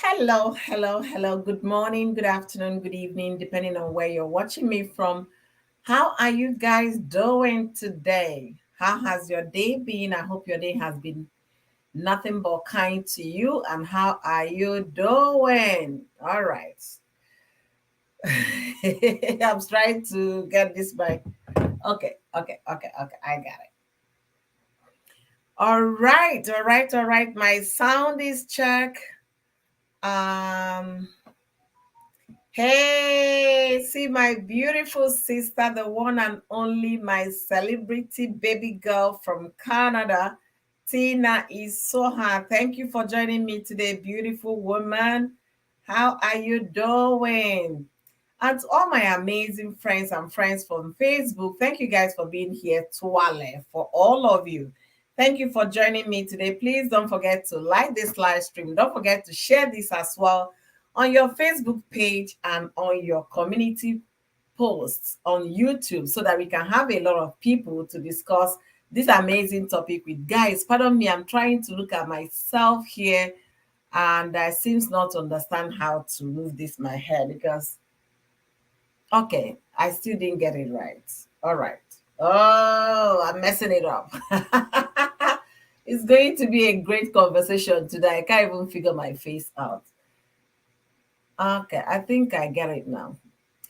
Hello, hello, hello. Good morning, good afternoon, good evening, depending on where you're watching me from. How are you guys doing today? How has your day been? I hope your day has been nothing but kind to you. And how are you doing? All right. I'm trying to get this back. Okay. I got it. All right. My sound is check. Um, Hey, see my beautiful sister, the one and only, my celebrity baby girl from Canada, Tina Isoha. Thank you for joining me today, beautiful woman. How are you doing? And to all my amazing friends and friends from Facebook, thank you guys for being here. Tuale, for all of you. Thank you for joining me today. Please don't forget to like this live stream. Don't forget to share this as well on your Facebook page and on your community posts on YouTube so that we can have a lot of people to discuss this amazing topic with. Guys, pardon me, I'm trying to look at myself here and I seems not to understand how to move this my hair because okay, I still didn't get it right. All right. Oh, I'm messing it up. It's going to be a great conversation today. I can't even figure my face out. Okay, I think I get it now.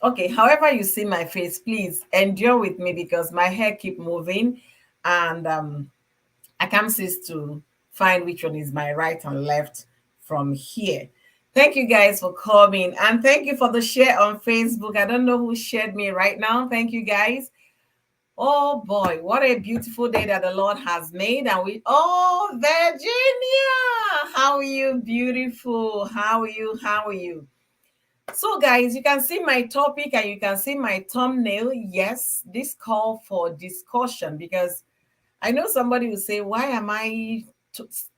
Okay, however you see my face, please endure with me because my hair keep moving and I can't cease to find which one is my right and left from here. Thank you guys for coming and thank you for the share on Facebook. I don't know who shared me right now. Thank you guys. Oh boy, what a beautiful day that the Lord has made. And Virginia, how are you? Beautiful. How are you? How are you? So, guys, you can see my topic and you can see my thumbnail. Yes, this call for discussion because I know somebody will say, why am I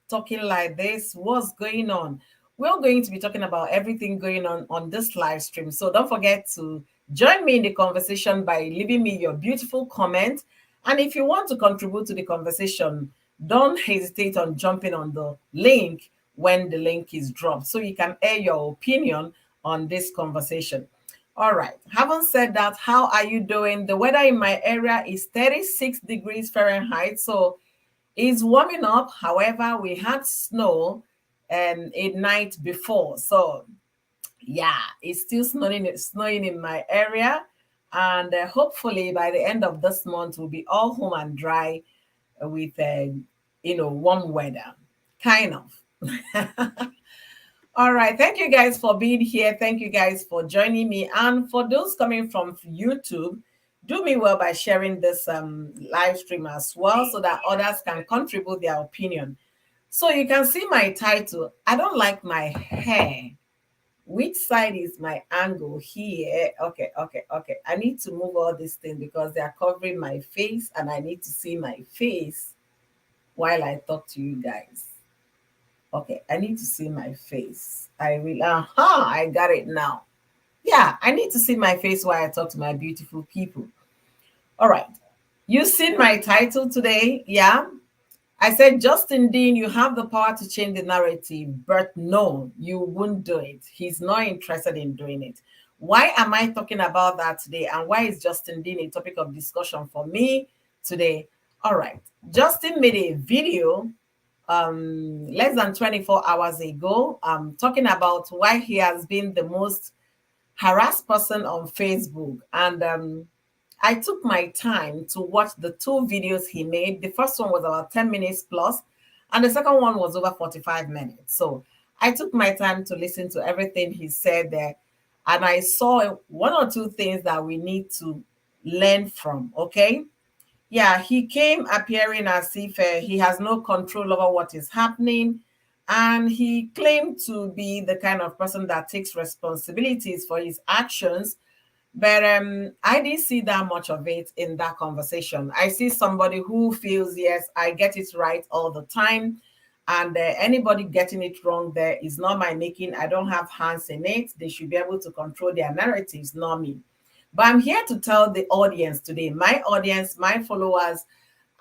talking like this? What's going on? We're going to be talking about everything going on this live stream. So don't forget to join me in the conversation by leaving me your beautiful comment. And if you want to contribute to the conversation, don't hesitate on jumping on the link when the link is dropped so you can air your opinion on this conversation. All right. Having said that, how are you doing? The weather in my area is 36 degrees Fahrenheit, so it's warming up. However, we had snow a night before, so yeah, it's still snowing in my area, and hopefully by the end of this month we'll be all home and dry with warm weather, kind of. All right. Thank you guys for being here. Thank you guys for joining me. And for those coming from YouTube, do me well by sharing this live stream as well so that others can contribute their opinion. So you can see my title. I don't like my hair. Which side is my angle here? Okay. I need to move all these things because they are covering my face and I need to see my face while I talk to you guys. Okay, I need to see my face. I will. I got it now. Yeah, I need to see my face while I talk to my beautiful people. All right. You seen my title today? Yeah. I said, Justin Dean, you have the power to change the narrative, but no, you won't do it. He's not interested in doing it. Why am I talking about that today? And why is Justin Dean a topic of discussion for me today? All right. Justin made a video less than 24 hours ago talking about why he has been the most harassed person on Facebook. And I took my time to watch the two videos he made. The first one was about 10 minutes plus, and the second one was over 45 minutes. So I took my time to listen to everything he said there. And I saw one or two things that we need to learn from. Okay. Yeah, he came appearing as if he has no control over what is happening. And he claimed to be the kind of person that takes responsibilities for his actions. But I didn't see that much of it in that conversation. I see somebody who feels, yes, I get it right all the time. And anybody getting it wrong there is not my making. I don't have hands in it. They should be able to control their narratives, not me. But I'm here to tell the audience today, my audience, my followers,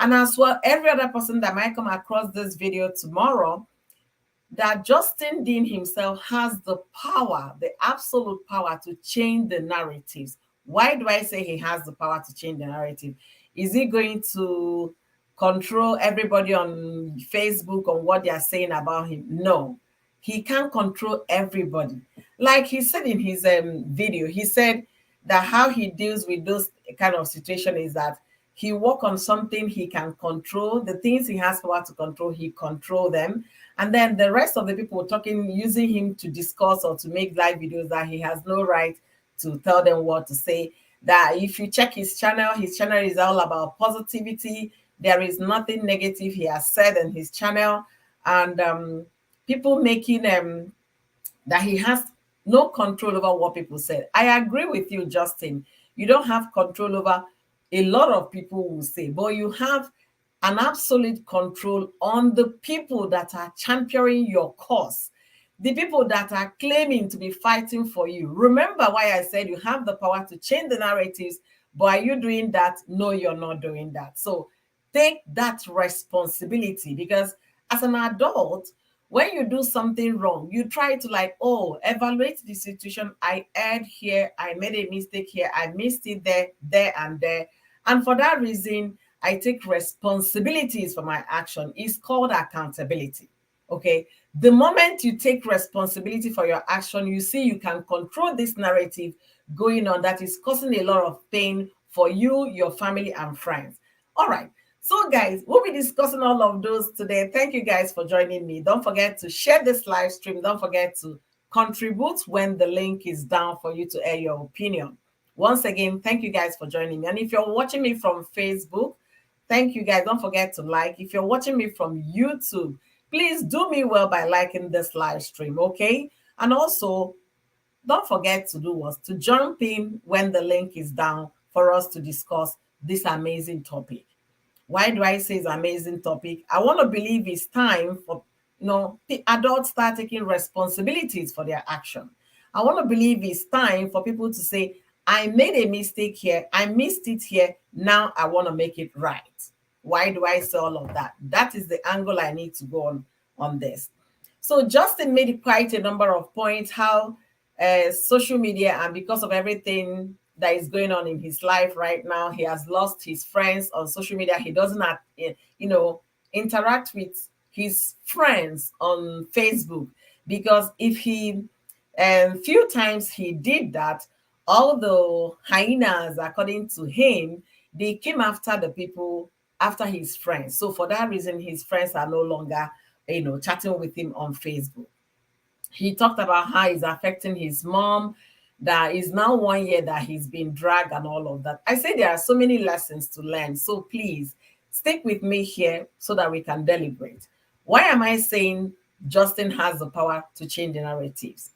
and as well every other person that might come across this video tomorrow, that Justin Dean himself has the power, the absolute power to change the narratives. Why do I say he has the power to change the narrative? Is he going to control everybody on Facebook on what they are saying about him? No, he can't control everybody. Like he said in his video, he said that how he deals with those kind of situation is that he work on something he can control. The things he has power to control, he control them. And then the rest of the people talking, using him to discuss or to make live videos, that he has no right to tell them what to say. That if you check his channel is all about positivity. There is nothing negative he has said in his channel. And people making that he has no control over what people said. I agree with you, Justin. You don't have control over a lot of people will say, but you have an absolute control on the people that are championing your cause, the people that are claiming to be fighting for you. Remember why I said you have the power to change the narratives, but are you doing that? No, you're not doing that. So take that responsibility, because as an adult, when you do something wrong, you try to like, oh, evaluate the situation. I erred here, I made a mistake here, I missed it there, there, and there. And for that reason, I take responsibilities for my action. It's called accountability. Okay. The moment you take responsibility for your action, you see you can control this narrative going on that is causing a lot of pain for you, your family, and friends. All right. So, guys, we'll be discussing all of those today. Thank you guys for joining me. Don't forget to share this live stream. Don't forget to contribute when the link is down for you to air your opinion. Once again, thank you guys for joining me. And if you're watching me from Facebook, thank you guys. Don't forget to like. If you're watching me from YouTube, please do me well by liking this live stream, okay? And also, don't forget to do what? To jump in when the link is down for us to discuss this amazing topic. Why do I say it's an amazing topic? I want to believe it's time for the adults start taking responsibilities for their action. I want to believe it's time for people to say, I made a mistake here, I missed it here, now I want to make it right. Why do I say all of that? That is the angle I need to go on this. So Justin made quite a number of points how social media, and because of everything that is going on in his life right now, he has lost his friends on social media. He doesn't have, interact with his friends on Facebook, because if he few times he did that, all the hyenas, according to him, they came after the people, after his friends. So for that reason, his friends are no longer, chatting with him on Facebook. He talked about how it's affecting his mom, that is now 1 year that he's been dragged and all of that. I say there are so many lessons to learn. So please stick with me here so that we can deliberate. Why am I saying Justin has the power to change the narratives?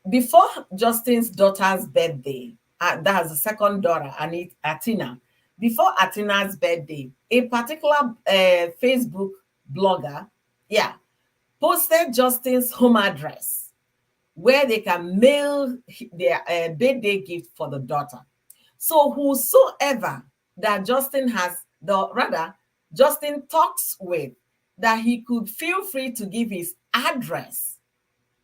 Before Justin's daughter's birthday, that's the second daughter, Atina. Before Atina's birthday, a particular Facebook blogger, yeah, posted Justin's home address where they can mail their birthday gift for the daughter. So whosoever that Justin talks with, that he could feel free to give his address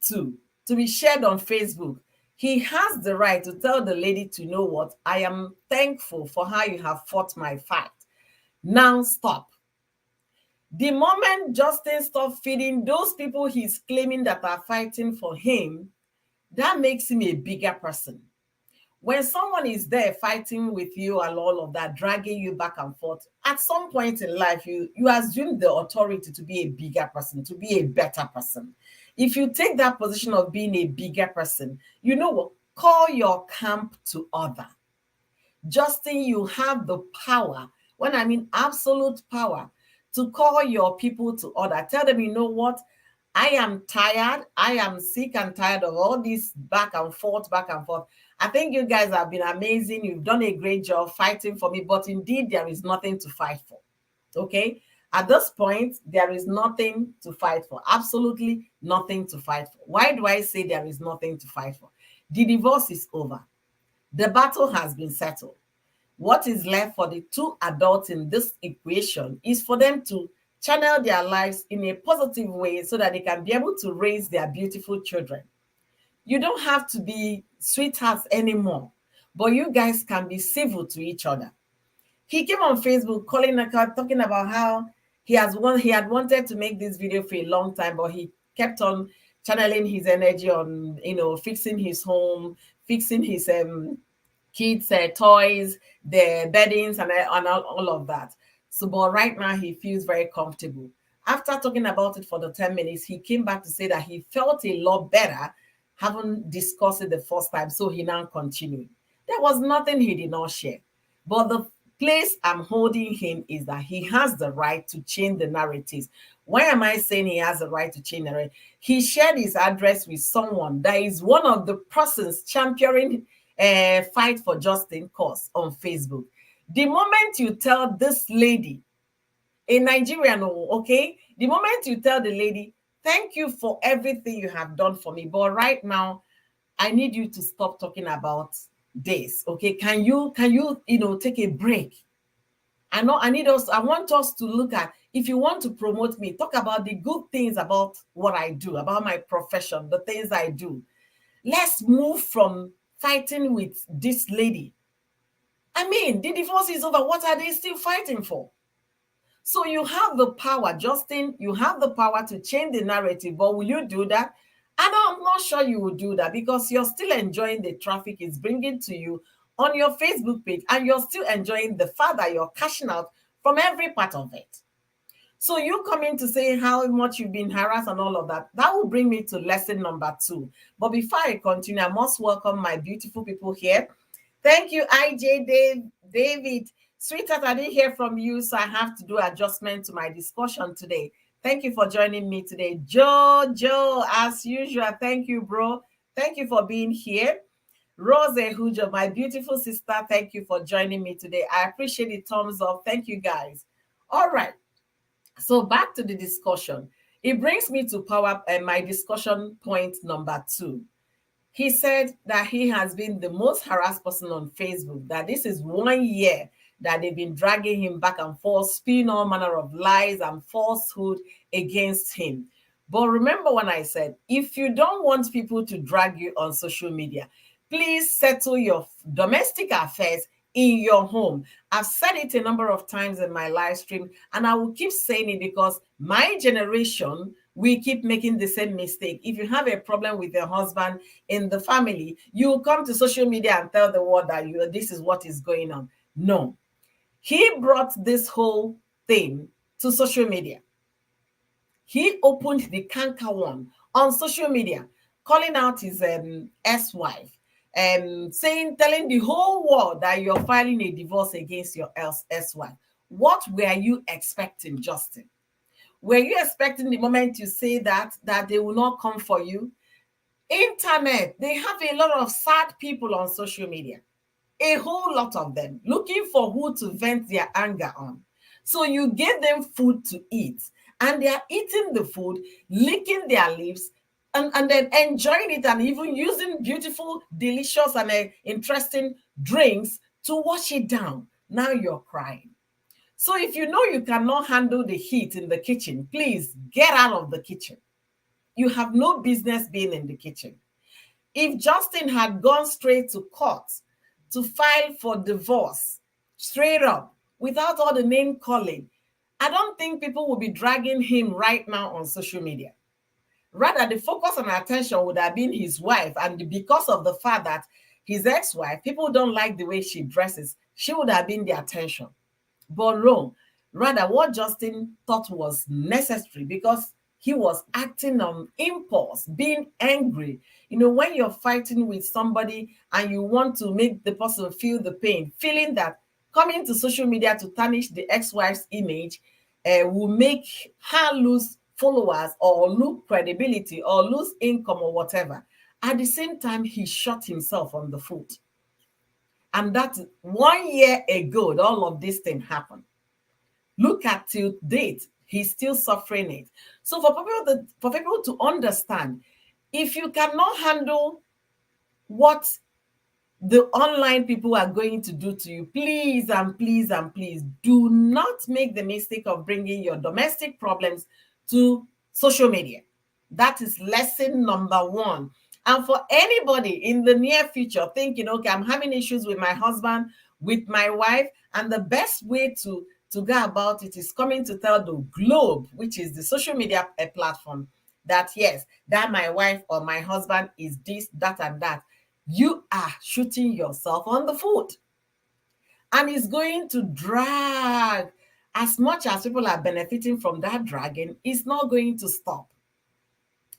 to be shared on Facebook, he has the right to tell the lady, to know what, I am thankful for how you have fought my fight. Now stop. The moment Justin stops feeding those people he's claiming that are fighting for him, that makes him a bigger person. When someone is there fighting with you and all of that, dragging you back and forth, at some point in life, you assume the authority to be a bigger person, to be a better person. If you take that position of being a bigger person, you know what? Call your camp to order. Justin, you have the power, when I mean absolute power, to call your people to order. Tell them, you know what? I am tired. I am sick and tired of all this back and forth, back and forth. I think you guys have been amazing. You've done a great job fighting for me, but indeed, there is nothing to fight for. Okay? At this point, there is nothing to fight for. Absolutely nothing to fight for. Why do I say there is nothing to fight for? The divorce is over. The battle has been settled. What is left for the two adults in this equation is for them to channel their lives in a positive way so that they can be able to raise their beautiful children. You don't have to be sweethearts anymore, but you guys can be civil to each other. He came on Facebook calling talking about how he had wanted to make this video for a long time, but he kept on channeling his energy on, fixing his home, fixing his kids' toys, their beddings, and all of that. So, but right now he feels very comfortable. After talking about it for the 10 minutes, he came back to say that he felt a lot better having discussed it the first time. So he now continued. There was nothing he did not share. But the place I'm holding him is that he has the right to change the narratives. Why am I saying he has the right to change the narrative? He shared his address with someone that is one of the persons championing fight for justice cause on Facebook. The moment you tell this lady, a Nigerian, okay, the moment you tell the lady, thank you for everything you have done for me, but right now I need you to stop talking about this. Okay, can you take a break? I want us to look at, if you want to promote me, talk about the good things about what I do, about my profession, the things I do. Let's move from fighting with this lady. I mean, the divorce is over. What are they still fighting for? So you have the power, Justin, you have the power to change the narrative, but will you do that? And I'm not sure you will do that because you're still enjoying the traffic it's bringing to you on your Facebook page, and you're still enjoying the fact that you're cashing out from every part of it. So you coming to say how much you've been harassed and all of that, that will bring me to lesson number 2. But before I continue, I must welcome my beautiful people here. Thank you, David. Sweetheart, I didn't hear from you, so I have to do adjustment to my discussion today. Thank you for joining me today. Joe, as usual, thank you, bro. Thank you for being here. Rose Hujo, my beautiful sister, thank you for joining me today. I appreciate it. Thumbs up. Thank you, guys. All right. So back to the discussion. It brings me to power and my discussion point number 2. He said that he has been the most harassed person on Facebook, that this is 1 year that they've been dragging him back and forth, spinning all manner of lies and falsehood against him. But remember when I said, if you don't want people to drag you on social media, please settle your domestic affairs in your home. I've said it a number of times in my live stream, and I will keep saying it because my generation, we keep making the same mistake. If you have a problem with your husband in the family, you come to social media and tell the world that this is what is going on. No. He brought this whole thing to social media. He opened the canker one on social media, calling out his ex-wife and telling the whole world that you're filing a divorce against your ex-wife. What were you expecting, Justin? Were you expecting the moment you say that they will not come for you? Internet, they have a lot of sad people on social media. A whole lot of them looking for who to vent their anger on. So you give them food to eat, and they are eating the food, licking their lips, and then enjoying it, and even using beautiful, delicious, and interesting drinks to wash it down. Now you're crying. So if you know you cannot handle the heat in the kitchen, please get out of the kitchen. You have no business being in the kitchen. If Justin had gone straight to court to file for divorce, straight up, without all the name calling, I don't think people will be dragging him right now on social media. Rather, the focus and attention would have been his wife, and because of the fact that his ex-wife, people don't like the way she dresses, she would have been the attention. But wrong. Rather, what Justin thought was necessary, because he was acting on impulse, being angry. When you're fighting with somebody and you want to make the person feel the pain, feeling that coming to social media to tarnish the ex-wife's image will make her lose followers or lose credibility or lose income or whatever. At the same time, he shot himself on the foot. And that 1 year ago, all of this thing happened. Look at till date, he's still suffering it. So for people to understand, if you cannot handle what the online people are going to do to you. Please and please and please do not make the mistake of bringing your domestic problems to social media. That is lesson number one. And for anybody in the near future thinking, okay, I'm having issues with my husband, with my wife, and the best way to go about it is coming to tell the globe, which is the social media platform, that yes, that my wife or my husband is this, that, and that. You are shooting yourself on the foot. And it's going to drag. As much as people are benefiting from that dragging, it's not going to stop.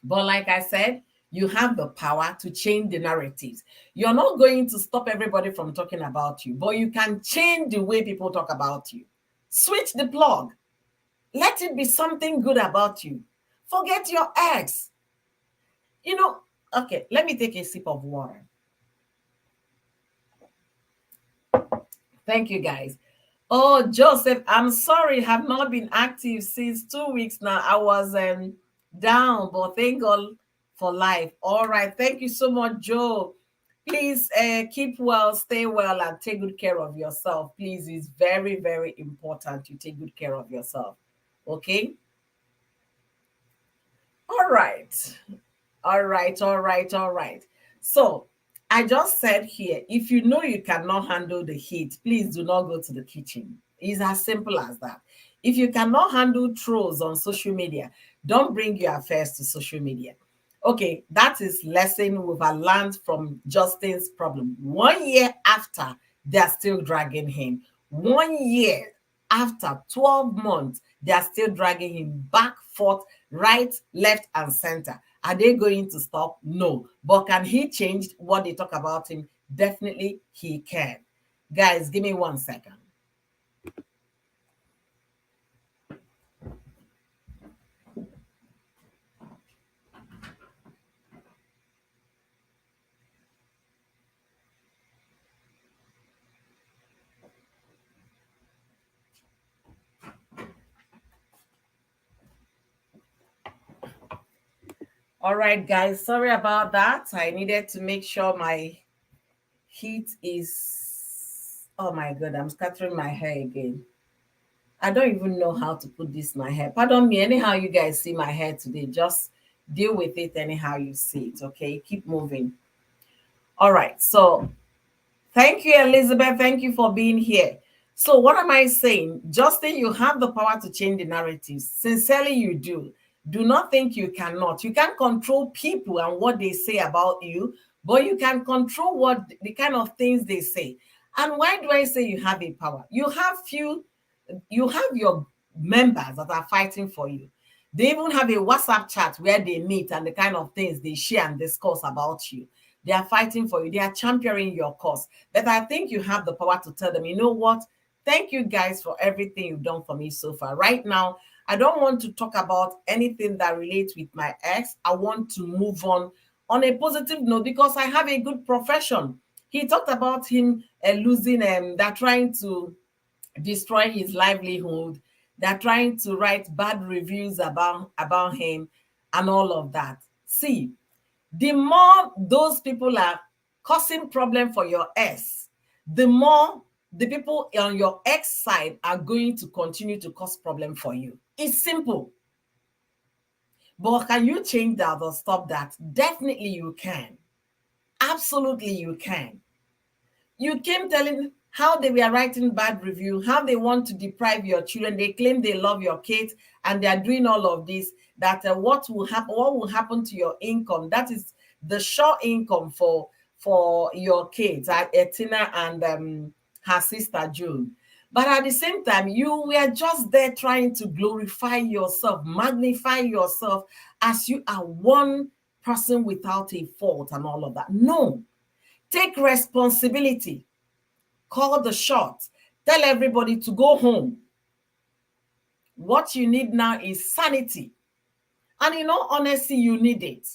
But like I said, you have the power to change the narratives. You're not going to stop everybody from talking about you, but you can change the way people talk about you. Switch the plug. Let it be something good about you. Forget your ex. You know, okay, let me take a sip of water. Thank you, guys. Oh, Joseph, I'm sorry, have not been active since 2 weeks now. I was down, but thank God for life. All right, thank you so much, Joe. Please keep well, stay well, and take good care of yourself. Please, it's very, very important you take good care of yourself. Okay? All right. All right, all right, all right. So I just said here, if you know you cannot handle the heat, please do not go to the kitchen. It's as simple as that. If you cannot handle trolls on social media, don't bring your affairs to social media. Okay, that is lesson we've learned from Justin's problem. 1 year after, they're still dragging him. 1 year after 12 months, they're still dragging him back, forth, right, left, and center. Are they going to stop? No. But can he change what they talk about him? Definitely he can. Guys, give me 1 second. All right, guys, sorry about that. I needed to make sure my heat is, oh my God, I'm scattering my hair again. I don't even know how to put this in my hair. Pardon me, anyhow you guys see my hair today, just deal with it anyhow you see it, okay? Keep moving. All right, so thank you, Elizabeth. Thank you for being here. So, what am I saying? Justin, you have the power to change the narratives. Sincerely, you do. Do not think you cannot. You can't control people and what they say about you, but you can control what the kind of things they say. And why do I say you have a power? You have your members that are fighting for you. They even have a WhatsApp chat where they meet and the kind of things they share and discuss about you. They are fighting for you. They are championing your cause. But I think you have the power to tell them, you know what? Thank you guys for everything you've done for me so far. Right now, I don't want to talk about anything that relates with my ex. I want to move on a positive note because I have a good profession. He talked about him losing, they're trying to destroy his livelihood. They're trying to write bad reviews about him and all of that. See, the more those people are causing problem for your ex, the more the people on your ex side are going to continue to cause problem for you. It's simple. But can you change that or stop that? Definitely you can. Absolutely you can. You came telling how they were writing bad review, how they want to deprive your children. They claim they love your kids and they are doing all of this. That what will happen to your income? That is the sure income for your kids, Etina and her sister June. But at the same time, you were just there trying to glorify yourself, magnify yourself as you are one person without a fault and all of that. No, take responsibility. Call the shots. Tell everybody to go home. What you need now is sanity. And in all honesty, you need it.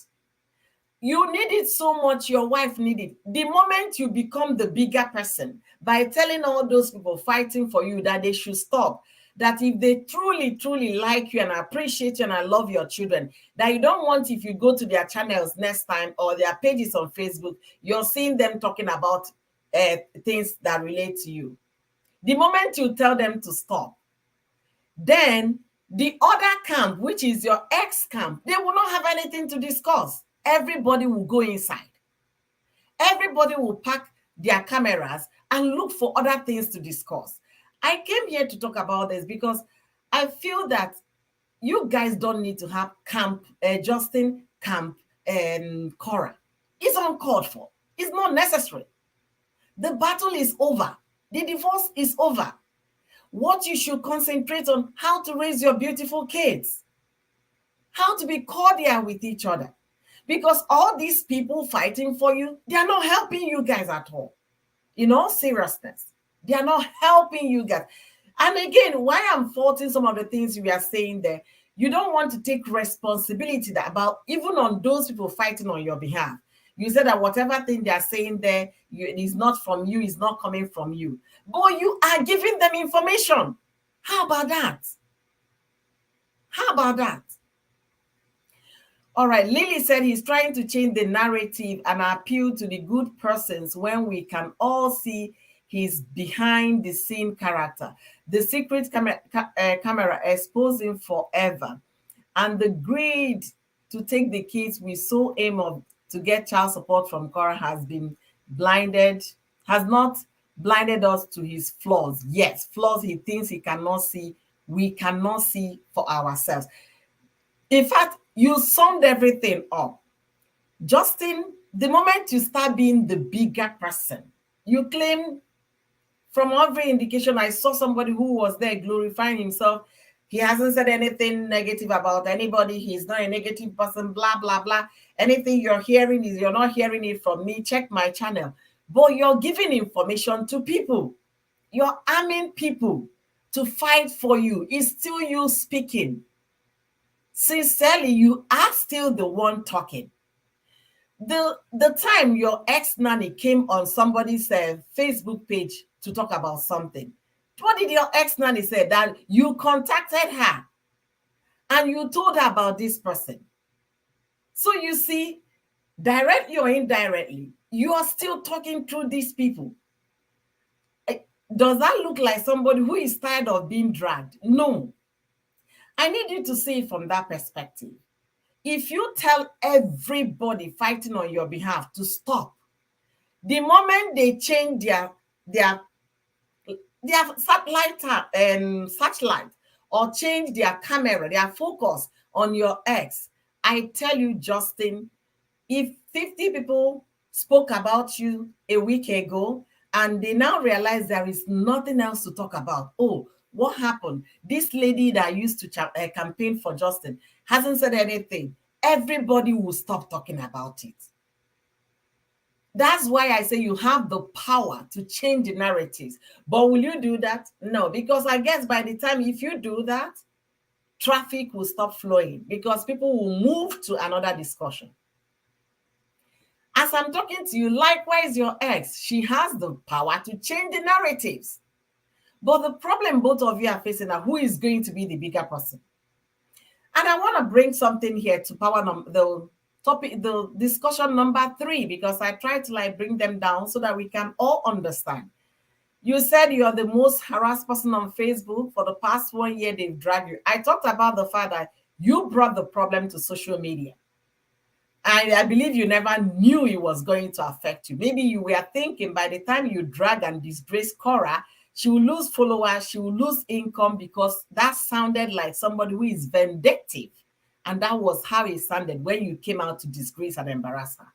You need it so much, your wife need it. The moment you become the bigger person by telling all those people fighting for you that they should stop, that if they truly, truly like you and appreciate you and love your children, that you don't want if you go to their channels next time or their pages on Facebook, you're seeing them talking about things that relate to you. The moment you tell them to stop, then the other camp, which is your ex camp, they will not have anything to discuss. Everybody will go inside. Everybody will pack their cameras and look for other things to discuss. I came here to talk about this because I feel that you guys don't need to have camp Justin camp Cora. It's uncalled for. It's not necessary. The battle is over. The divorce is over. What you should concentrate on, how to raise your beautiful kids, how to be cordial with each other. Because all these people fighting for you, they are not helping you guys at all. In all seriousness, they are not helping you guys. And again, why I'm faulting some of the things we are saying there, you don't want to take responsibility about even on those people fighting on your behalf. You said that whatever thing they are saying there, it is not from you, it's not coming from you. But you are giving them information. How about that? How about that? All right, Lily said he's trying to change the narrative and appeal to the good persons when we can all see his behind the scene character. The secret camera exposed him forever. And the greed to take the kids we so aim of to get child support from Cora has not blinded us to his flaws. Yes, flaws he thinks he cannot see, we cannot see for ourselves. In fact, you summed everything up. Justin, the moment you start being the bigger person, you claim from every indication, I saw somebody who was there glorifying himself. He hasn't said anything negative about anybody. He's not a negative person, blah, blah, blah. Anything you're hearing is you're not hearing it from me. Check my channel. But you're giving information to people. You're arming people to fight for you. It's still you speaking. Sincerely, you are still the one talking. The time your ex-nanny came on somebody's Facebook page to talk about something, what did your ex-nanny say? That you contacted her and you told her about this person. So you see, directly or indirectly, you are still talking through these people. Does that look like somebody who is tired of being dragged? No. I need you to see it from that perspective. If you tell everybody fighting on your behalf to stop, the moment they change their satellite or change their camera, their focus on your ex, I tell you, Justin, if 50 people spoke about you a week ago and they now realize there is nothing else to talk about, oh, what happened? This lady that used to campaign for Justin hasn't said anything. Everybody will stop talking about it. That's why I say you have the power to change the narratives. But will you do that? No, because I guess by the time if you do that, traffic will stop flowing because people will move to another discussion. As I'm talking to you, likewise, your ex, she has the power to change the narratives. But the problem both of you are facing are who is going to be the bigger person. And I want to bring something here to the topic, the discussion number 3, because I try to bring them down so that we can all understand. You said you're the most harassed person on Facebook. For the past 1 year, they've dragged you. I talked about the fact that you brought the problem to social media. And I believe you never knew it was going to affect you. Maybe you were thinking by the time you drag and disgrace Cora, she will lose followers, she will lose income, because that sounded like somebody who is vindictive. And that was how it sounded when you came out to disgrace and embarrass her.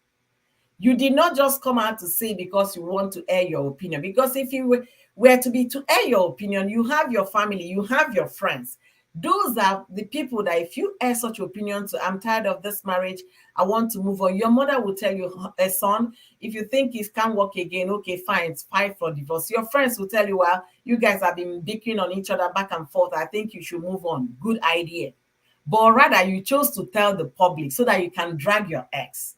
You did not just come out to say because you want to air your opinion. Because if you were to air your opinion, you have your family, you have your friends. Those are the people that if you air such opinion to, I'm tired of this marriage, I want to move on. Your mother will tell you, son, if you think it can't work again, okay, fine, it's fine for divorce. Your friends will tell you, well, you guys have been bickering on each other back and forth. I think you should move on. Good idea. But rather, you chose to tell the public so that you can drag your ex.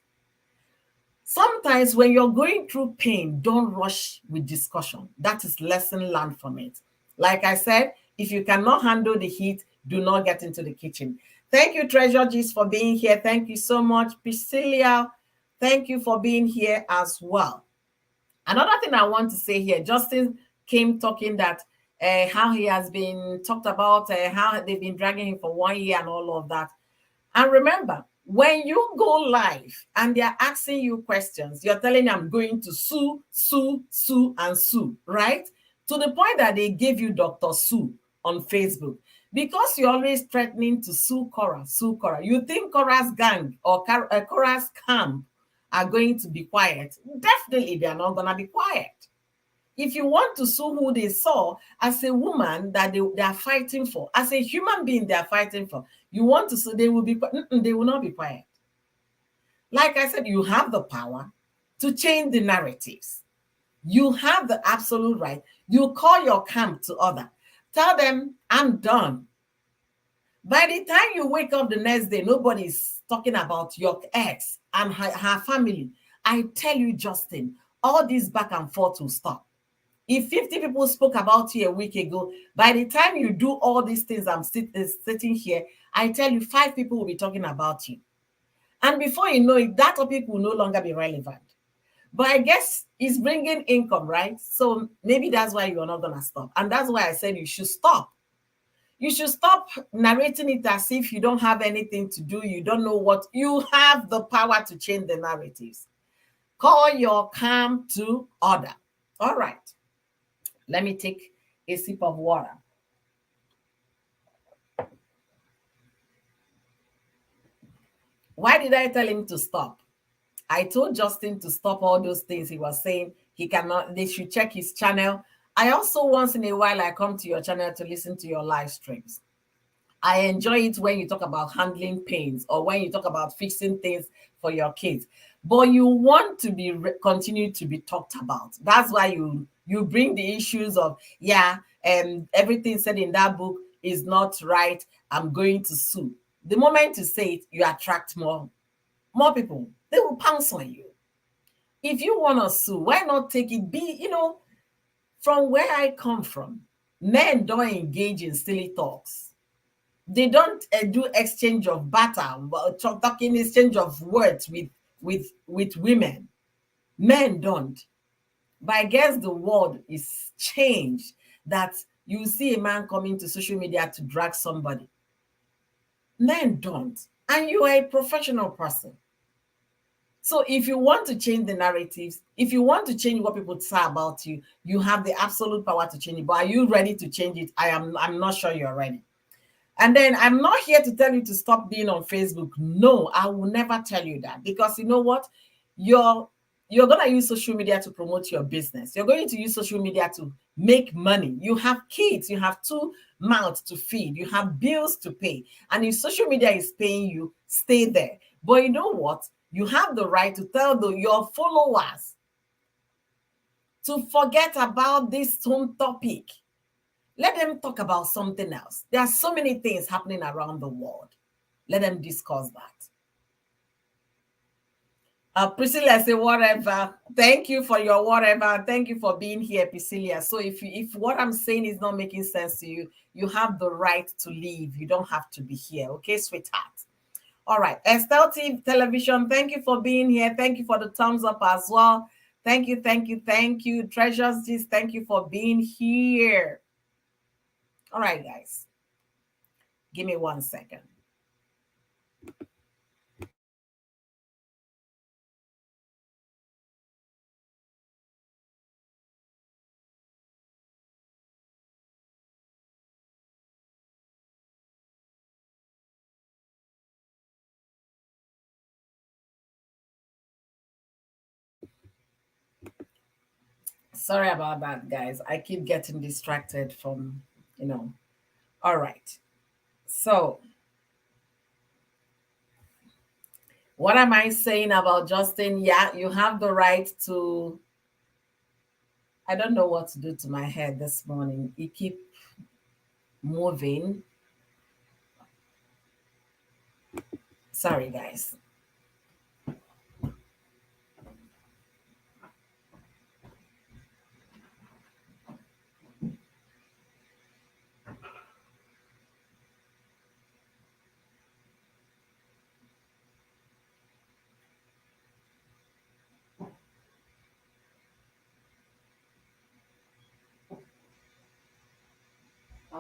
Sometimes when you're going through pain, don't rush with discussion. That is lesson learned from it. Like I said, if you cannot handle the heat, do not get into the kitchen. Thank you, Treasure G's, for being here. Thank you so much. Priscilla, thank you for being here as well. Another thing I want to say here, Justin came talking that how he has been talked about, how they've been dragging him for 1 year and all of that. And remember, when you go live and they're asking you questions, you're telling them, I'm going to sue, sue, sue, and sue, right? To the point that they gave you Dr. Sue on Facebook. Because you're always threatening to sue Cora, sue Cora. You think Cora's gang or Cora's camp are going to be quiet? Definitely, they're not going to be quiet. If you want to sue who they saw as a woman that they are fighting for, as a human being they are fighting for, you want to sue, they will be, they will not be quiet. Like I said, you have the power to change the narratives. You have the absolute right. You call your camp to order. Tell them, I'm done. By the time you wake up the next day, nobody's talking about your ex and her family. I tell you, Justin, all this back and forth will stop. If 50 people spoke about you a week ago, by the time you do all these things, sitting here, I tell you, 5 people will be talking about you. And before you know it, that topic will no longer be relevant. But I guess it's bringing income, right? So maybe that's why you're not going to stop. And that's why I said you should stop. You should stop narrating it as if you don't have anything to do. You don't know what. You have the power to change the narratives. Call your calm to order. All right. Let me take a sip of water. Why did I tell him to stop? I told Justin to stop all those things he was saying. He cannot, they should check his channel. I also, once in a while, I come to your channel to listen to your live streams. I enjoy it when you talk about handling pains or when you talk about fixing things for your kids. But you want to be continue to be talked about. That's why you bring the issues of, yeah, and everything said in that book is not right. I'm going to sue. The moment you say it, you attract more people. They will pounce on you. If you want to sue, why not take it? From where I come from, men don't engage in silly talks. They don't do exchange of batter, talking exchange of words with women. Men don't. But I guess the world is changed that you see a man coming to social media to drag somebody. Men don't. And you are a professional person. So if you want to change the narratives, if you want to change what people say about you, you have the absolute power to change it. But are you ready to change it? I'm not sure you're ready. And then I'm not here to tell you to stop being on Facebook. No, I will never tell you that, because you know what? You're going to use social media to promote your business. You're going to use social media to make money. You have kids, you have 2 mouths to feed, you have bills to pay. And if social media is paying you, stay there. But you know what? You have the right to tell your followers to forget about this home topic. Let them talk about something else. There are so many things happening around the world. Let them discuss that. Priscilla say whatever. Thank you for your whatever. Thank you for being here, Priscilla. So if what I'm saying is not making sense to you, you have the right to leave. You don't have to be here. Okay, sweetheart. All right. Estelle TV Television, thank you for being here. Thank you for the thumbs up as well. Thank you, thank you, thank you. Treasures, just thank you for being here. All right, guys. Give me 1 second. Sorry about that, guys. I keep getting distracted from, you know. All right. So, what am I saying about Justin? Yeah, you have the right to. I don't know what to do to my head this morning. It keep moving. Sorry, guys.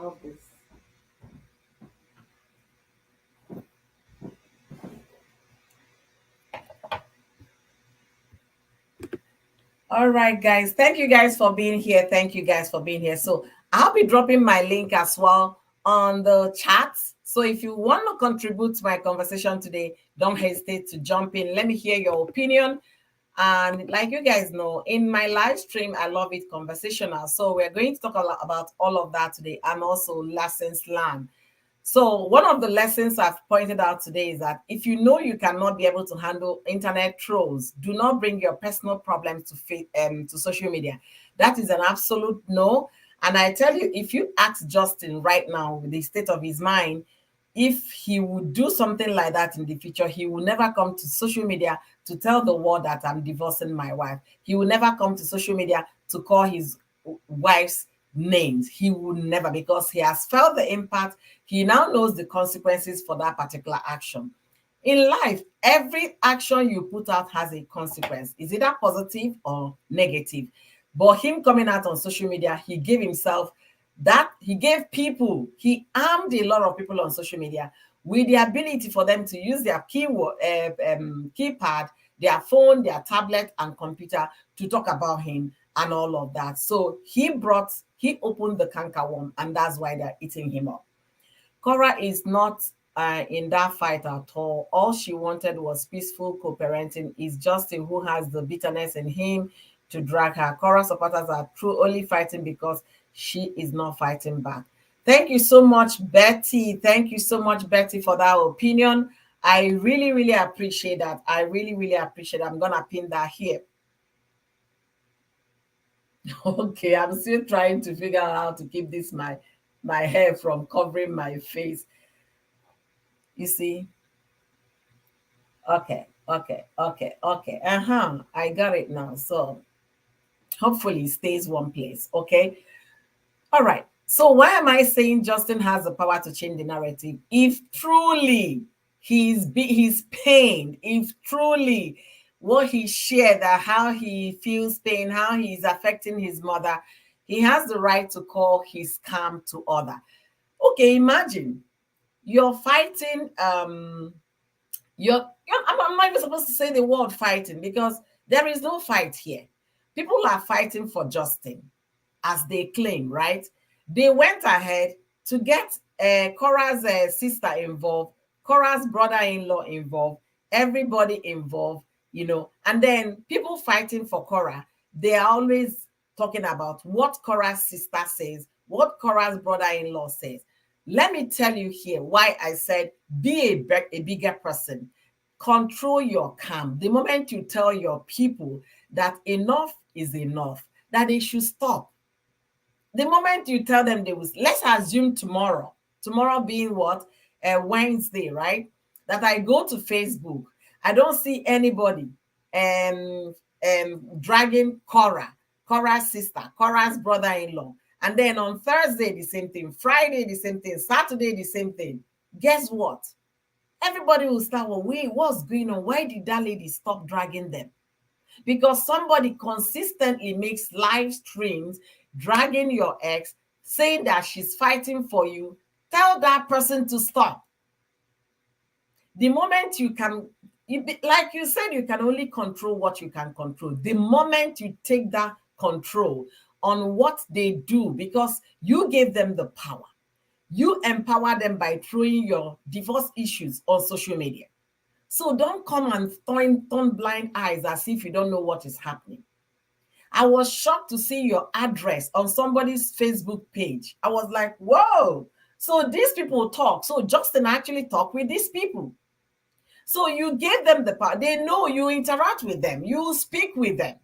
hope this. All right, guys. Thank you guys for being here. Thank you guys for being here. So I'll be dropping my link as well on the chat. So if you want to contribute to my conversation today, don't hesitate to jump in. Let me hear your opinion. And like you guys know, in my live stream, I love it conversational. So we're going to talk a lot about all of that today and also lessons learned. So, one of the lessons I've pointed out today is that if you know you cannot be able to handle internet trolls, do not bring your personal problems to social media. That is an absolute no. And I tell you, if you ask Justin right now with the state of his mind, if he would do something like that in the future, he will never come to social media to tell the world that I'm divorcing my wife. He will never come to social media to call his wife's names. He will never, because he has felt the impact. He now knows the consequences for that particular action. In life, every action you put out has a consequence. Is it either positive or negative? But him coming out on social media, he gave himself that, he gave people, he armed a lot of people on social media with the ability for them to use their keypad, their phone, their tablet, and computer to talk about him and all of that. So he opened the canker worm, and that's why they're eating him up. Cora is not in that fight at all. All she wanted was peaceful co-parenting. It's Justin who has the bitterness in him to drag her. Cora supporters are true only fighting because she is not fighting back. Thank you so much, Betty. Thank you so much, Betty, for that opinion. I really, really appreciate that. I really, really appreciate it. I'm gonna pin that here. Okay, I'm still trying to figure out how to keep this my hair from covering my face. You see? Okay. I got it now. So hopefully it stays one place. Okay. All right. So why am I saying Justin has the power to change the narrative? If truly he's pained, if truly what he shared, that how he feels pain, how he's affecting his mother, he has the right to call his scam to order. Okay, imagine you're fighting I'm not even supposed to say the word fighting because there is no fight here. People are fighting for Justin, as they claim, right? They went ahead to get Cora's sister involved, Cora's brother-in-law involved, everybody involved, and then people fighting for Cora, they are always talking about what Cora's sister says, what Cora's brother-in-law says. Let me tell you here why I said be a bigger person. Control your calm. The moment you tell your people that enough is enough, that they should stop, the moment you tell them, they will, let's assume tomorrow being what, Wednesday, right, that I go to Facebook, I don't see anybody dragging Cora's sister, Cora's brother-in-law, and then on Thursday the same thing, Friday the same thing, Saturday the same thing. Guess what? Everybody will start, well, wait, what's going on? Why did that lady stop dragging them? Because somebody consistently makes live streams dragging your ex, saying that she's fighting for you. Tell that person to stop. The moment like you said, you can only control what you can control. The moment you take that control on what they do, because you gave them the power, you empower them by throwing your divorce issues on social media. So don't come and turn blind eyes as if you don't know what is happening. I was shocked to see your address on somebody's Facebook page. I was like, whoa. So these people talk. So Justin actually talked with these people. So you gave them the power. They know you interact with them. You speak with them.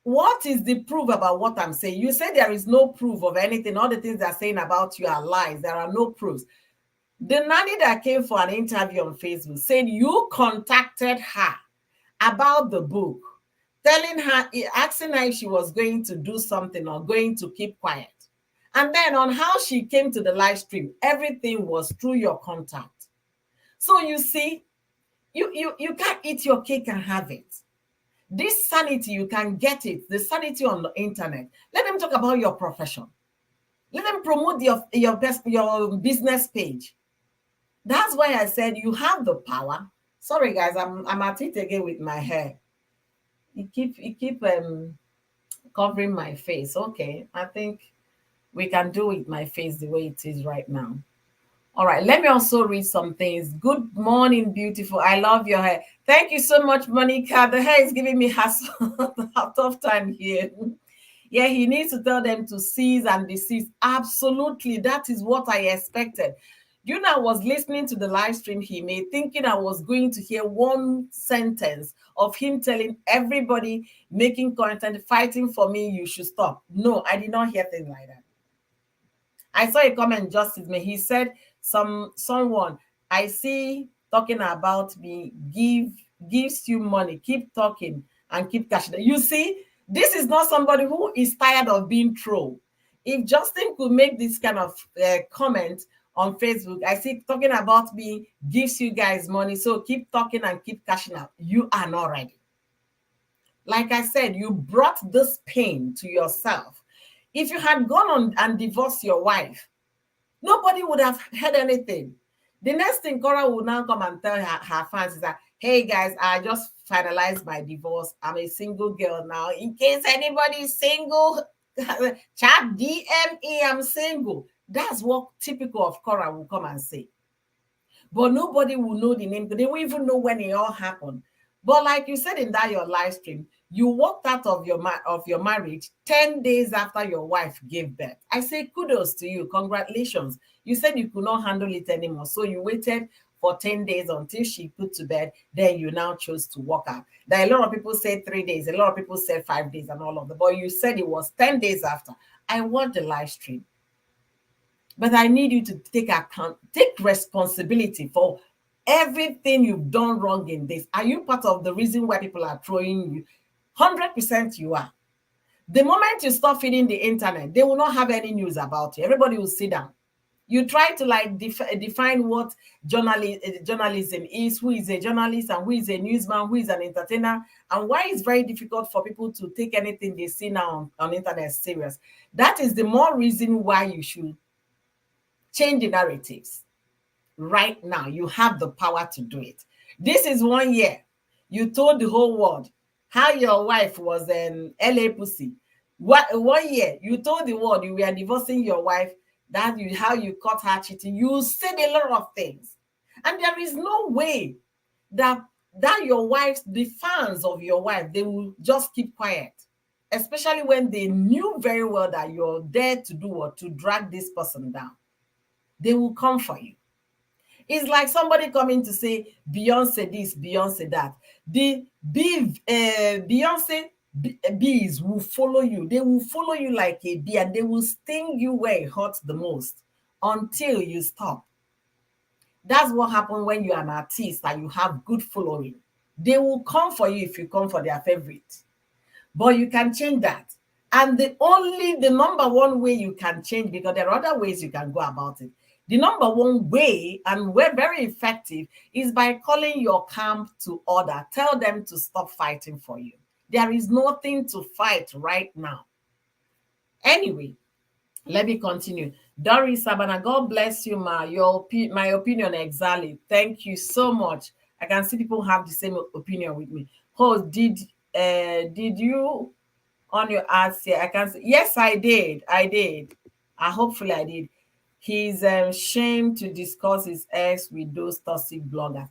What is the proof about what I'm saying? You say there is no proof of anything. All the things they're saying about you are lies. There are no proofs. The nanny that came for an interview on Facebook said you contacted her about the book, telling her, asking her if she was going to do something or going to keep quiet. And then on how she came to the live stream, everything was through your contact. So you see, you can't eat your cake and have it. This sanity, you can get it, the sanity on the internet. Let them talk about your profession. Let them promote your business page. That's why I said you have the power. Sorry guys, I'm at it again with my hair. It keep covering my face. Okay, I think we can do with my face the way it is right now. All right, let me also read some things. Good morning, beautiful. I love your hair. Thank you so much, Monica. The hair is giving me hassle, a tough time here. Yeah, he needs to tell them to cease and desist. Absolutely. That is what I expected. You know, I was listening to the live stream he made, thinking I was going to hear one sentence of him telling everybody making content, fighting for me, you should stop. No, I did not hear things like that. I saw a comment justice me. He said someone I see talking about me gives you money. Keep talking and keep cashing. You see, this is not somebody who is tired of being trolled. If Justin could make this kind of comment on Facebook, I see talking about me gives you guys money. So keep talking and keep cashing out. You are not ready. Like I said, you brought this pain to yourself. If you had gone on and divorced your wife, nobody would have heard anything. The next thing Cora will now come and tell her fans is that, hey guys, I just finalized my divorce. I'm a single girl now. In case anybody's single, chat DM me, I'm single. That's what typical of Cora will come and say. But nobody will know the name. They won't even know when it all happened. But like you said in that your live stream, you walked out of your marriage 10 days after your wife gave birth. I say kudos to you. Congratulations. You said you could not handle it anymore. So you waited for 10 days until she put to bed. Then you now chose to walk out. There are a lot of people said 3 days. A lot of people said 5 days and all of that. But you said it was 10 days after. I watched the live stream. But I need you to take responsibility for everything you've done wrong in this. Are you part of the reason why people are throwing you? 100% you are. The moment you stop feeding the internet, they will not have any news about you. Everybody will sit down. You try to like define what journalism is, who is a journalist and who is a newsman, who is an entertainer, and why it's very difficult for people to take anything they see now on internet serious. That is the more reason why you should change the narratives. Right now, you have the power to do it. This is 1 year. You told the whole world how your wife was an LA pussy. What 1 year you told the world you were divorcing your wife, that you how you caught her cheating. You said a lot of things, and there is no way that your wife, the fans of your wife, they will just keep quiet, especially when they knew very well that you're there to do what, to drag this person down. They will come for you. It's like somebody coming to say Beyonce this, Beyonce that. The Beyonce bees will follow you. They will follow you like a bee, and they will sting you where it hurts the most until you stop. That's what happens when you are an artist and you have good following. They will come for you if you come for their favorite. But you can change that. And the number one way you can change, because there are other ways you can go about it. The number one way, and we're very effective, is by calling your camp to order. Tell them to stop fighting for you. There is nothing to fight right now. Anyway, let me continue. Doris Sabana, God bless you, ma. My opinion exactly. Thank you so much. I can see people have the same opinion with me. Oh, did you on your ads here? I can see. Yes, I did. Hopefully I did. He's ashamed to discuss his ex with those toxic bloggers.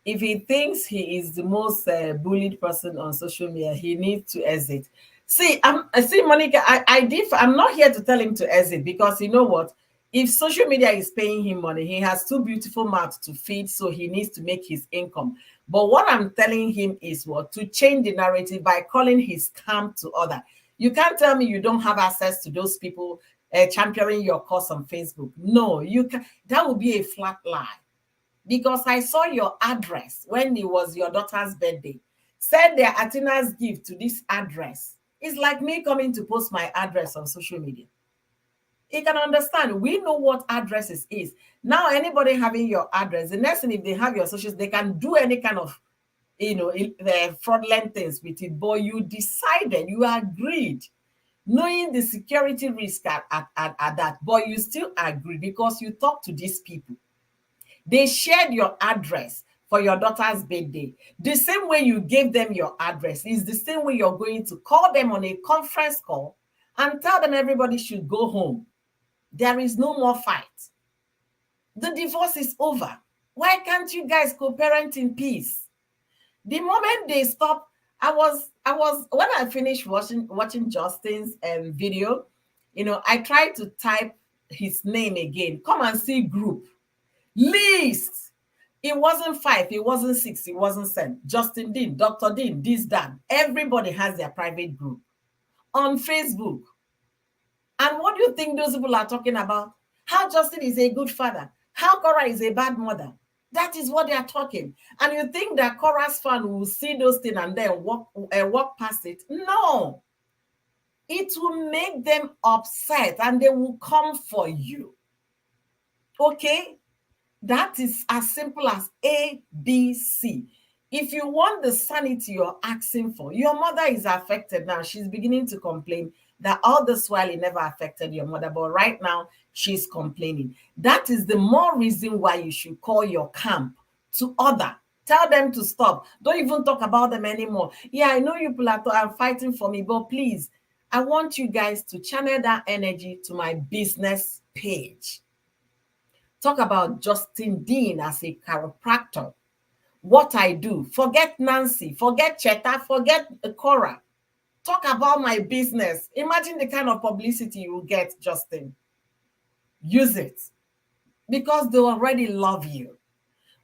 If he thinks he is the most bullied person on social media, he needs to exit. See, Monica, I'm not here to tell him to exit, because you know what? If social media is paying him money, he has two beautiful mouths to feed, so he needs to make his income. But what I'm telling him is what? To change the narrative by calling his camp to order. You can't tell me you don't have access to those people championing your cause on Facebook. No, you can. That would be a flat lie. Because I saw your address when it was your daughter's birthday. Send their Athena's gift to this address. It's like me coming to post my address on social media. You can understand. We know what addresses is. Now, anybody having your address, the next thing, if they have your socials, they can do any kind of, fraudulent things with it. But you decided, you agreed knowing the security risk at that, but you still agree because you talk to these people. They shared your address for your daughter's birthday. The same way you gave them your address is the same way you're going to call them on a conference call and tell them everybody should go home. There is no more fight. The divorce is over. Why can't you guys co-parent in peace? The moment they stop, I was when I finished watching Justin's video, I tried to type his name again. Come and see group list. It wasn't 5, it wasn't 6, it wasn't 7. Justin Dean, Dr. Dean, this, that. Everybody has their private group on Facebook. And what do you think those people are talking about? How Justin is a good father, how Cora is a bad mother. That is what they are talking. And you think that Cora's fan will see those things and then walk past it? No. It will make them upset and they will come for you. Okay? That is as simple as A, B, C. If you want the sanity you're asking for, your mother is affected now. She's beginning to complain that all this while it never affected your mother, but right now she's complaining. That is the more reason why you should call your camp to order. Tell them to stop. Don't even talk about them anymore. Yeah, I know you people are fighting for me, but please, I want you guys to channel that energy to my business page. Talk about Justin Dean as a chiropractor. What I do. Forget Nancy. Forget Cheta. Forget Cora. Talk about my business. Imagine the kind of publicity you will get, Justin. Use it. Because they already love you.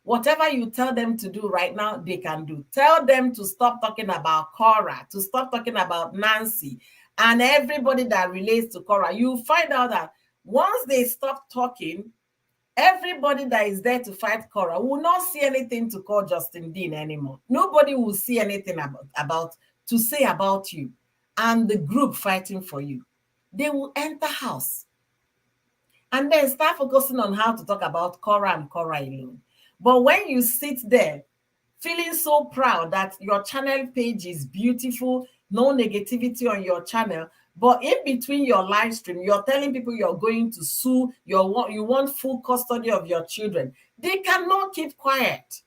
Whatever you tell them to do right now, they can do. Tell them to stop talking about Cora, to stop talking about Nancy, and everybody that relates to Cora. You find out that once they stop talking, everybody that is there to fight Cora will not see anything to call Justin Dean anymore. Nobody will see anything about to say about you and the group fighting for you. They will enter house and then start focusing on how to talk about Cora and Cora alone. But when you sit there feeling so proud that your channel page is beautiful, no negativity on your channel, but in between your live stream, you're telling people you're going to sue, you want full custody of your children. They cannot keep quiet.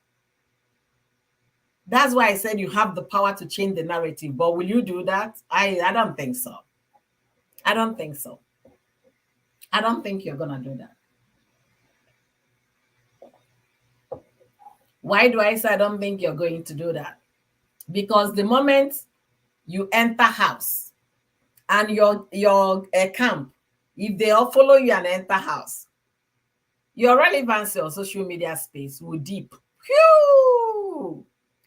That's why I said you have the power to change the narrative. But will you do that? I don't think so. I don't think so. I don't think you're going to do that. Why do I say I don't think you're going to do that? Because the moment you enter house and your camp, if they all follow you and enter house, your relevancy on social media space will dip. Whew!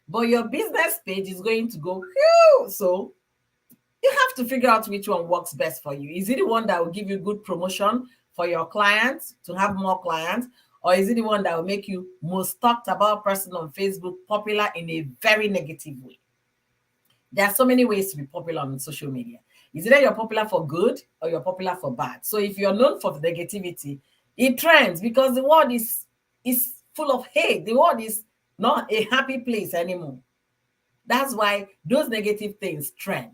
But your business page is going to go, whew! So you have to figure out which one works best for you. Is it the one that will give you good promotion for your clients, to have more clients? Or is it the one that will make you most talked about person on Facebook popular in a very negative way? There are so many ways to be popular on social media. Is either you're popular for good or you're popular for bad. So if you're known for negativity, it trends because the world is full of hate. The world is not a happy place anymore. That's why those negative things trend.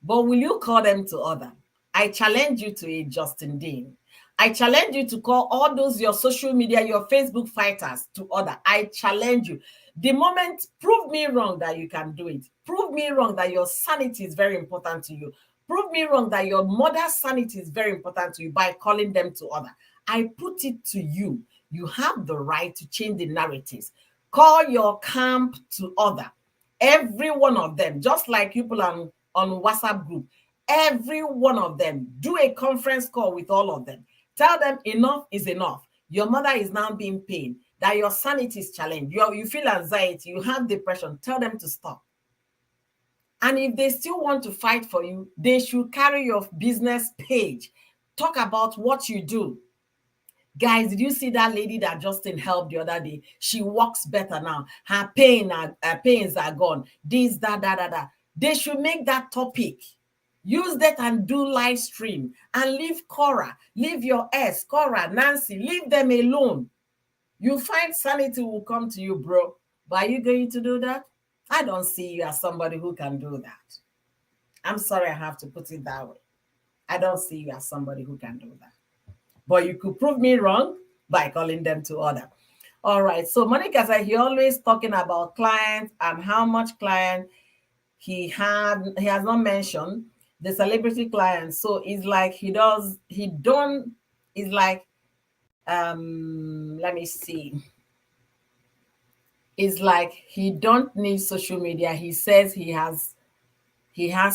But will you call them to order? I challenge you to a Justin Dean. I challenge you to call all those your social media, your Facebook fighters to order. I challenge you. The moment, prove me wrong that you can do it. Prove me wrong that your sanity is very important to you. Prove me wrong that your mother's sanity is very important to you by calling them to order. I put it to you. You have the right to change the narratives. Call your camp to order. Every one of them, just like people on WhatsApp group, every one of them, do a conference call with all of them. Tell them enough is enough. Your mother is now being pain, that your sanity is challenged. You feel anxiety, you have depression. Tell them to stop. And if they still want to fight for you, they should carry your business page. Talk about what you do. Guys, did you see that lady that Justin helped the other day? She walks better now. Her pains are gone. This, that. They should make that topic. Use that and do live stream and leave Cora, leave your ex, Cora, Nancy, leave them alone. You find sanity will come to you, bro. But are you going to do that? I don't see you as somebody who can do that. I'm sorry I have to put it that way. I don't see you as somebody who can do that. But you could prove me wrong by calling them to order. All right. So Monica said he always talking about clients and how much client he has not mentioned the celebrity clients. So it's like he don't it's like let me see. It's like he don't need social media. He says he has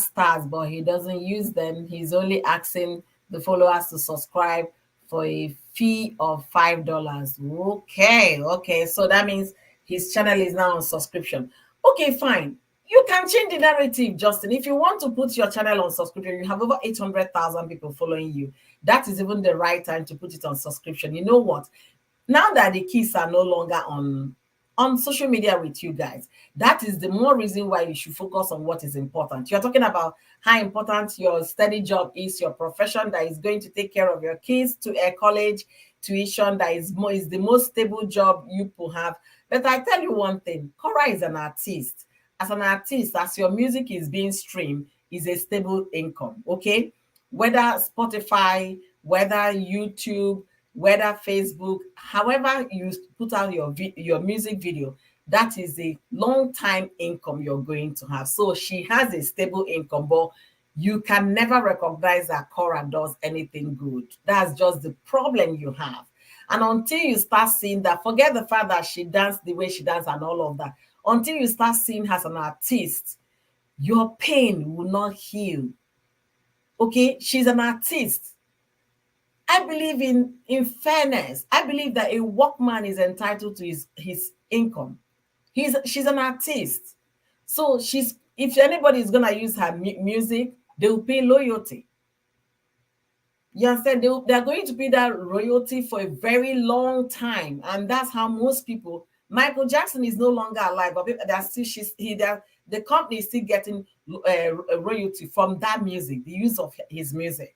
stars, but he doesn't use them. He's only asking the followers to subscribe for a fee of $5. Okay, okay. So that means his channel is now on subscription. Okay, fine. You can change the narrative, Justin. If you want to put your channel on subscription, you have over 800,000 people following you. That is even the right time to put it on subscription. You know what? Now that the kids are no longer on social media with you guys, that is the more reason why you should focus on what is important. You're talking about how important your steady job is, your profession that is going to take care of your kids to a college tuition, that is the most stable job you could have. But I tell you one thing, Cora is an artist. As an artist, as your music is being streamed, is a stable income. Okay, whether Spotify, whether YouTube, whether Facebook, however you put out your music video, that is a long time income you're going to have. So she has a stable income, but you can never recognize that Cora does anything good. That's just the problem you have. And until you start seeing that, forget the fact that she danced the way she danced and all of that. Until you start seeing her as an artist, your pain will not heal. Okay, she's an artist. I believe in fairness. I believe that a workman is entitled to his income. She's an artist. So she's if anybody is gonna use her music, they will pay loyalty. You understand? They're going to pay that royalty for a very long time, and that's how most people. Michael Jackson is no longer alive, but that's still the company is still getting royalty from that music, the use of his music.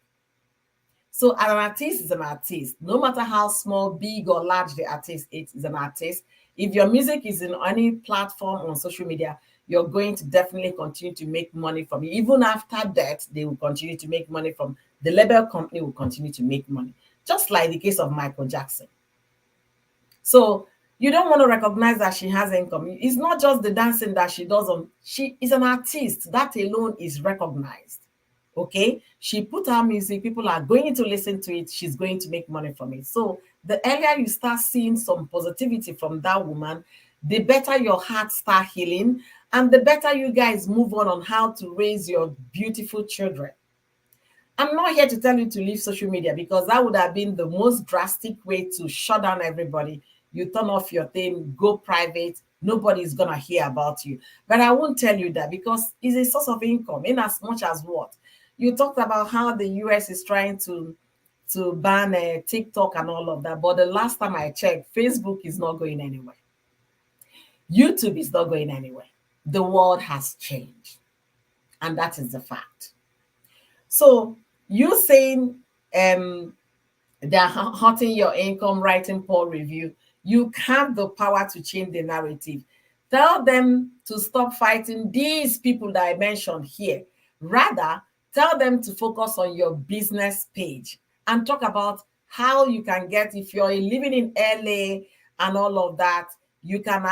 So an artist is an artist, no matter how small, big, or large the artist is an artist. If your music is in any platform on social media, you're going to definitely continue to make money from it. Even after that, they will continue to make money from the label company will continue to make money, just like the case of Michael Jackson. So you don't want to recognize that she has income. It's not just the dancing that she does on. She is an artist. That alone is recognized. Okay, she put her music, people are going to listen to it, she's going to make money from it. So the earlier you start seeing some positivity from that woman, the better your heart start healing, and the better you guys move on how to raise your beautiful children. I'm not here to tell you to leave social media, because that would have been the most drastic way to shut down everybody. You turn off your thing, go private, nobody's gonna hear about you. But I won't tell you that, because it's a source of income. In as much as what you talked about, how the US is trying to ban TikTok and all of that, but the last time I checked, Facebook is not going anywhere. YouTube is not going anywhere. The world has changed, and that is the fact. So you saying they're hurting your income, writing poor review, you have the power to change the narrative. Tell them to stop fighting these people that I mentioned here. Rather, tell them to focus on your business page and talk about how you can get, if you're living in LA and all of that, you can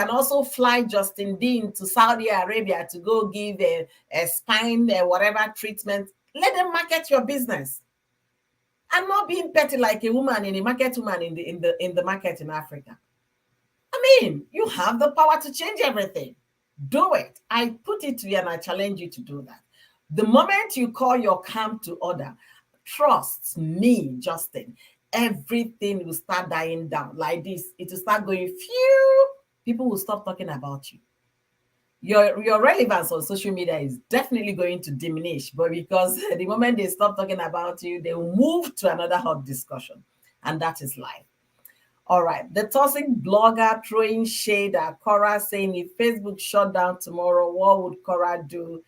also fly Justin Dean to Saudi Arabia to go give a spine whatever treatment. Let them market your business, and not being petty like a woman in a market woman in the market in Africa. I mean, you have the power to change everything. Do it. I put it to you and I challenge you to do that. The moment you call your camp to order, trust me, Justin, everything will start dying down like this. It will start going, phew. People will stop talking about you. Your relevance on social media is definitely going to diminish, but because the moment they stop talking about you, they will move to another hot discussion, and that is life. All right, the toxic blogger throwing shade at Cora, saying if Facebook shut down tomorrow, what would Cora do?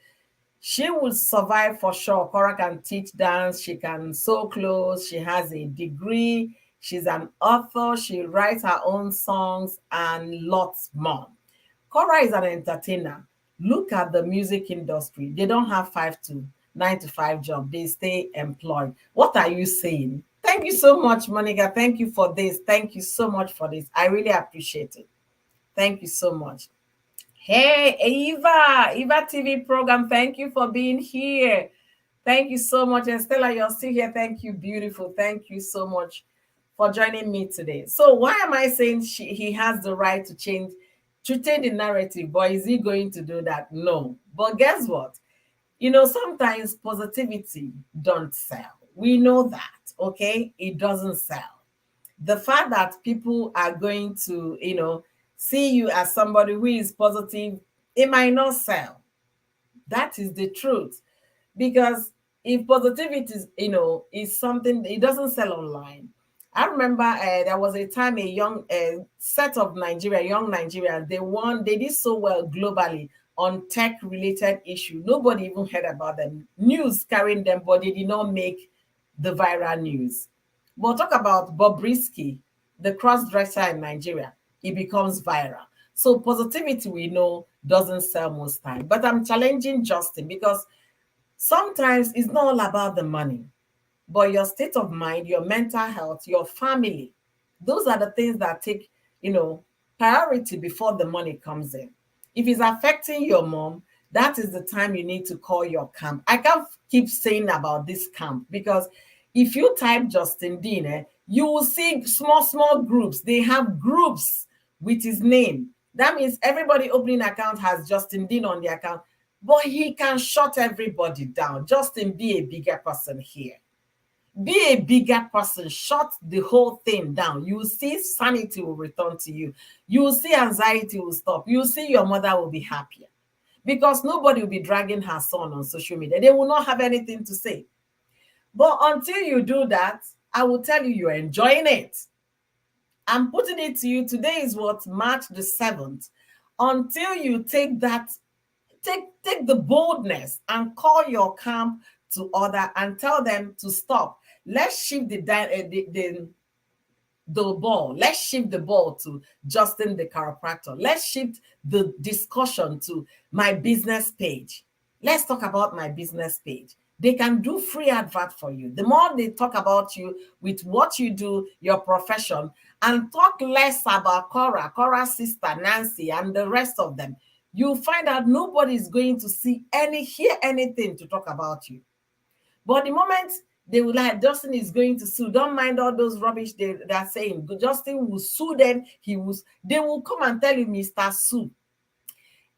She would survive for sure. Cora can teach dance, she can sew clothes, she has a degree, she's an author, she writes her own songs, and lots more. Cora is an entertainer. Look at the music industry. They don't have 9 to 5 job. They stay employed. What are you saying? Thank you so much, Monica. Thank you for this. Thank you so much for this. I really appreciate it. Thank you so much. Hey, Eva TV program. Thank you for being here. Thank you so much. And Stella, you're still here. Thank you, beautiful. Thank you so much for joining me today. So why am I saying he has the right to change the narrative? But is he going to do that? No. But guess what? Sometimes positivity don't sell. We know that, okay? It doesn't sell. The fact that people are going to, see you as somebody who is positive, it might not sell. That is the truth. Because if positivity is something, it doesn't sell online. I remember there was a time a young set of young Nigerians, they did so well globally on tech related issue. Nobody even heard about them. News carrying them, but they did not make the viral news. But talk about Bobrisky, the cross dresser in Nigeria, it becomes viral. So positivity, we know, doesn't sell most time. But I'm challenging Justin because sometimes it's not all about the money, but your state of mind, your mental health, your family. Those are the things that take, priority before the money comes in. If it's affecting your mom, that is the time you need to call your camp. I can't keep saying about this camp because if you type Justin Dean, you will see small, small groups. They have groups with his name. That means everybody opening account has Justin Dean on the account, but he can shut everybody down. Justin, be a bigger person here. Be a bigger person. Shut the whole thing down. You will see sanity will return to you. You will see anxiety will stop. You will see your mother will be happier because nobody will be dragging her son on social media. They will not have anything to say. But until you do that, I will tell you, you're enjoying it. I'm putting it to you. Today is what? March the 7th. Until you take the boldness and call your camp to order and tell them to stop. Let's shift the ball. Let's shift the ball to Justin the chiropractor. Let's shift the discussion to my business page. Let's talk about my business page. They can do free advert for you. The more they talk about you with what you do, your profession, and talk less about Cora's sister Nancy, and the rest of them, you'll find out nobody is going to hear anything to talk about you. But the moment they will like, Justin is going to sue, don't mind all those rubbish they're saying. Justin will sue them. They will come and tell you, Mr. Sue.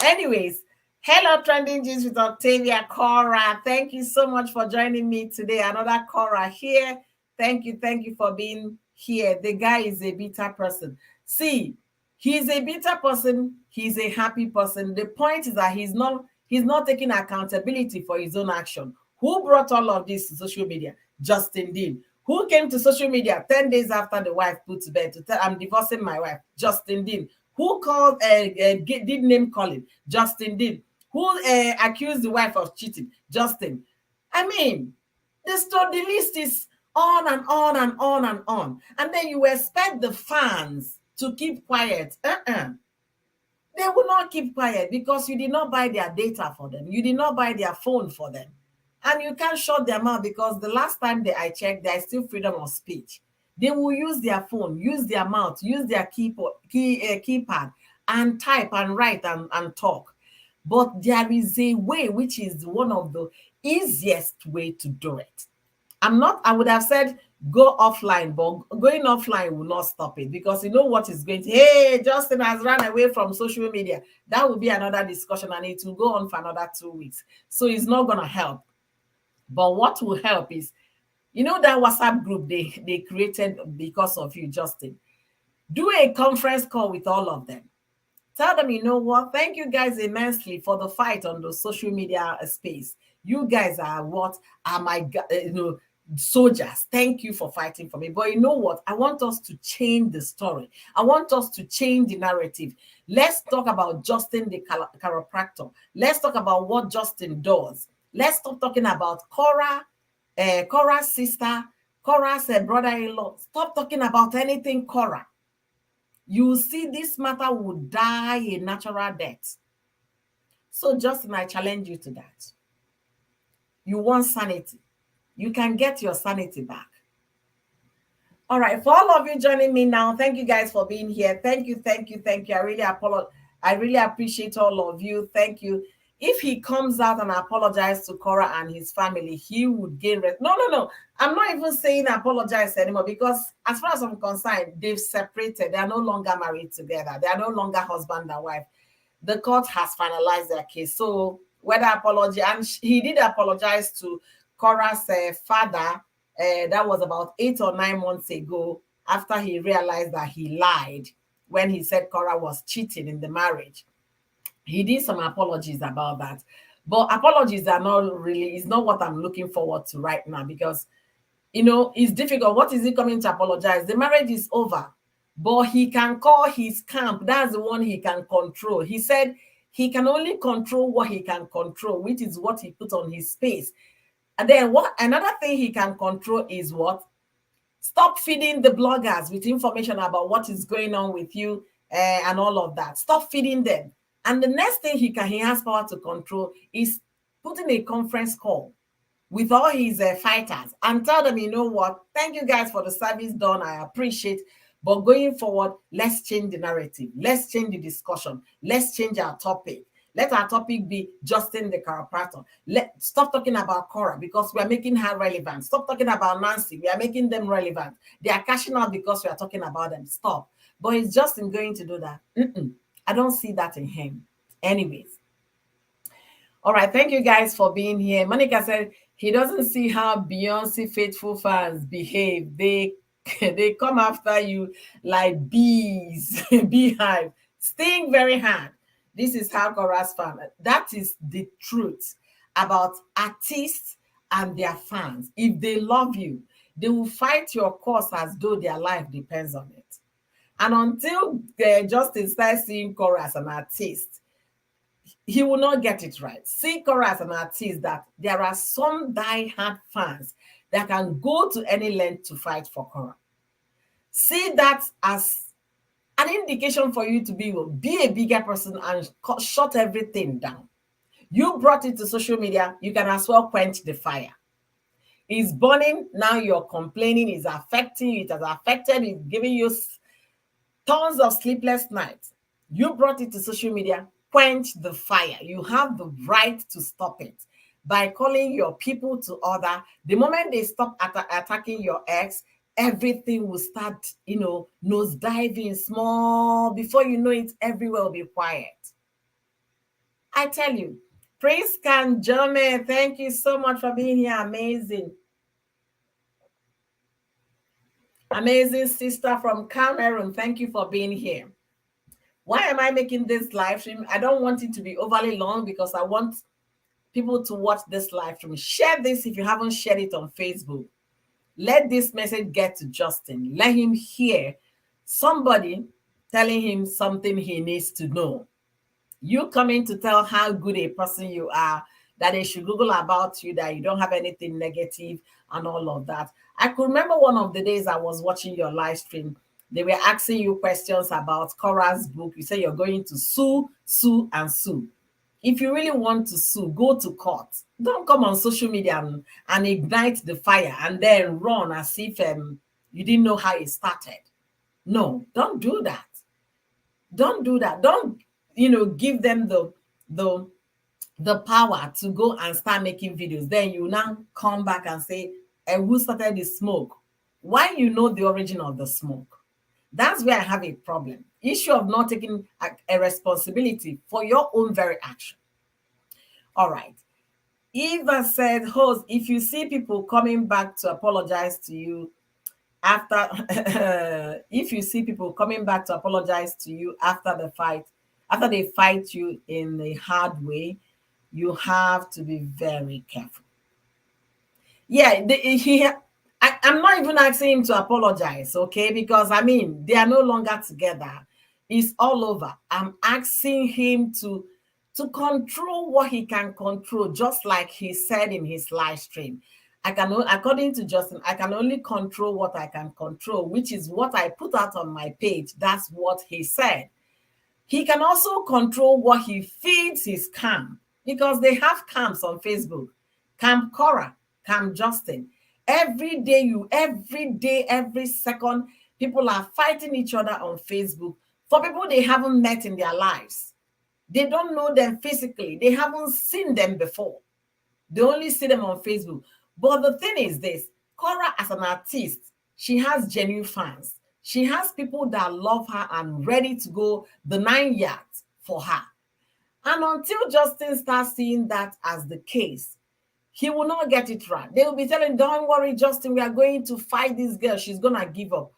Anyways, hello, Trending Gist with Octavia Cora. Thank you so much for joining me today. Another Cora here. Thank you for being here. The guy is a bitter person. See, he's a bitter person. He's a happy person. The point is that he's not taking accountability for his own action. Who brought all of this to social media? Justin Dean. Who came to social media 10 days after the wife put to bed to tell, I'm divorcing my wife? Justin Dean. Who called, did name calling? Justin Dean. Who accused the wife of cheating? Justin. I mean, the list is on and on and on and on. And then you expect the fans to keep quiet. They will not keep quiet because you did not buy their data for them. You did not buy their phone for them. And you can't shut them out because the last time I checked, there is still freedom of speech. They will use their phone, use their mouth, use their keypad and type and write and talk. But there is a way which is one of the easiest way to do it. I would have said go offline, but going offline will not stop it because you know what is going to, hey, Justin has run away from social media. That will be another discussion and it will go on for another 2 weeks. So it's not going to help. But what will help is, that WhatsApp group they created because of you, Justin. Do a conference call with all of them. Tell them, you know what? Thank you guys immensely for the fight on the social media space. You guys are what are my soldiers. Thank you for fighting for me. But you know what? I want us to change the story. I want us to change the narrative. Let's talk about Justin the chiropractor. Let's talk about what Justin does. Let's stop talking about Cora's sister, Cora's brother-in-law. Stop talking about anything Cora. You see this matter will die a natural death. So, Justin, I challenge you to that. You want sanity. You can get your sanity back. All right, for all of you joining me now, thank you guys for being here. Thank you, thank you, thank you. I really appreciate all of you. Thank you. If he comes out and apologizes to Cora and his family, he would gain rest. No, no, no. I'm not even saying apologize anymore, because as far as I'm concerned, they've separated. They are no longer married together. They are no longer husband and wife. The court has finalized their case. So whether apology, and he did apologize to Cora's father. That was about 8 or 9 months ago, after he realized that he lied when he said Cora was cheating in the marriage. He did some apologies about that. But apologies are not really, it's not what I'm looking forward to right now, because it's difficult. What is he coming to apologize? The marriage is over. But he can call his camp. That's the one he can control. He said he can only control what he can control, which is what he put on his face. And then what another thing he can control is what? Stop feeding the bloggers with information about what is going on with you, and all of that. Stop feeding them. And the next thing he has power to control is putting a conference call with all his fighters and tell them, you know what, thank you guys for the service done, I appreciate, but going forward, let's change the narrative, let's change the discussion, let's change our topic. Let our topic be Justin the chiropractor. Stop talking about Cora, because we are making her relevant. Stop talking about Nancy. We are making them relevant. They are cashing out because we are talking about them. Stop. But is Justin going to do that? I don't see that in him. Anyways. All right. Thank you guys for being here. Monica said he doesn't see how Beyonce faithful fans behave. They come after you like bees, beehive, sting very hard. This is how Cora's fan. That is the truth about artists and their fans. If they love you, they will fight your cause as though their life depends on it. And until Justin starts seeing Cora as an artist, he will not get it right. See Cora as an artist, that there are some die-hard fans that can go to any length to fight for Cora. See that as an indication for you to be a bigger person and shut everything down. You brought it to social media, you can as well quench the fire. It's burning, now you're complaining, it's affecting you, it has affected, it's giving you tons of sleepless nights. You brought it to social media, quench the fire. You have the right to stop it by calling your people to order. The moment they stop attacking your ex, everything will start, nose diving small. Before you know it, everywhere will be quiet. I tell you, Prince Kanjome, thank you so much for being here. Amazing. Amazing sister from Cameroon. Thank you for being here. Why am I making this live stream? I don't want it to be overly long, because I want people to watch this live stream. Share this if you haven't shared it on Facebook. Let this message get to Justin. Let him hear somebody telling him something he needs to know. You coming to tell how good a person you are, that they should Google about you, that you don't have anything negative and all of that. I could remember one of the days I was watching your live stream. They were asking you questions about Cora's book. You say you're going to sue, and sue. If you really want to sue, go to court. Don't come on social media and ignite the fire and then run as if you didn't know how it started. No, don't do that. Don't do that. Don't, give them the power to go and start making videos. Then you now come back and say, who started the smoke? Why you know the origin of the smoke? That's where I have a problem. Issue of not taking a responsibility for your own very action. All right. Eva said, host, if you see people coming back to apologize to you after, if you see people coming back to apologize to you after the fight, after they fight you in a hard way, you have to be very careful. Yeah, I'm not even asking him to apologize, okay? Because, they are no longer together. It's all over. I'm asking him to control what he can control, just like he said in his live stream. According to Justin, I can only control what I can control, which is what I put out on my page. That's what he said. He can also control what he feeds his camp because they have camps on Facebook. Camp Cora, Camp Justin. Every day, every second, people are fighting each other on Facebook for people they haven't met in their lives. They don't know them physically. They haven't seen them before. They only see them on Facebook. But the thing is this, Cora as an artist, she has genuine fans. She has people that love her and ready to go the 9 yards for her. And until Justin starts seeing that as the case, he will not get it right. They will be telling, don't worry, Justin, we are going to fight this girl. She's going to give up.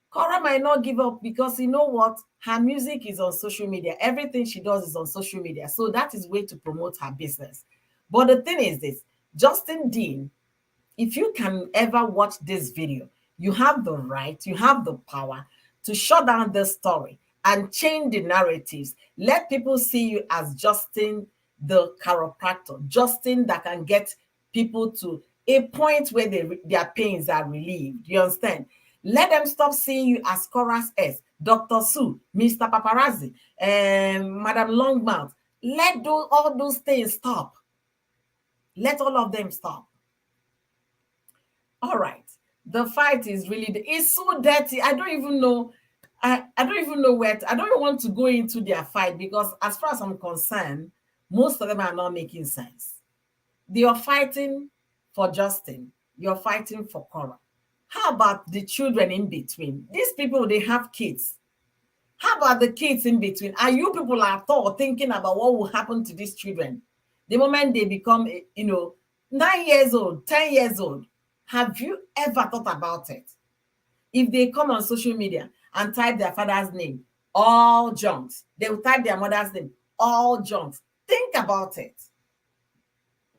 Cora might not give up because you know what? Her music is on social media. Everything she does is on social media. So that is way to promote her business. But the thing is this, Justin Dean, if you can ever watch this video, you have the right, you have the power to shut down the story and change the narratives. Let people see you as Justin, the chiropractor, Justin that can get people to a point where their pains are relieved. You understand? Let them stop seeing you as Chorus S, Dr. Sue, Mr. Paparazzi, Madam Longmouth. Let all those things stop. Let all of them stop. All right. The fight is really, it's so dirty. I don't even know. I don't even know I don't even want to go into their fight because as far as I'm concerned, most of them are not making sense. They are fighting for Justin. You're fighting for Cora. How about the children in between? These people, they have kids. How about the kids in between? Are you people at all thinking about what will happen to these children the moment they become, 9 years old, 10 years old? Have you ever thought about it? If they come on social media and type their father's name, all junks, they will type their mother's name, all junks. Think about it.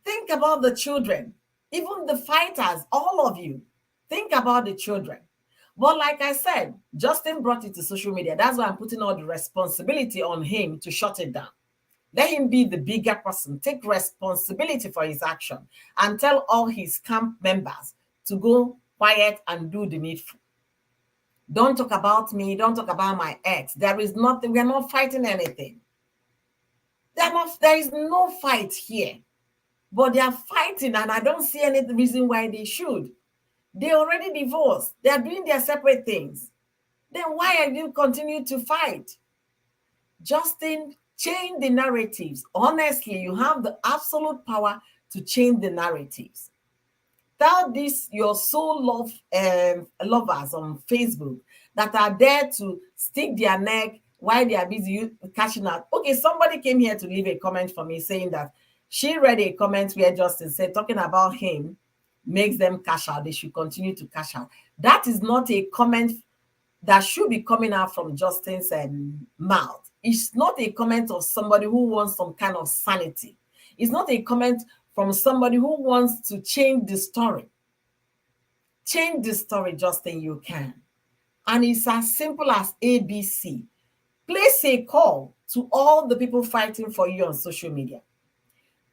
Think about the children, even the fighters, all of you. Think about the children. But like I said, Justin brought it to social media. That's why I'm putting all the responsibility on him to shut it down. Let him be the bigger person, take responsibility for his action, and tell all his camp members to go quiet and do the needful. Don't talk about me. Don't talk about my ex. There is nothing. We're not fighting anything. There is no fight here. But they are fighting, and I don't see any reason why they should. They already divorced. They are doing their separate things. Then why are you continue to fight? Justin, change the narratives. Honestly, you have the absolute power to change the narratives. Tell this your lovers on Facebook that are there to stick their neck while they are busy cashing out. Okay, somebody came here to leave a comment for me saying that she read a comment where Justin said talking about him makes them cash out. They should continue to cash out. That is not a comment that should be coming out from Justin's mouth. It's not a comment of somebody who wants some kind of sanity. It's not a comment from somebody who wants to change the story. Change the story, Justin, you can. And it's as simple as ABC. Place a call to all the people fighting for you on social media.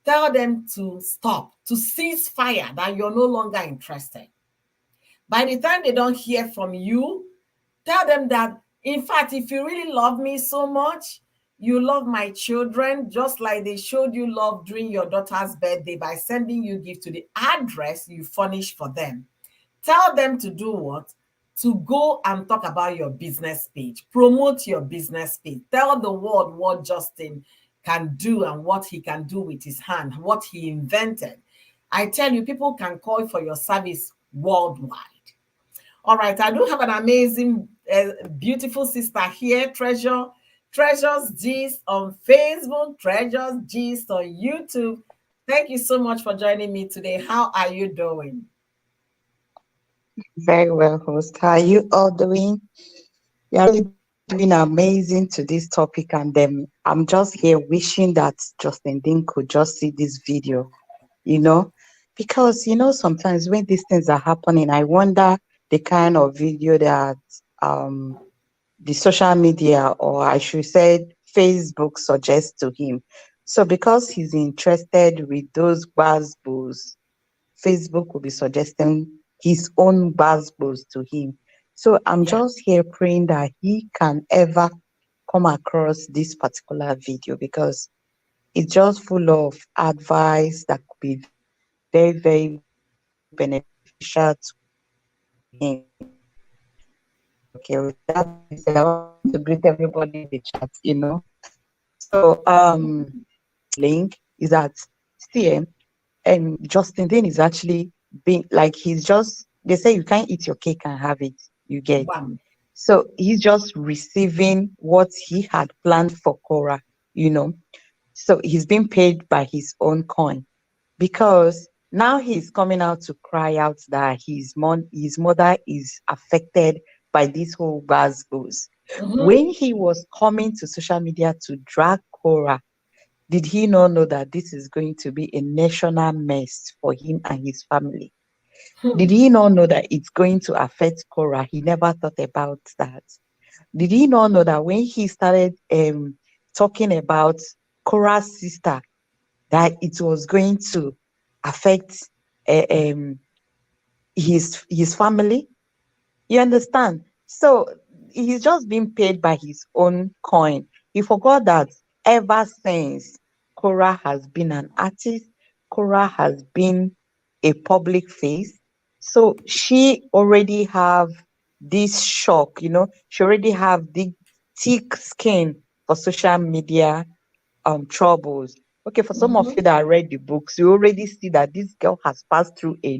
Tell them to stop, to cease fire, that you're no longer interested. By the time they don't hear from you, tell them that, in fact, if you really love me so much, you love my children, just like they showed you love during your daughter's birthday by sending you gift to the address you furnish for them. Tell them to do what? To go and talk about your business page. Promote your business page. Tell the world what Justin can do and what he can do with his hand, what he invented. I tell you, people can call for your service worldwide. All right, I do have an amazing, beautiful sister here, Treasures Gist on Facebook, Treasures Gist on YouTube. Thank you so much for joining me today. How are you doing? Very well, host. How are you all doing? You're really doing amazing to this topic, and I'm just here wishing that Justin Dean could just see this video, you know, because sometimes when these things are happening, I wonder the kind of video that um the social media, or I should say Facebook, suggests to him. So because he's interested with those buzzwords, Facebook will be suggesting his own buzzwords to him. So I'm Yeah, just here praying that he can ever come across this particular video because it's just full of advice that could be very, very beneficial to him. Okay, with that being said, I want to greet everybody in the chat, So, the link is that CM and Justin Dean is actually being like he's just they say you can't eat your cake and have it, you get. Wow. So he's just receiving what he had planned for Cora. So he's being paid by his own coin because now he's coming out to cry out that his mother is affected by this whole goes. Mm-hmm. When he was coming to social media to drag Cora, did he not know that this is going to be a national mess for him and his family? Did he not know that it's going to affect Cora? He never thought about that. Did he not know that when he started talking about Cora's sister, that it was going to affect uh, um, his family? You understand? So he's just being paid by his own coin. He forgot that ever since Cora has been an artist, Cora has been a public face. So she already have this shock. She already have the thick skin for social media troubles. Okay, for some of Mm-hmm. you that read the books, you already see that this girl has passed through a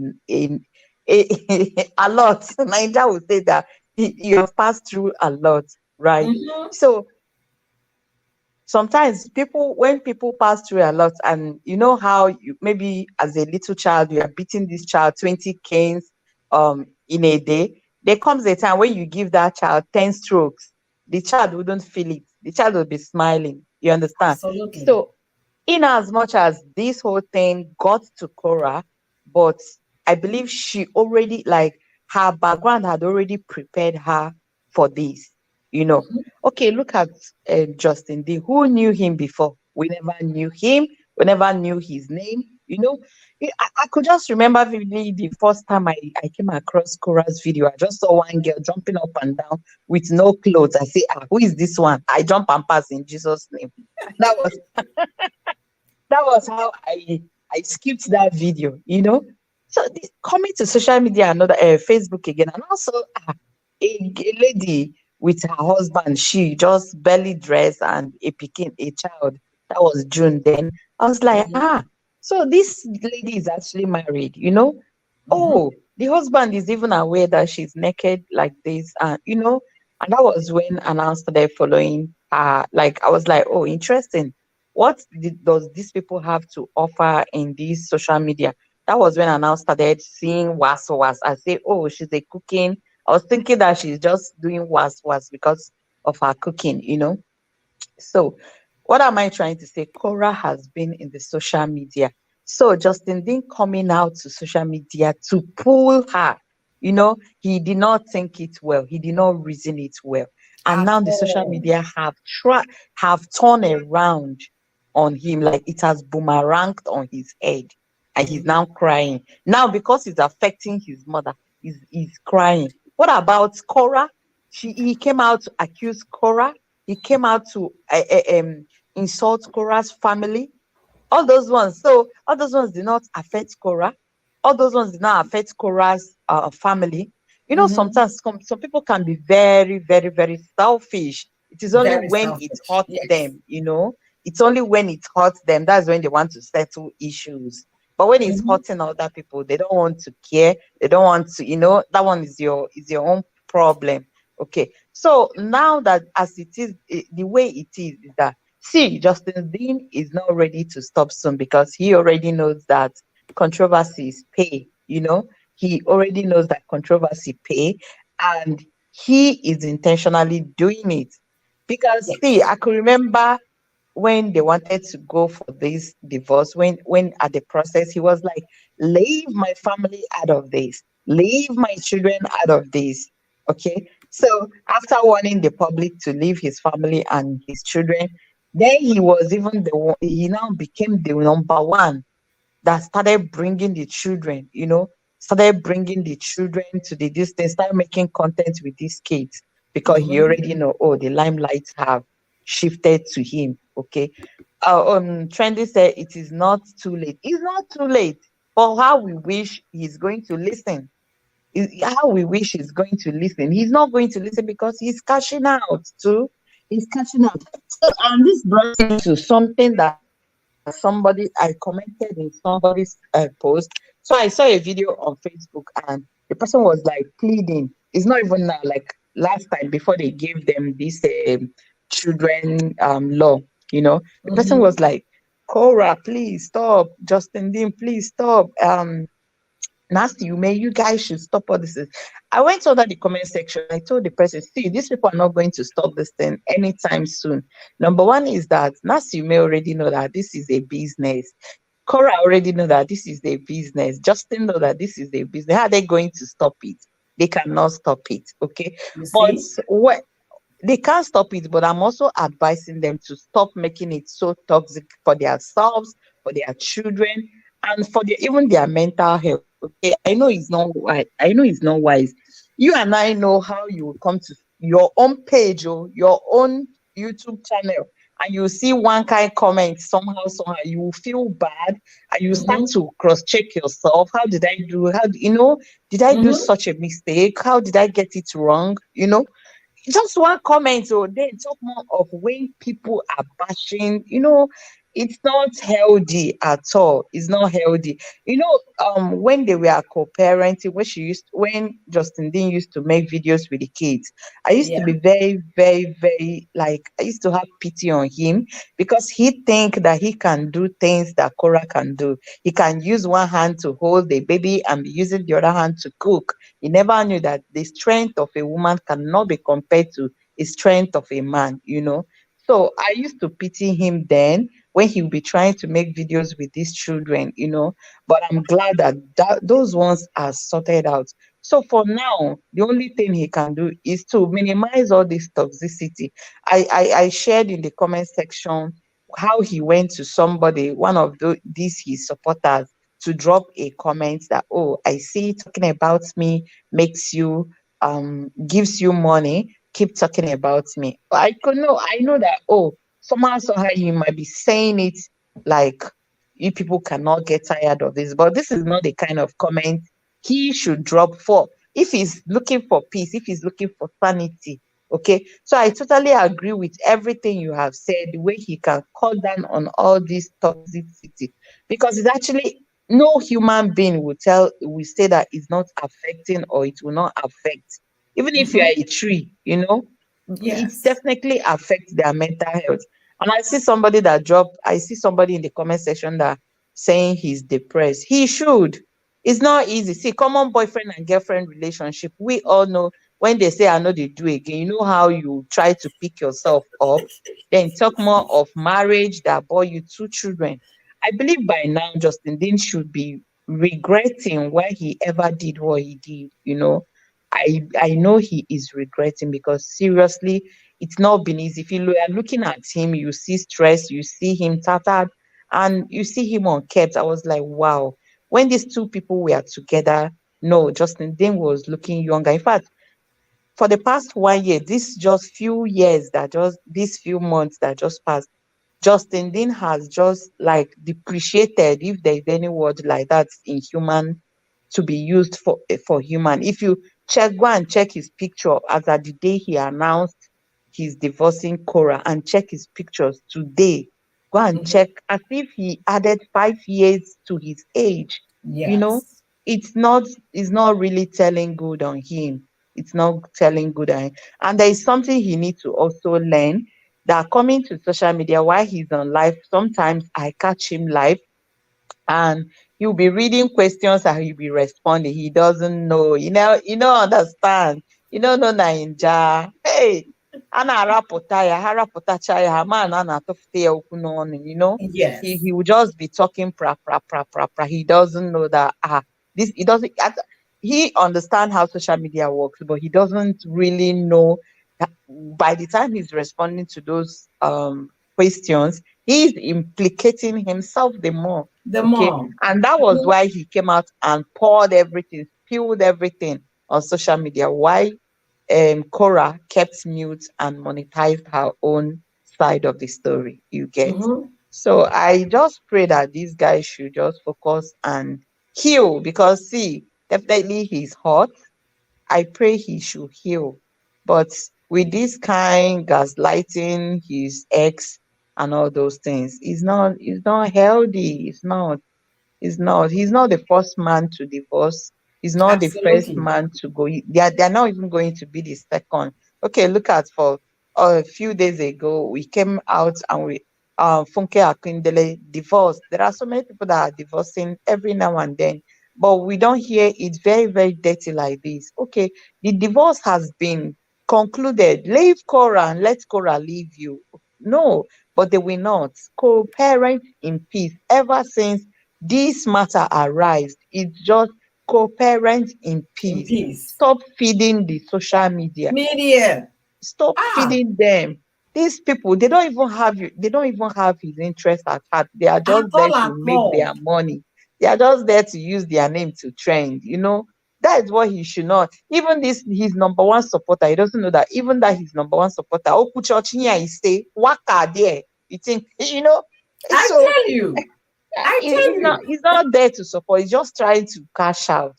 lot. Niger would say that you have passed through a lot, right? Mm-hmm. So sometimes when people pass through a lot, and you know how you maybe as a little child you are beating this child 20 canes in a day, there comes a time when you give that child 10 strokes, the child wouldn't feel it, the child will be smiling, you understand? Absolutely. So in as much as this whole thing got to Cora, but I believe she already, like, her background had already prepared her for this. You know, okay, look at Justin D. Who knew him before? We never knew him. We never knew his name. I could just remember vividly the first time I came across Cora's video. I just saw one girl jumping up and down with no clothes. I say, who is this one? I jump and pass in Jesus' name. That was how I skipped that video. So coming to social media, another Facebook again, and also a lady with her husband, she just barely dressed and a child. That was June then. I was like, so this lady is actually married. Mm-hmm. Oh, the husband is even aware that she's naked like this, and that was when I now started following her. Like I was like, oh, interesting. Does these people have to offer in this social media? That was when I now started seeing was. I say, oh, she's a cooking. I was thinking that she's just doing was because of her cooking. So, what am I trying to say? Cora has been in the social media. So, Justin Dean coming out to social media to pull her, he did not think it well. He did not reason it well. And At now the social all. media have turned around on him, like it has boomeranged on his head. And he's now crying. Now, because it's affecting his mother, he's crying. What about Cora? He came out to accuse Cora. He came out to insult Cora's family. All those ones. So all those ones did not affect Cora. All those ones did not affect Cora's family. Mm-hmm. Sometimes some people can be very, very, very selfish. It is only Very when it selfish. hurts Yes. them. It's only when it hurts them that's when they want to settle issues. But when it's Mm-hmm. hurting other people, they don't want to care. They don't want to. That one is your own problem. Okay. So now that as it is, the way it is that see, Justin Dean is not ready to stop soon because he already knows that controversies pay. He already knows that controversy pay, and he is intentionally doing it. Because see, Yes. I could remember when they wanted to go for this divorce, when at the process he was like, leave my family out of this, leave my children out of this. Okay. So after warning the public to leave his family and his children, then he was even he now became the number one that started bringing the children, started bringing the children to the distance, started making content with these kids because he Mm-hmm. already know, oh, the limelight have shifted to him. Okay. Trendy said it is not too late. It's not too late. For how we wish he's going to listen. How we wish he's going to listen. He's not going to listen because he's cashing out too. He's cashing out. So this brought me to something that somebody I commented in somebody's post. So I saw a video on Facebook and the person was like pleading. It's not even now, like last time before they gave them this children law. The person Mm-hmm. was like, Cora, please stop. Justin Dean, please stop. Nasty, you guys should stop all this. I went under the comment section. I told the person, see, these people are not going to stop this thing anytime soon. Number one is that Nasty, you may already know that this is a business. Cora already know that this is a business. Justin know that this is a business. How are they going to stop it? They cannot stop it. Okay. You But see? what they can't stop it, but I'm also advising them to stop making it so toxic for themselves, for their children, and for even their mental health. Okay, I know it's not wise. I know it's not wise. You and I know how you will come to your own page or your own YouTube channel, and you see one kind comment somehow you will feel bad, and you start Mm-hmm. to cross check yourself. How did I do? Did I do Mm-hmm. such a mistake? How did I get it wrong? Just one comment, or then talk more of when people are bashing. It's not healthy at all. It's not healthy. When they were co-parenting, when Justin Dean used to make videos with the kids, I used to Yeah. be very, very, very, like, I used to have pity on him because he think that he can do things that Cora can do. He can use one hand to hold the baby and be using the other hand to cook. He never knew that the strength of a woman cannot be compared to the strength of a man. So I used to pity him then when he would be trying to make videos with these children. But I'm glad that those ones are sorted out. So for now, the only thing he can do is to minimize all this toxicity. I shared in the comment section how he went to somebody, one of these his supporters, to drop a comment that, oh, I see talking about me makes you gives you money, keep talking about me. I know that, oh, somehow you might be saying it like you people cannot get tired of this, but this is not the kind of comment he should drop for. If he's looking for peace, if he's looking for sanity. Okay, so I totally agree with everything you have said, the way he can cut down on all this toxicity, because it's actually no human being will say that it's not affecting or it will not affect. Even if you Mm-hmm. are a tree, it Yes. definitely affects their mental health. And I see somebody in the comment section that saying he's depressed. He should. It's not easy. See, common boyfriend and girlfriend relationship, we all know when they say I know they do again, you know how you try to pick yourself up, then talk more of marriage that bore you two children. I believe by now Justin Dean should be regretting why he ever did what he did. I know he is regretting because seriously, it's not been easy. If you are looking at him, you see stress, you see him tattered, and you see him unkept. I was like, wow. When these two people were together, no, Justin Dean was looking younger. In fact, for the past 1 year, these few months that just passed, Justin Dean has just like depreciated, if there's any word like that in human to be used for human. If you go and check his picture as at the day he announced he's divorcing Cora and check his pictures today, go and Mm-hmm. check as if he added 5 years to his age. You know, Yes. it's not really telling good on him. It's not telling good on him. And there is something he needs to also learn, that coming to social media while he's on live, sometimes I catch him live and he'll be reading questions and he'll be responding. He doesn't know, you know, understand. You don't know Naija. Hey, ana arapụta ya, harapụtacha ya, ha ma na a na-atụfụta ya okwu n'ọnụ, He Yes. he will just be talking pra pra pra pra pra. He doesn't know that this he doesn't he understand how social media works, but he doesn't really know that by the time he's responding to those questions, he's implicating himself the more. The Okay. mom. And that was why he came out and poured everything, spilled everything on social media. Why Cora kept mute and monetized her own side of the story, you get. Mm-hmm. So I just pray that this guy should just focus and heal, because see, definitely he's hot. I pray he should heal. But with this kind gaslighting his ex and all those things, it's not healthy. He's not. He's not the first man to divorce. He's not the first Absolutely. man to go. They are not even going to be the second. Okay, look at for a few days ago, we came out and we Funke Akindele divorced. There are so many people that are divorcing every now and then, but we don't hear it very, very dirty like this. Okay, the divorce has been concluded. Leave Cora and let Cora leave you. No, but they will not co-parent in peace ever since this matter arise. It's just co-parent in In peace. peace. Stop feeding the social media. Media. Stop Ah, feeding them. These people, they don't even have you, they don't even have his interest at heart. They are at just there all, to at make all. their money. They are just there to use their name to trend. That is what he should not. Even this his number one supporter, he doesn't know that even that his number one supporter, Okuchochinya, he say, Waka there. You think. I So tell you. I he's tell not you. he's not there to support. He's just trying to cash out.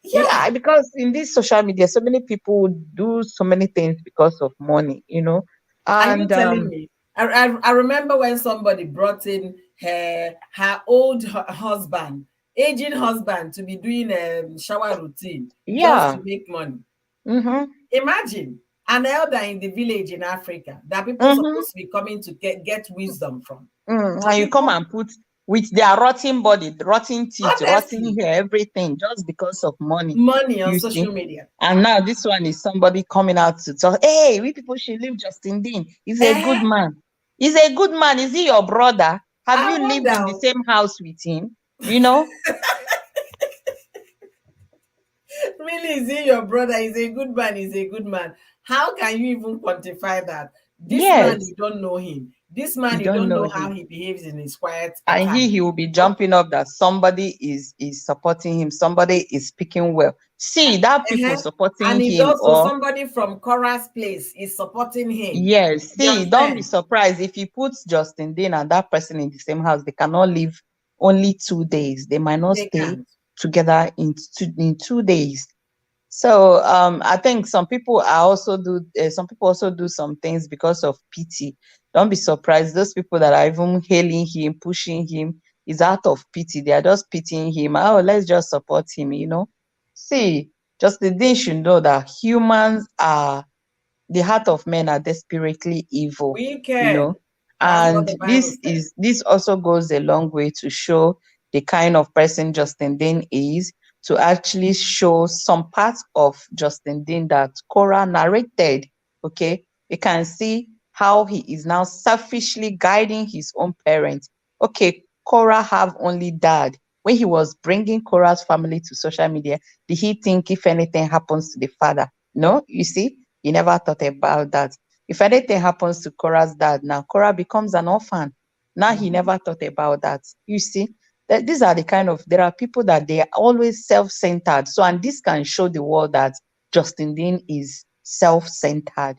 Yeah. Because in this social media, so many people do so many things because of money. Are you And telling me? I remember when somebody brought in her old husband, aging husband, to be doing a shower routine just yeah. to make money. Mm-hmm. Imagine an elder in the village in Africa that people Mm-hmm. supposed to be coming to get wisdom from. And you come People, and put with their rotten body, rotten teeth, rotten honestly, hair, everything, just because of money. money on You social see. media. And now this one is somebody coming out to talk. Hey, we people should leave Justin Dean. He's a good Eh, man. He's a good man. Is he your brother? Have I you lived in the wonder. same house with him? You know? Really, is he your brother? He's a good man. He's a good man. How can you even quantify that? This man, Yes. you don't know him. This man, You you don't don't know know how him. he behaves in his quiet And time. he will be Oh, jumping up that somebody is supporting him, somebody is speaking well. See that people uh-huh. supporting And it's him, also or somebody from Cora's place is supporting him. yes, You see, don't be understand? surprised if you put Justin Dean and that person in the same house. They cannot live only 2 days. They might not They stay can't. together in 2 days. So I think some people also do some things because of pity. Don't be surprised. Those people that are even hailing him, pushing him, is out of pity. They are just pitying him. Oh, let's just support him. See, Justin Dean should know that humans are the heart of men are desperately evil, you know. Wicked. That's what And the Bible this says. this also goes a long way to show the kind of person Justin Dean is, to actually show some parts of Justin Dean that Cora narrated. Okay, you can see how he is now selfishly guiding his own parents. Okay, Cora have only dad. When he was bringing Cora's family to social media, did he think if anything happens to the father? No, you see, he never thought about that. If anything happens to Cora's dad now, Cora becomes an orphan. Now he Mhm. never thought about that. You see, that these are the kind of, there are people that they are always self-centered. So, and this can show the world that Justin Dean is self-centered.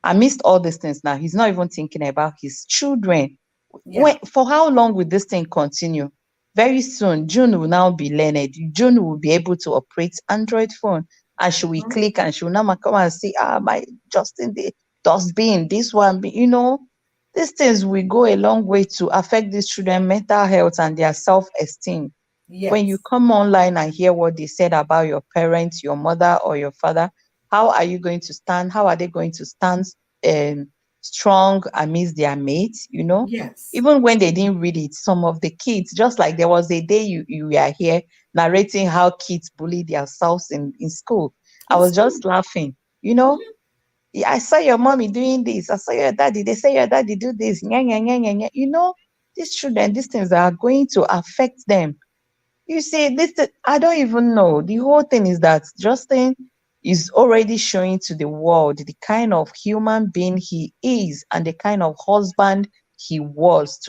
Amidst all these things now, he's not even thinking about his children. Yeah. For how long will this thing continue? Very soon, June will now be learned. June will be able to operate Android phone, and she will Mhm. click and she will now come and see, my Justin the dustbin, this one, these things will go a long way to affect these children mental health and their self-esteem. When you Yes. come online and hear what they said about your parents, your mother or your father, how are you going to stand? How are they going to stand um, strong amidst their mates? Yes. Even when they didn't read it, some of the kids, just like there was a day you were here narrating how kids bully themselves in school. I In was school. just laughing. You know, Mhm. "Yeah, I saw your mommy doing this. I saw your daddy. They say your daddy do this. Nya, nya, nya, nya, nya." These children, these things are going to affect them. You see, I don't even know. The whole thing is that Justin is already showing to the world the kind of human being he is and the kind of husband he was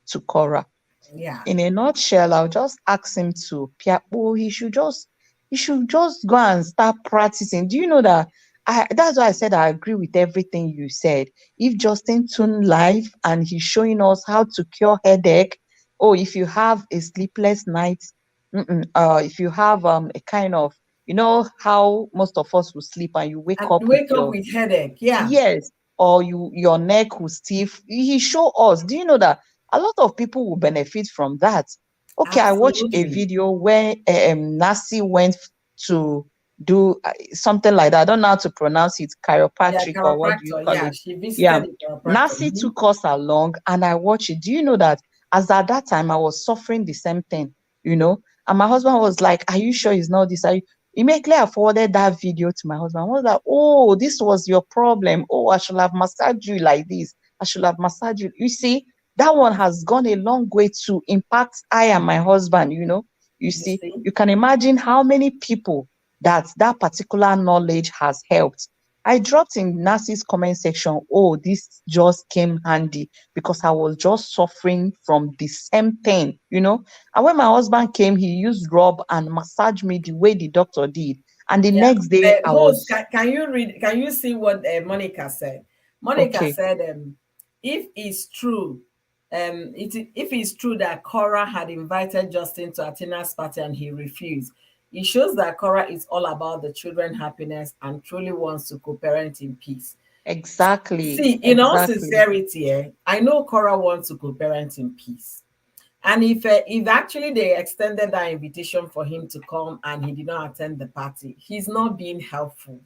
to Cora. Yeah. In a nutshell, I'll just ask him to Piapo, he should just go and start practicing. Do you know that That's why I said I agree with everything you said. If Justin tune live and he's showing us how to cure headache, oh, if you have a sleepless night, if you have a kind of, how most of us will sleep and you wake And up with wake up your, with headache. Yeah, yes, or your neck will stiff. He show us. Do you know that a lot of people will benefit from that? Okay, I watched a absolutely. video where Nasi went to do something like that. I don't know how to pronounce it, Yeah, chiropractic or what do you chiropractor. call Yeah, it? she Yeah, visited the chiropractor. Nasi took us along and I watched it. Do you know that as at that time I was suffering the same thing, you know? And my husband was like, "Are you sure it's not this? Are you Immediately I forwarded that video to my husband. I was like, oh, this was your problem. Oh, I should have massaged you like this. I should have massaged you. You see, that one has gone a long way to impact I and my husband, you know. You You see, see? you can imagine how many people that particular knowledge has helped. I dropped in Nancy's comment section, oh, this just came handy because I was just suffering from the same thing, you know. And when my husband came, he used rub and massaged me the way the doctor did. And the Yeah. next day, I Host, was can you read? Can you see what Monica said? Monica okay. said, if it's true, if it's true that Cora had invited Justin to Athena's party and he refused, it shows that Cora is all about the children's happiness and truly wants to co-parent in peace. Exactly, See, in all exactly. sincerity, I know Cora wants to co-parent in peace. And if actually they extended that invitation for him to come and he did not attend the party, he's not being helpful.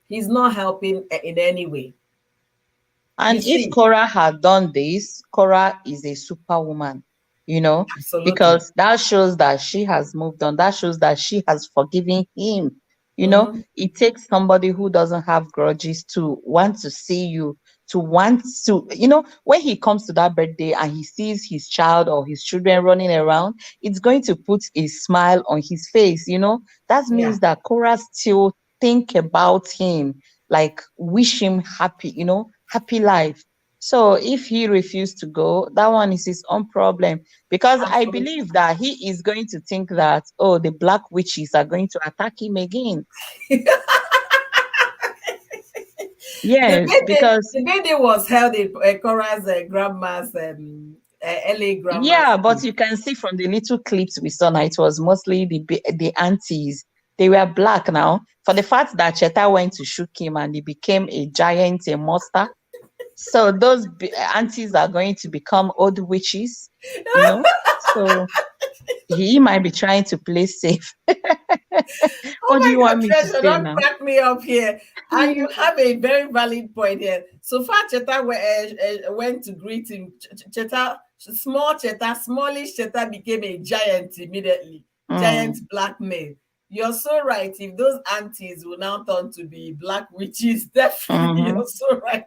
He's not helping in any way. You And if see, Cora had done this, Cora is a superwoman, you know, absolutely. because that shows that she has moved on. That shows that she has forgiven him. You know, Hmm. it takes somebody who doesn't have grudges to want to see you, to want to, when he comes to that birthday and he sees his child or his children running around, it's going to put a smile on his face, you know. That Yeah, means that Cora still think about him, like wish him happy, happy life. So if he refused to go, that one is his own problem. Because I absolutely. believe that he is going to think that, oh, the black witches are going to attack him again. The Yes, birthday, because the birthday was held in Cora's grandma's LA grandma's yeah, but home. you can see from the little clips we saw now, it was mostly the aunties. They were black now. For the fact that Cheta went to shoot him and he became a giant, a monster. So those aunties are going to become old witches, you know. So he might be trying to play safe. Oh What do you my want God, me to Treasure, say don't now? crack me up here. And you have a very valid point here. So far, Cheta went to greet him. Cheta, small Cheta, smallish Cheta became a giant immediately. Giant Mm, black male. You're so right. If those aunties will now turn to be black witches, definitely mhm. you're so right.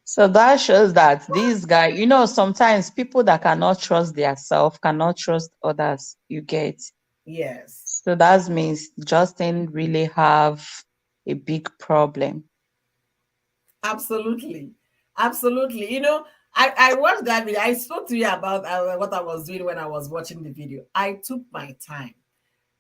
So that shows that this guy, sometimes people that cannot trust their self cannot trust others. You get. Yes. So that means Justin really have a big problem. Absolutely. Absolutely. I watched that video. I spoke to you about what I was doing when I was watching the video. I took my time.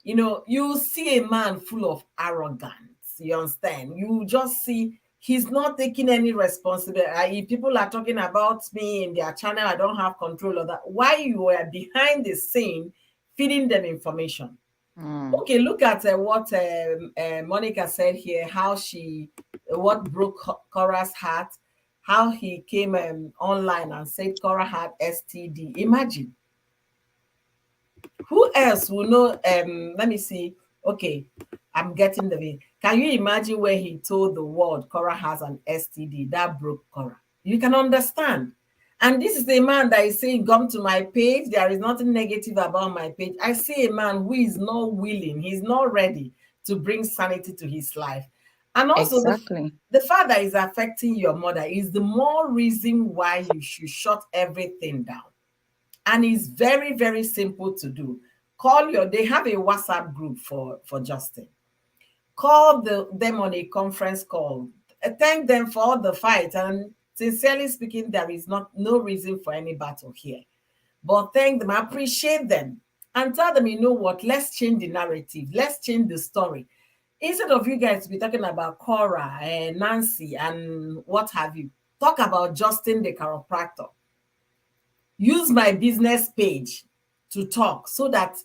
You see a man full of arrogance. You understand? You just see he's not taking any responsibility. If people are talking about me in their channel, I don't have control of that. Why you were behind the scene feeding them information? Mm, Okay, look at what Monica said here, how what broke Cora's heart, how he came online and said Cora had STD. Imagine who else will know. Let me see. Okay, I'm getting the way. Can you imagine where he told the world Cora has an STD? That broke Cora. You can understand. And this is a man that is saying, come to my page. There is nothing negative about my page. I see a man who is not willing, he's not ready to bring sanity to his life. And also exactly. the fact that is affecting your mother is the more reason why you should shut everything down. And it's very, very simple to do. They have a WhatsApp group for Justin. Call them on a conference call. Thank them for all the fight. And sincerely speaking, there is no reason for any battle here. But thank them, appreciate them, and tell them, you know what, let's change the narrative, let's change the story. Instead of you guys to be talking about Cora and Nancy and what have you, talk about Justin the chiropractor. Use my business page to talk so that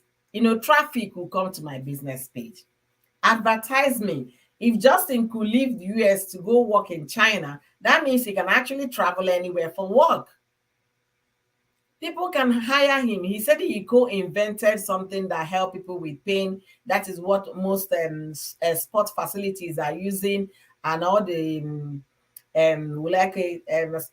traffic will come to my business page. Advertise me. If Justin could leave the US to go work in China, that means he can actually travel anywhere for work. People can hire him. He said he co-invented something that help people with pain. That is what most sport facilities are using, and all the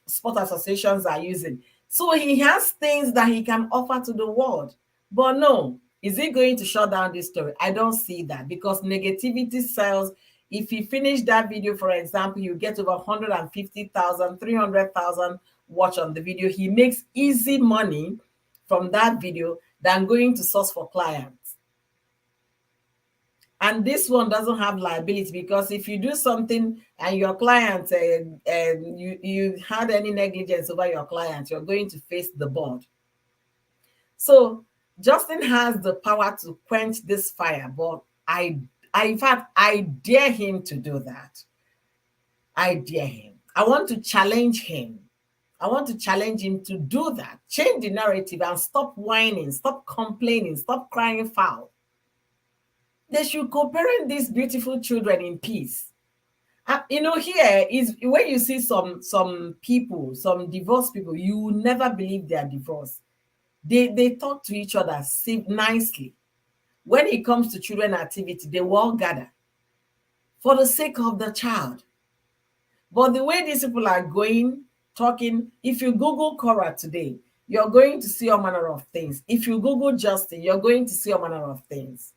sport associations are using. So he has things that he can offer to the world. But no, is he going to shut down this story? I don't see that, because negativity sells. If you finish that video, for example, you get over 150,000, 300,000 watch on the video. He makes easy money from that video than going to source for clients. And this one doesn't have liability, because if you do something and your client, you had any negligence over your client, you're going to face the board. So Justin has the power to quench this fire, but in fact, I dare him to do that. I dare him. I want to challenge him. I want to challenge him to do that. Change the narrative and stop whining, stop complaining, stop crying foul. They should co-parent these beautiful children in peace. Here is when you see some people, some divorced people, you will never believe they are divorced. They talk to each other nicely. When it comes to children activity, they will all gather for the sake of the child. But the way these people are going, talking, if you Google Cora today, you're going to see all manner of things. If you Google Justin, you're going to see all manner of things.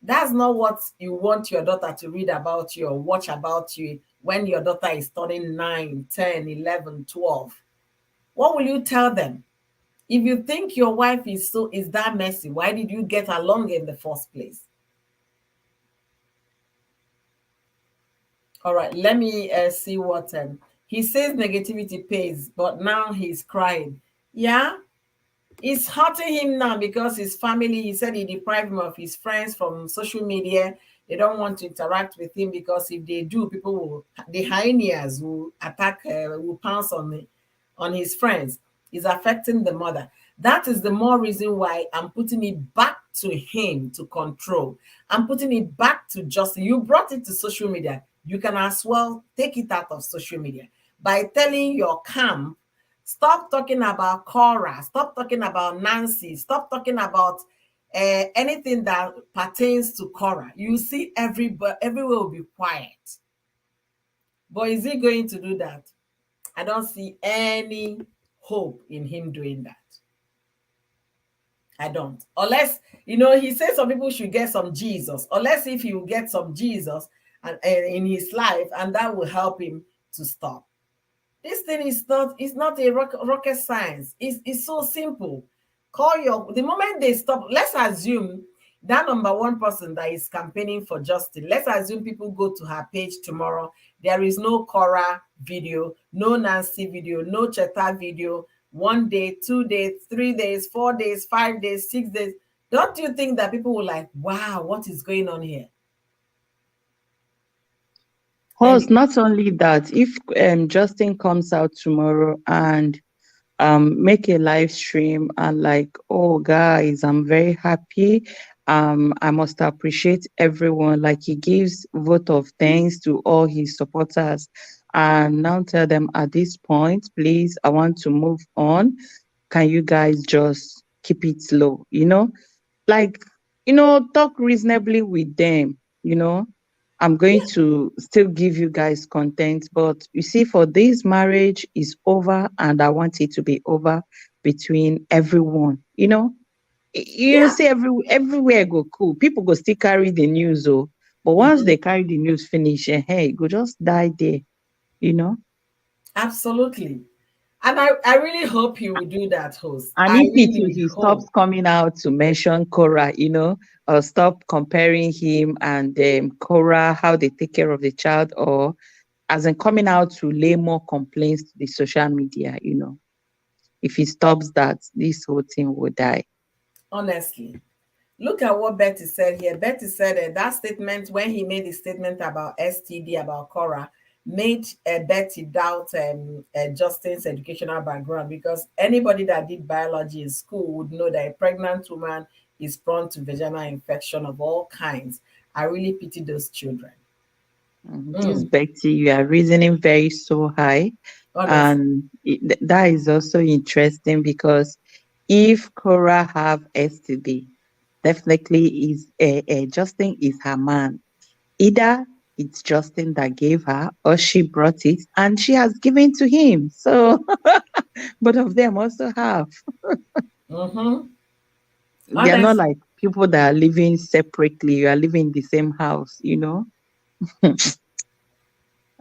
That's not what you want your daughter to read about you or watch about you when your daughter is turning 9, 10, 11, 12. What will you tell them? If you think your wife is that messy, why did you get along in the first place? All right, let me see what he says. Negativity pays, but now he's crying. Yeah, it's hurting him now because his family, he said he deprived him of his friends from social media. They don't want to interact with him because if they do, the hyenas will attack, will pounce on his friends. It's affecting the mother. That is the more reason why I'm putting it back to him to control. I'm putting it back to Justin. You brought it to social media. You can as well take it out of social media by telling your camp, stop talking about Cora, stop talking about Nancy, stop talking about anything that pertains to Cora. You see everywhere will be quiet. But is he going to do that? I don't see any hope in him doing that. I don't. Unless, he says some people should get some Jesus. Unless if he will get some Jesus and in his life, and that will help him to stop. This thing is not a rocket science. It's so simple. The moment they stop, let's assume that number one person that is campaigning for justice, let's assume people go to her page tomorrow. There is no Cora video, no Nancy video, no Cheta video. 1 day, 2 days, 3 days, 4 days, 5 days, 6 days. Don't you think that people will like, wow, what is going on here? Plus, not only that, if Justin comes out tomorrow and make a live stream and like, oh guys, I'm very happy. I must appreciate everyone. Like he gives vote of thanks to all his supporters and now tell them at this point, please, I want to move on. Can you guys just keep it low? Like, talk reasonably with them. I'm going to still give you guys content, but you see, for this marriage is over, and I want it to be over between everyone. You Yeah, see, everywhere go cool. People go still carry the news, oh, but once they carry the news finish, hey, go just die there. You know. absolutely. And I really hope he will do that, host. And I if it too, really he stops hope. coming out to mention Cora, or stop comparing him and Cora, how they take care of the child, or as in coming out to lay more complaints to the social media. If he stops that, this whole thing will die. Honestly. Look at what Betty said here. Betty said that statement, when he made the statement about STD, about Cora, made Betty doubt Justin's educational background, because anybody that did biology in school would know that a pregnant woman is prone to vaginal infection of all kinds. I really pity those children. This Mm, Betty, you are reasoning very so high. honestly. And that is also interesting because if Cora have STD, definitely is Justin is her man. Either it's Justin that gave her or she brought it and she has given to him. So both of them also have. Mm-hmm. They are not Honest. like people that are living separately. You are living in the same house.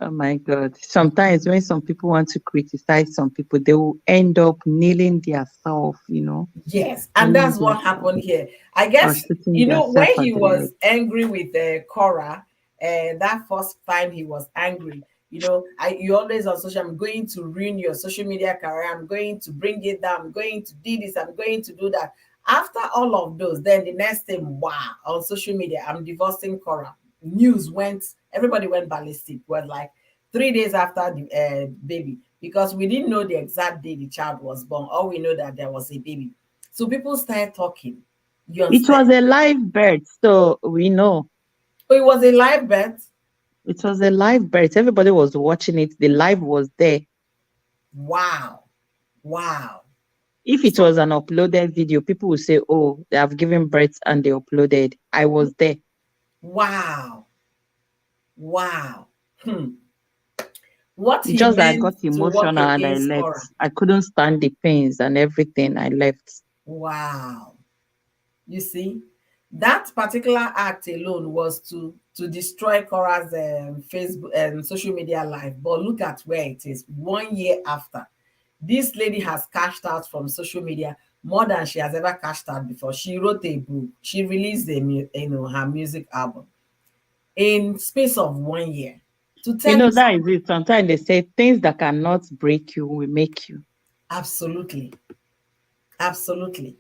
Oh my God. Sometimes when some people want to criticize some people, they will end up kneeling themselves, Yes, and kneeling that's what themselves happened here. I or guess, shooting when themselves at he the leg. was angry with Cora, that first time he was angry, you always on social, I'm going to ruin your social media career, I'm going to bring it down, I'm going to do this, I'm going to do that. After all of those, then the next thing, wow, on social media, I'm divorcing Cora. News went, everybody went ballistic. Was like 3 days after the baby, because we didn't know the exact day the child was born. All we know that there was a baby. So people started talking. You It understand? was a live birth, so we know. Oh, it was a live birth. It was a live birth. Everybody was watching it. The live was there. Wow. Wow. If it So, was an uploaded video, people would say, oh, they have given birth and they uploaded. I was there. wow. Wow. Hmm. What It's he just that I meant got to work emotional and I against left. Cora. I couldn't stand the pains and everything. I left. Wow. You see, that particular act alone was to destroy Cora's Facebook and social media life. But look at where it is. 1 year after, this lady has cashed out from social media more than she has ever cashed out before. She wrote a book. She released her music album in space of 1 year. To You tell know, you that is something, it. Sometimes they say things that cannot break you will make you. absolutely, absolutely.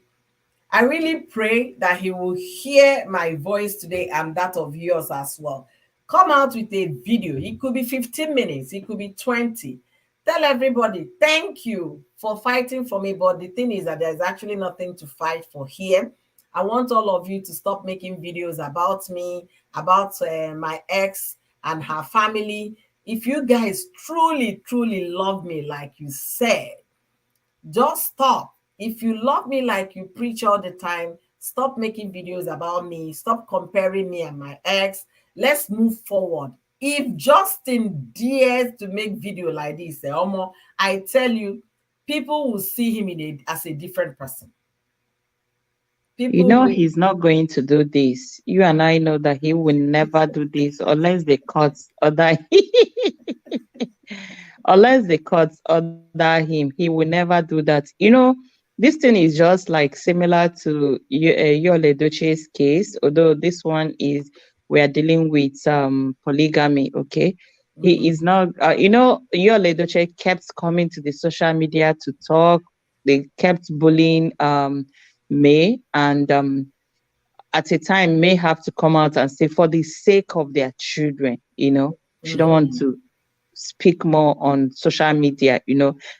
I really pray that he will hear my voice today and that of yours as well. Come out with a video. It could be 15 minutes, it could be 20. Tell everybody, thank you for fighting for me. But the thing is that there's actually nothing to fight for here. I want all of you to stop making videos about me, about my ex and her family. If you guys truly, truly love me, like you said, just stop. If you love me like you preach all the time, stop making videos about me. Stop comparing me and my ex. Let's move forward. If Justin dares to make video like this, Omo, I tell you, people will see him as a different person. You People know, will. he's not going to do this. You and I know that he will never do this unless they cut other unless the courts order him, he will never do that. This thing is just like similar to Yul Edochie's case, although this one is we are dealing with polygamy. Okay, he Mhm, is not. Yul Edochie kept coming to the social media to talk. They kept bullying May, and at a time may have to come out and say for the sake of their children, she don't want mhm, to speak more on social media,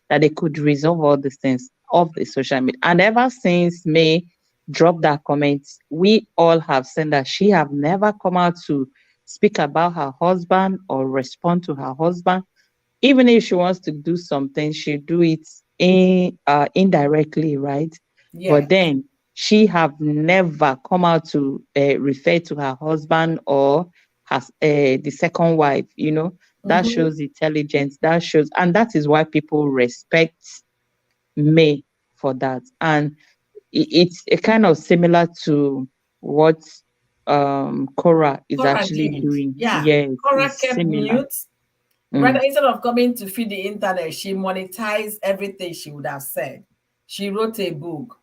that they could resolve all these things off the social media. And ever since May dropped that comment, we all have seen that she have never come out to speak about her husband or respond to her husband. Even if she wants to do something, she do it indirectly, right? But yes. then she have never come out to refer to her husband or has the second wife. That Mhm. shows intelligence. That shows, and that is why people respect May for that. And it's a kind of similar to what Cora is Cora actually did. doing. Yeah. Yes, Cora it's kept similar. mute. Rather, Mm. instead of coming to feed the internet, she monetized everything she would have said. She wrote a book,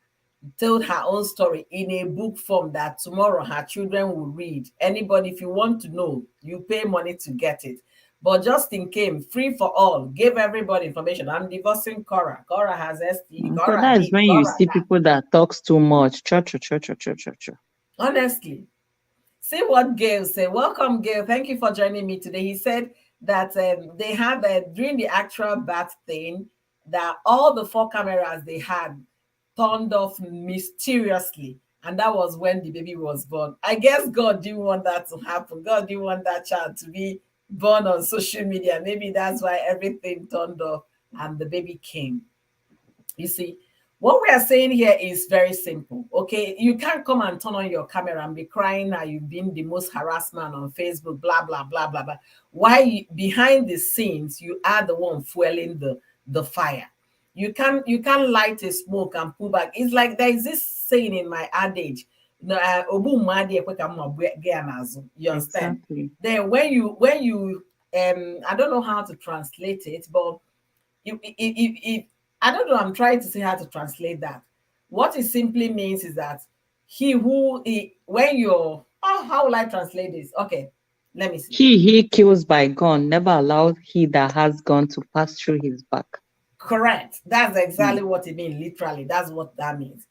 told her own story in a book form that tomorrow her children will read. Anybody, if you want to know, you pay money to get it. But Justin came free for all, gave everybody information. I'm divorcing Cora. Cora has STD. So Cora that is this, when you Cora see that. people that talks too much. Cho cho cho cho cho cho cho. Honestly, see what Gail said. Welcome, Gail. Thank you for joining me today. He said that they had during the actual bat thing that all the four cameras they had turned off mysteriously, and that was when the baby was born. I guess God didn't want that to happen. God didn't want that child to be born on social media. Maybe that's why everything turned off and the baby came. You see, what we are saying here is very simple. Okay, you can't come and turn on your camera and be crying that you've been the most harassed man on Facebook, blah blah blah blah blah. Why behind the scenes you are the one fueling the fire. You can't light a smoke and pull back. It's like there is this saying in my adage. No, obu mmadu ekwe ka mma gbe ya n'azụ. You understand? Exactly. Then when you I don't know how to translate it, but if I don't know, I'm trying to see how to translate that. What it simply means is that when you're, oh, how will I translate this? Okay, let me see. He kills by gun, never allows he that has gun to pass through his back. Correct. That's Mm. exactly what it means. Literally, that's what that means.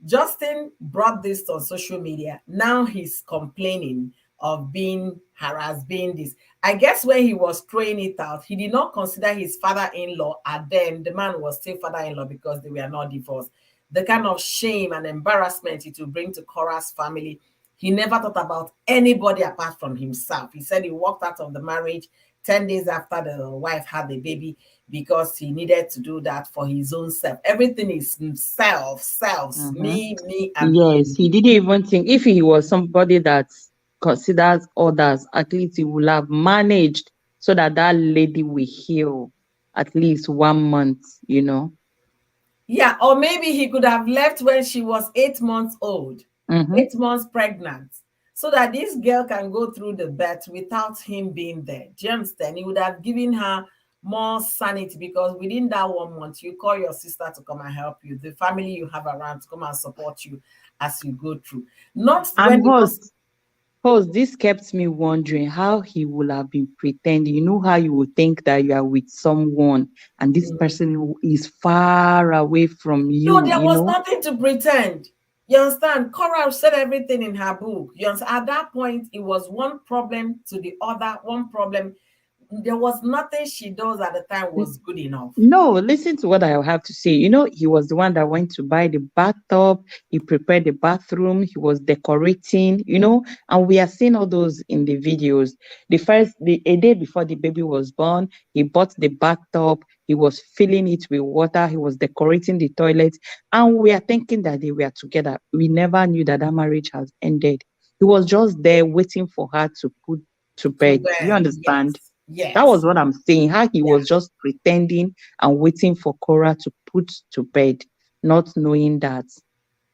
Justin brought this on social media. Now he's complaining of being harassed, being this. I guess when he was throwing it out, he did not consider his father-in-law, and then the man was still father-in-law because they were not divorced. The kind of shame and embarrassment it will bring to Cora's family. He never thought about anybody apart from himself. He said he walked out of the marriage 10 days after the wife had the baby because he needed to do that for his own self. Everything is himself, selves, Mhm. me, and Yes, me. he didn't even think if he was somebody that considers others, at least he would have managed so that that lady will heal at least 1 month, you know. Yeah, or maybe he could have left when she was 8 months old, Mm-hmm. 8 months pregnant, so that this girl can go through the birth without him being there. Do you understand? He would have given her more sanity because within that 1 month, you call your sister to come and help you, the family you have around to come and support you as you go through. Not when And it was. host, this kept me wondering how he would have been pretending. You know how you would think that you are with someone and this person who is far away from No, you, there you was know? nothing to pretend. You understand? Cora said everything in her book. You understand? At that point, it was one problem to the other, one problem. There was nothing she does at the time was good enough. No, listen to what I have to say. You know, he was the one that went to buy the bathtub, he prepared the bathroom, he was decorating, you know, and we are seeing all those in the videos. A day before the baby was born, he bought the bathtub, he was filling it with water, he was decorating the toilet, and we are thinking that they were together. We never knew that that marriage has ended. He was just there waiting for her to put to To bed. Do you understand? yes, That yes, was what I'm saying. How he yeah, was just pretending and waiting for Cora to put to bed, not knowing that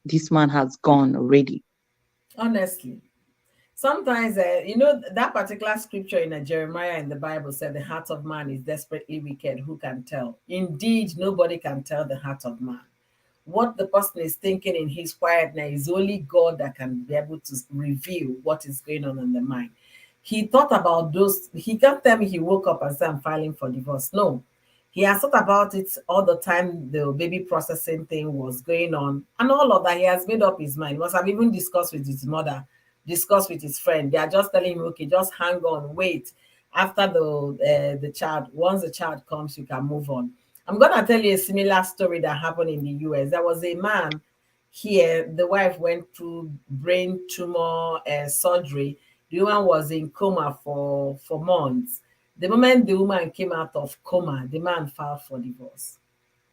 this man has gone already. honestly. Sometimes, that particular scripture in Jeremiah in the Bible said, the heart of man is desperately wicked. Who can tell? Indeed, nobody can tell the heart of man. What the person is thinking in his quiet now is only God that can be able to reveal what is going on in the mind. He thought about those. He can't tell me he woke up and said, I'm filing for divorce. No. He has thought about it all the time the baby processing thing was going on and all of that. He has made up his mind. He must have even discussed with his mother, discussed with his friend. They are just telling him, okay, just hang on, wait. After the child, once the child comes, you can move on. I'm gonna tell you a similar story that happened in the US. There was a man here. The wife went through brain tumor surgery. The woman was in coma for months. The moment the woman came out of coma, the man filed for divorce.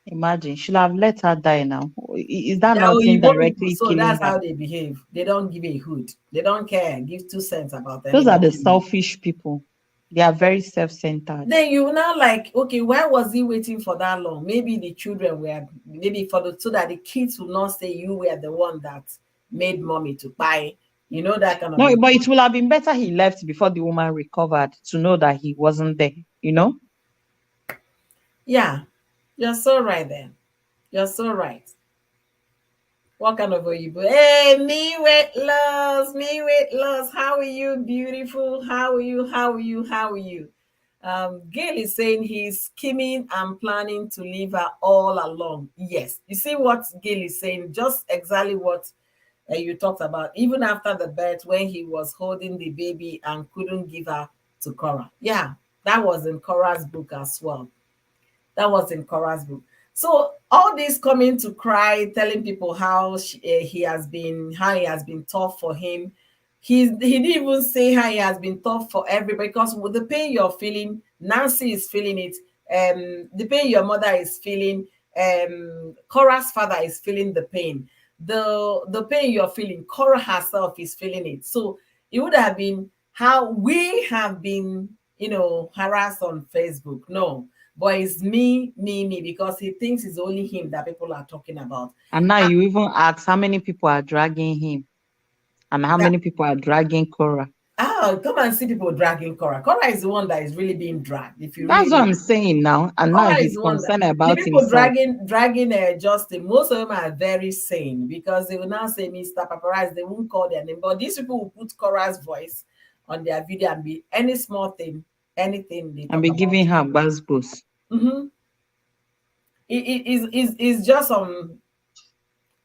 Imagine, should have let her die now. Is that Oh, not Igbo people, indirectly so killing that's her? how they behave. They don't give a hoot. They don't care. Give 2 cents about Those are the anybody. selfish people. They are very self-centered. Then you now like, okay, why was he waiting for that long? Maybe the children were, maybe for the so that the kids will not say you were the one that made mommy to buy, that kind of No, a but thing. it would have been better he left before the woman recovered to know that he wasn't there, you know? Yeah, you're so right there. You're so right. What kind of Oyibo? Hey, me weight loss, me weight loss. How are you, beautiful? How are you? How are you? How are you? Gail is saying he's scheming and planning to leave her all along. Yes, you see what Gail is saying? Just exactly what you talked about, even after the birth, when he was holding the baby and couldn't give her to Cora. Yeah, that was in Cora's book as well. That was in Cora's book. So all this coming to cry, telling people how he has been tough for him. He didn't even say how he has been tough for everybody, because with the pain you're feeling, Nancy is feeling it. The pain your mother is feeling, Cora's father is feeling the pain. The pain you're feeling, Cora herself is feeling it. So it would have been how we have been, harassed on Facebook. No, but it's me, because he thinks it's only him that people are talking about. And now Ah, you even ask how many people are dragging him and how that many people are dragging Cora. come and see people dragging Cora. Cora is the one that is really being dragged. If you That's what really, I'm saying now. And now Cora is he's the one that concerned the about people himself. dragging Justin. Most of them are very sane, because they will now say Mr. Paparazzi. They won't call their name, but these people will put Cora's voice on their video and be any small thing, anything they And talk be about. giving her buzzbuzz. Mm-hmm. It's just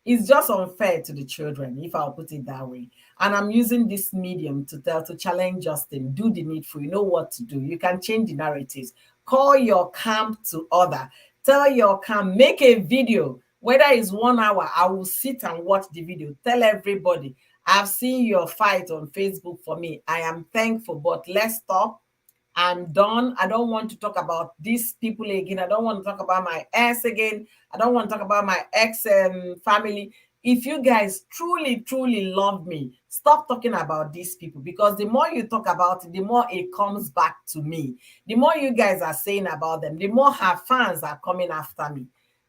it's just unfair to the children, if I'll put it that way. And I'm using this medium to challenge Justin. Do the needful. You know what to do. You can change the narratives. Call your camp to order. Tell your camp, make a video. Whether it's 1 hour, I will sit and watch the video. Tell everybody, I've seen your fight on Facebook for me. I am thankful, but let's stop. I'm done. I don't want to talk about these people again. I don't want to talk about my ex again. I don't want to talk about my ex family. If you guys truly, truly love me, stop talking about these people, because the more you talk about it, the more it comes back to me. The more you guys are saying about them, the more her fans are coming after me.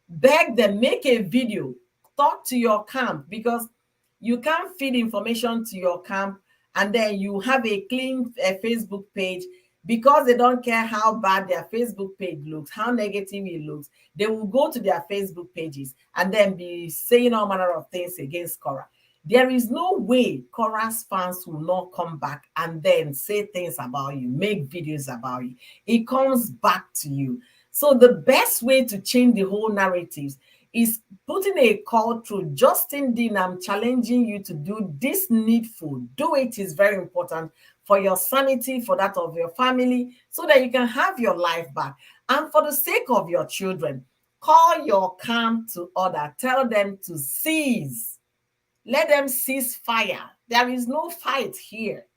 Beg them, make a video, talk to your camp, because you can't feed information to your camp and then you have a clean Facebook page, because they don't care how bad their Facebook page looks, how negative it looks. They will go to their Facebook pages and then be saying all manner of things against Cora. There is no way Cora's fans will not come back and then say things about you, make videos about you. It comes back to you. So the best way to change the whole narratives is putting a call through. Justin Dean, I'm challenging you to do this needful. Do it is very important for your sanity, for that of your family, so that you can have your life back. And for the sake of your children, call your camp to order. Tell them to cease. Let them cease fire. There is no fight here.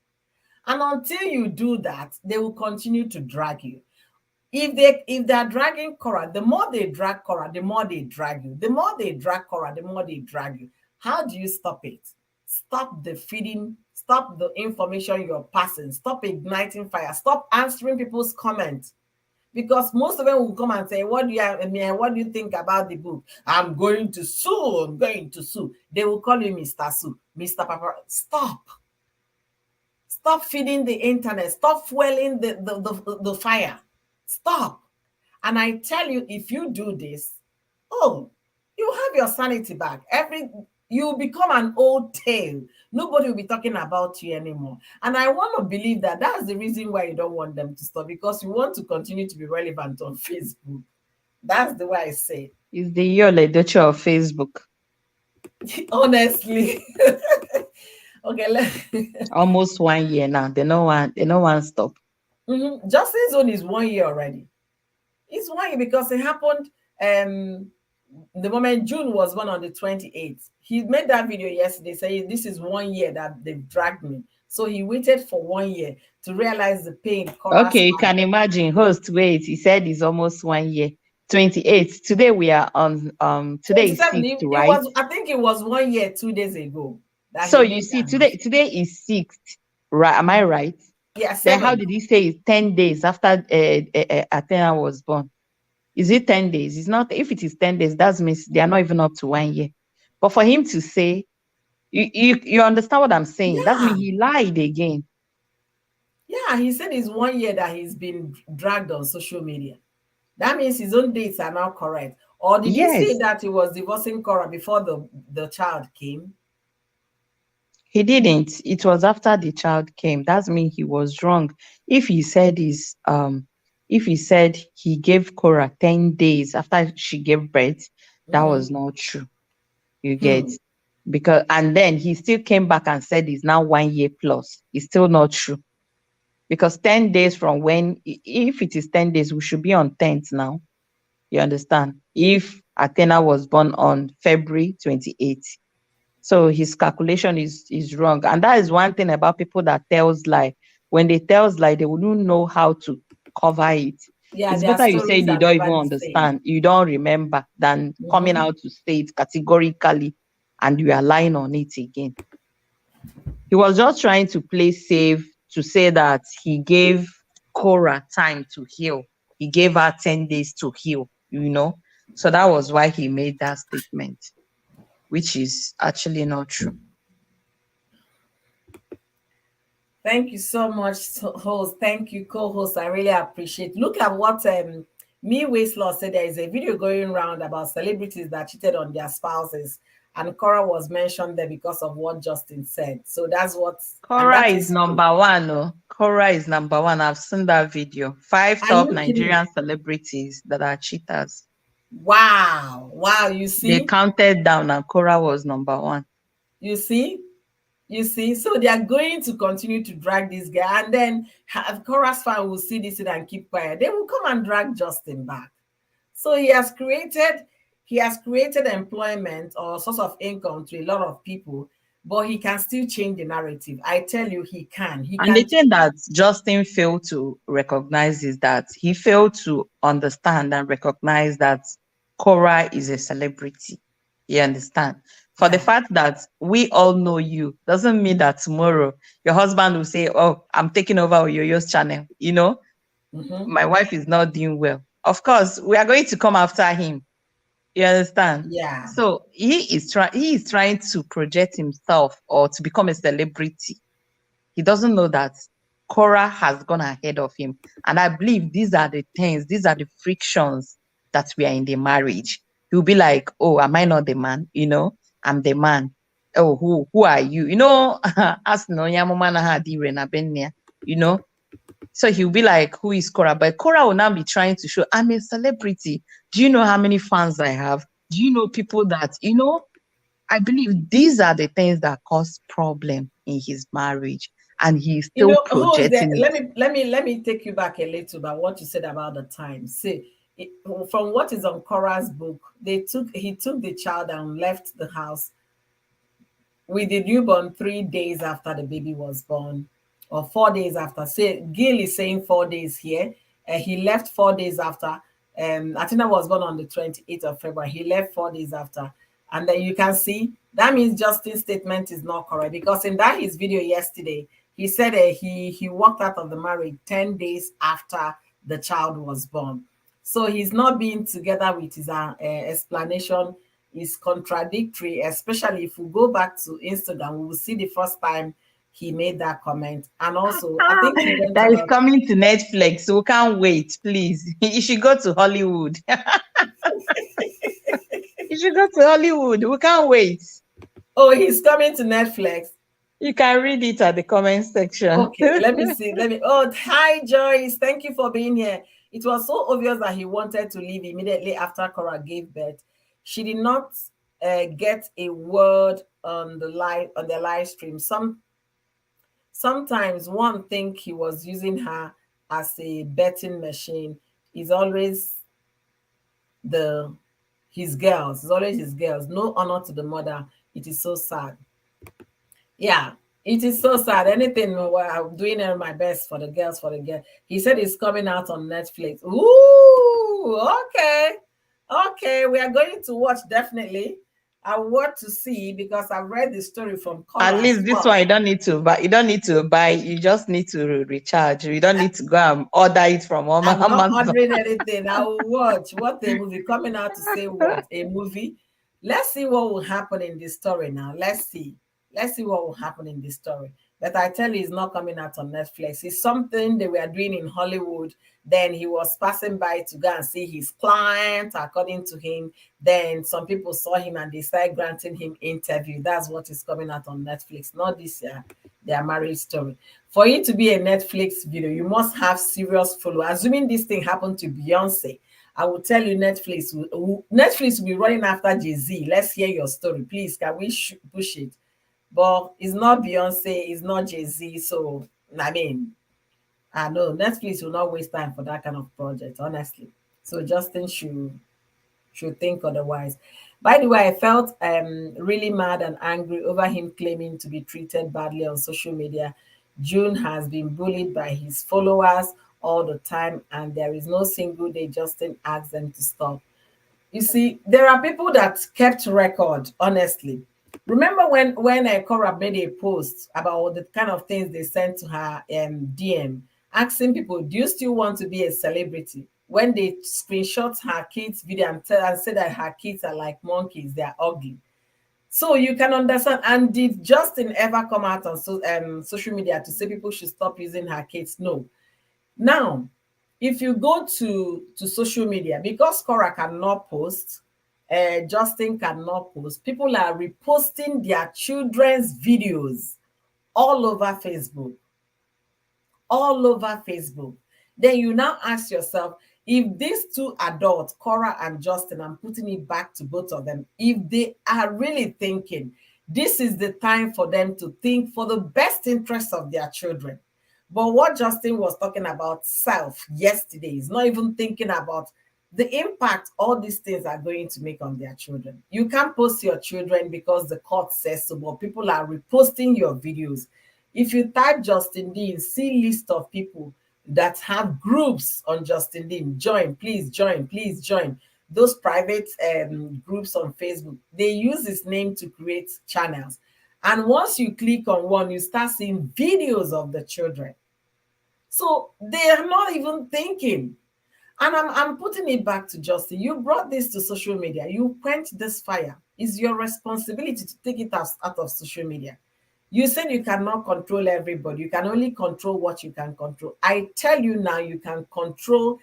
And until you do that, they will continue to drag you. If they're dragging Cora, the more they drag Cora, the more they drag you. The more they drag Cora, the more they drag you. How do you stop it? Stop the feeding, stop the information you're passing, stop igniting fire, stop answering people's comments. Because most of them will come and say, what do you think about the book? I'm going to sue, I'm going to sue. They will call you Mr. Sue, Mr. Papa. Stop. Stop feeding the internet. Stop fueling the fire. Stop. And I tell you, if you do this, oh, you have your sanity back. You become an old tale. Nobody will be talking about you anymore. And I want to believe that that's the reason why you don't want them to stop, because you want to continue to be relevant on Facebook. That's the way I say Is the Yole Docho of Facebook. it. Honestly. Okay, Almost 1 year now. They no one stop. Justin's zone is 1 year already. It's 1 year because it happened the moment June was born on the 28th. He made that video yesterday saying this is 1 year that they've dragged me. So he waited for 1 year to realize the pain Cora's Okay, you had. can imagine. Host, wait. He said it's almost 1 year. 28th. Today we are on today is 27, 6th, it right? was, I think it was 1 year, 2 days ago that So he you made see, that today announcement. today is 6th, right? Am I right? Yeah, Then how 7. did he say it's 10 days after Athena was born? Is it 10 days? It's not. If it is 10 days, that means they are not even up to 1 year. But for him to say, you understand what I'm saying? That Yeah. means he lied again. Yeah, he said it's 1 year that he's been dragged on social media. That means his own dates are now correct. Or did he say Yes, that he was divorcing Cora before the child came? he didn't. It was after the child came. That means he was wrong. If he said is if he said he gave Cora 10 days after she gave birth, that was Mhm. not true. You get. Hmm. because and then he still came back and said it's now 1 year plus. It's still not true because 10 days from when, if it is 10 days, we should be on 10th now. You understand? If Athena was born on February 28th. So his calculation is wrong. And that is one thing about people that tells lie. When they tells lie, they wouldn't know how to cover it. Yeah, It's their better you say stories you are don't never even the same. understand, you don't remember, than coming Mhm. out to say it categorically and you are lying on it again. He was just trying to play safe to say that he gave Cora time to heal. He gave her 10 days to heal, you know. So that was why he made that statement, which is actually not true. Thank you so much, host. Thank you, co-host. I really appreciate. Look at what me Law said. There is a video going around about celebrities that cheated on their spouses, and Cora was mentioned there because of what Justin said. So that's what, and Cora that is is true. number one. Oh. Cora is number one. I've seen that video. Five Are top you kidding me? Nigerian celebrities that are cheaters. Wow, wow. They counted down and Cora was number one. You see. You see, so they are going to continue to drag this guy, and then Cora's fan will see this and keep quiet. They will come and drag Justin back. So he has created employment or source of income to a lot of people, but he can still change the narrative. I tell you, he can. He And the can thing change. that Justin failed to recognize is that he failed to understand and recognize that Cora is a celebrity. You understand? For the Yeah. fact that we all know you doesn't mean that tomorrow your husband will say, "Oh, I'm taking over Yoyo's channel." You know, Hmm. my wife is not doing well. Of course, we are going to come after him. You understand? Yeah. So he is trying to project himself or to become a celebrity. He doesn't know that Cora has gone ahead of him. And I believe these are the things, these are the frictions that we are in the marriage. He'll be like, "Oh, am I not the man? You know, I'm the man. Oh, who are you? You know, as no yamama ha di re na benya, you know." So he'll be like, "Who is Cora?" But Cora will now be trying to show, "I'm a celebrity. Do you know how many fans I have? Do you know people that, you know?" I believe these are the things that cause problem in his marriage, and he's still Who's there? projecting it. Let me take you back a little about what you said about the time. See, from what is on Cora's book, he took the child and left the house with the newborn 3 days after the baby was born, or 4 days after. Say Gil is saying 4 days here. He left 4 days after. Athena was born on the 28th of February. He left 4 days after. And then you can see that means Justin's statement is not correct, because in that his video yesterday, he said he walked out of the marriage 10 days after the child was born. So he's not being together with his explanation is contradictory, especially if we go back to Instagram, we will see the first time he made that comment. And also, I think he went That is about, coming to Netflix, so we can't wait, please. You should go to Hollywood. You should go to Hollywood. We can't wait. oh, he's coming to Netflix. You can read it at the comment section. Okay, let me see. Oh, hi, Joyce. Thank you for being here. It was so obvious that he wanted to leave immediately after Cora gave birth. She did not get a word on the live stream. Sometimes one think he was using her as a betting machine. Is always the his girls. It's always his girls. No honor to the mother. It is so sad. Yeah, it is so sad. Anything where I'm doing my best for the girls, for the girl. He said it's coming out on Netflix. Ooh, okay. Okay, we are going to watch definitely. I want to see because I've read the story from At Cora as least this one well. you don't need to buy. You don't need to buy. You just need to recharge. You don't need to go and order it from I'm not Amazon. ordering anything. I will watch. What a movie. Coming out to say what? A movie. Let's see what will happen in this story now. Let's see. Let's see what will happen in this story. But I tell you, it's not coming out on Netflix. It's something they were doing in Hollywood. Then he was passing by to go and see his client, according to him. Then some people saw him and they started granting him interview. That's what is coming out on Netflix. Not this their marriage story. For it to be a Netflix video, you must have serious follow. Assuming this thing happened to Beyonce, I will tell you Netflix will be running after Jay-Z. Let's hear your story. Please, can we push it? But it's not Beyonce, it's not Jay-Z. So, I mean, I know Netflix will not waste time for that kind of project, honestly. So Justin should think otherwise. By the way, I felt really mad and angry over him claiming to be treated badly on social media. June has been bullied by his followers all the time, and there is no single day Justin asks them to stop. You see, there are people that kept record, honestly. Remember when Cora made a post about the kind of things they sent to her DM, asking people, "Do you still want to be a celebrity?" When they screenshot her kids' video and say that her kids are like monkeys, they are ugly. So you can understand. And did Justin ever come out on social media to say people should stop using her kids? No. Now, if you go to social media, because Cora cannot post, Justin cannot post, people are reposting their children's videos all over Facebook, all over Facebook. Then you now ask yourself, if these two adults, Cora and Justin, I'm putting it back to both of them, if they are really thinking, this is the time for them to think for the best interest of their children. But what Justin was talking about self yesterday is not even thinking about the impact all these things are going to make on their children. You can't post your children because the court says so, but people are reposting your videos. If you type Justin Dean, see list of people that have groups on Justin Dean. Join, please join, please join. Those private groups on Facebook, they use his name to create channels. And once you click on one, you start seeing videos of the children. So they are not even thinking. And I'm putting it back to Justin. You brought this to social media. You quenched this fire. It's your responsibility to take it out of social media. You said you cannot control everybody. You can only control what you can control. I tell you now, you can control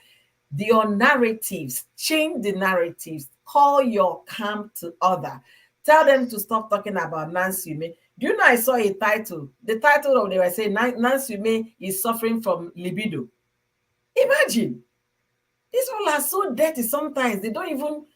your narratives. Change the narratives. Call your camp to order. Tell them to stop talking about Nancy May. Do you know I saw a title? The title of they were saying Nancy May is suffering from libido. Imagine. These people are so dirty sometimes. They don't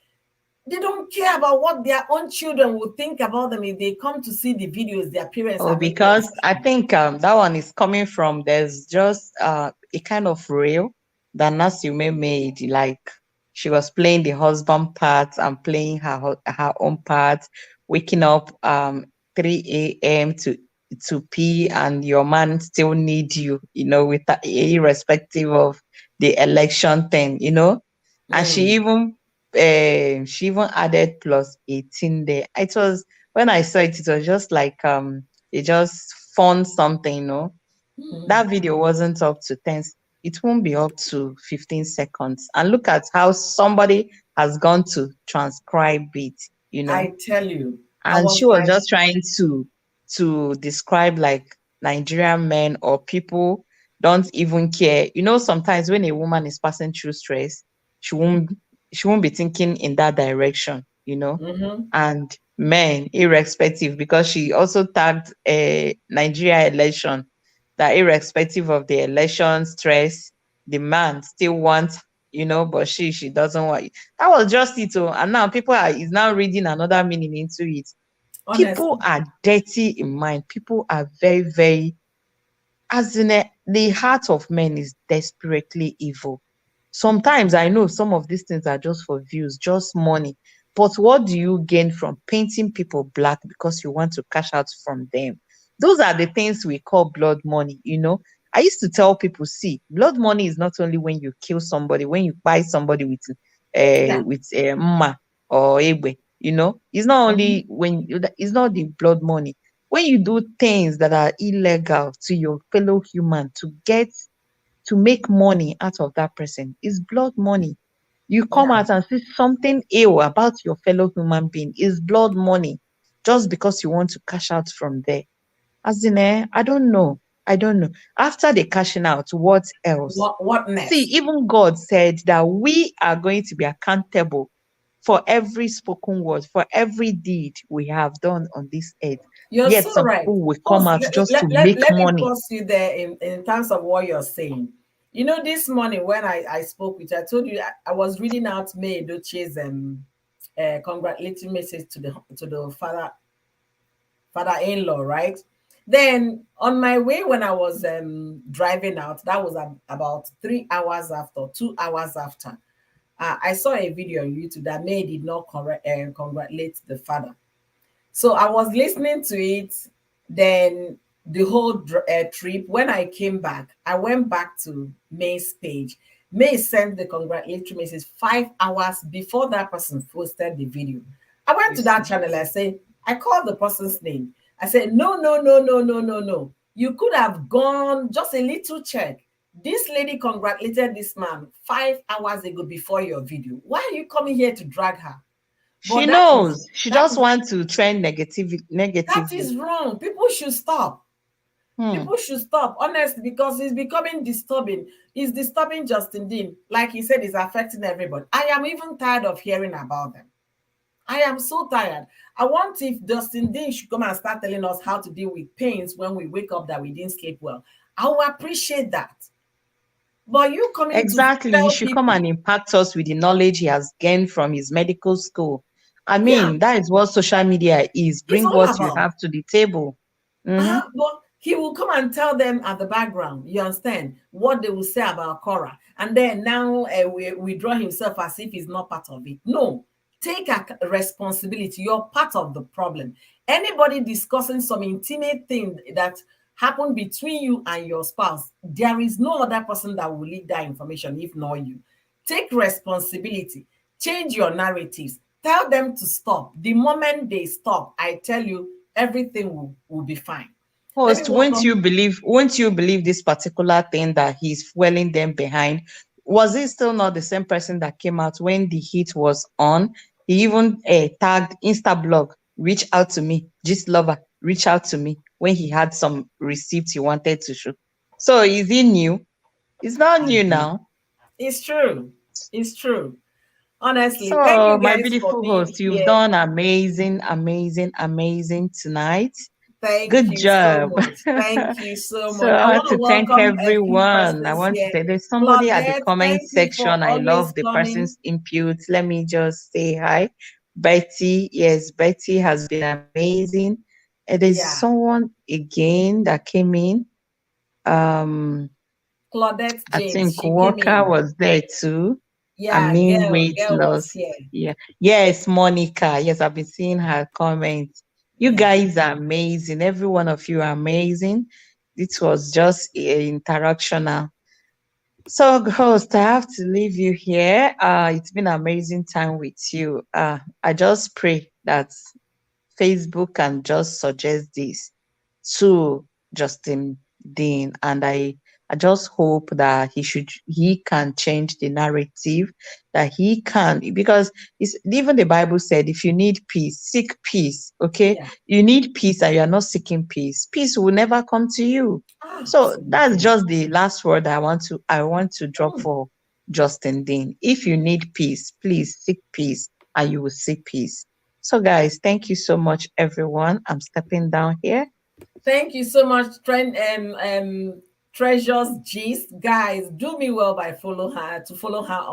care about what their own children will think about them if they come to see the videos their parents Oh, are making of because I them. think that one is coming from there's just a kind of reel that Nasume made. Like she was playing the husband part and playing her own part, waking up 3 a.m. to pee, and your man still need you, with irrespective of the election thing. And Mm, she even added plus 18 there. It was when I saw it, it was just like they just found something. mm. That video wasn't up to 10, it won't be up to 15 seconds. And look at how somebody has gone to transcribe it. I tell you, I And was she was like, just trying to describe like Nigerian men or people don't even care. Sometimes when a woman is passing through stress, she won't she won't be thinking in that direction. mm-hmm, And men, irrespective, because she also tagged a Nigeria election, that irrespective of the election stress, the man still wants, but she doesn't want it. That was just it. Oh. And now people is now reading another meaning into it. People honestly. are dirty in mind. People are very, very, as in the heart of men is desperately evil. Sometimes I know some of these things are just for views, just money. But what do you gain from painting people black because you want to cash out from them? Those are the things we call blood money. I used to tell people, see, blood money is not only when you kill somebody, when you buy somebody Yeah. with mma or egbe. It's not Mm-hmm. only it's not the blood money. When you do things that are illegal to your fellow human to make money out of that person, is blood money. You come Yeah. out and say something ill about your fellow human being, is blood money, just because you want to cash out from there. As in, I don't know. I don't know. After the cashing out, what else? What See, next? even God said that we are going to be accountable for every spoken word, for every deed we have done on this earth. You're Yet so some right. people will come Pause, out let, just to let, let, make let me money. pause you there in terms of what you're saying. You know, this morning when I spoke with you, I told you I was reading out May Edochie's congratulatory message to the father-in-law, right? Then on my way when I was driving out, that was about 3 hours after, 2 hours after, I saw a video on YouTube that May did not congratulate the father. So I was listening to it. Then the whole trip, when I came back, I went back to May's page. May sent the congratulatory message 5 hours before that person posted the video. I went You to that see. channel. I called the person's name. I said, no, no, no, no, no, no, no. You could have gone just a little check. This lady congratulated this man 5 hours ago before your video. Why are you coming here to drag her? She But that is knows. She that just is wants to trend that negatively. is wrong. People should stop. Hmm. People should stop, honestly, because it's becoming disturbing. It's disturbing Justin Dean. Like he said, it's affecting everybody. I am even tired of hearing about them. I am so tired. I want if Justin Dean should come and start telling us how to deal with pains when we wake up that we didn't sleep well. I will appreciate that. But you coming to Exactly. He tell should come people, and impact us with the knowledge he has gained from his medical school. I yeah, mean, that is what social media is. it's Bring all what you about. have to the table. Mm-hmm. But he will come and tell them at the background, you understand, what they will say about Cora. And then now we withdraw himself as if he's not part of it. No, take a responsibility. You're part of the problem. Anybody discussing some intimate thing that happened between you and your spouse, there is no other person that will leak that information if not you. Take responsibility. Change your narratives. Tell them to stop. The moment they stop, I tell you, everything will be fine. Let me Host, welcome. won't you believe this particular thing that he's fueling them behind? Was it still not the same person that came out when the heat was on? He even tagged Instablog, reach out to me, just lover, reach out to me when he had some receipts he wanted to show. So is he new? It's not new now. It's true. It's true. Honestly, thank So, you my guys for beautiful being host, you've here. done amazing, amazing, amazing tonight. Thank Good you so job. much. Thank you so So much. I I want want to to thank welcome a few everyone. I persons want to here. say there's somebody at the Claudette, comment thank you for section. I always love the coming. person's input. Let me just say hi. Betty, yes, Betty has been amazing. And there's Yeah, someone again that came in. Um, Claudette I James, think she came Walker in. was there too. I Yeah, mean, weight girl was loss. here. Yeah. Yes, Monica. Yes, I've been seeing her comments. You Yeah. guys are amazing. Every one of you are amazing. It was just interactional. So, host, I have to leave you here. It's been an amazing time with you. I just pray that Facebook can just suggest this to Justin Dean, and I just hope that he can change the narrative, that he can, because it's even the Bible said if you need peace, seek peace. Okay, Yeah, you need peace and you are not seeking peace, peace will never come to you. So that's absolutely. just the last word I want to drop Mm. for Justin Dean. If you need peace, please seek peace and you will see peace. So, guys, thank you so much, everyone. I'm stepping down here. Thank you so much, Trent Treasures Gist. Guys, do me well by follow her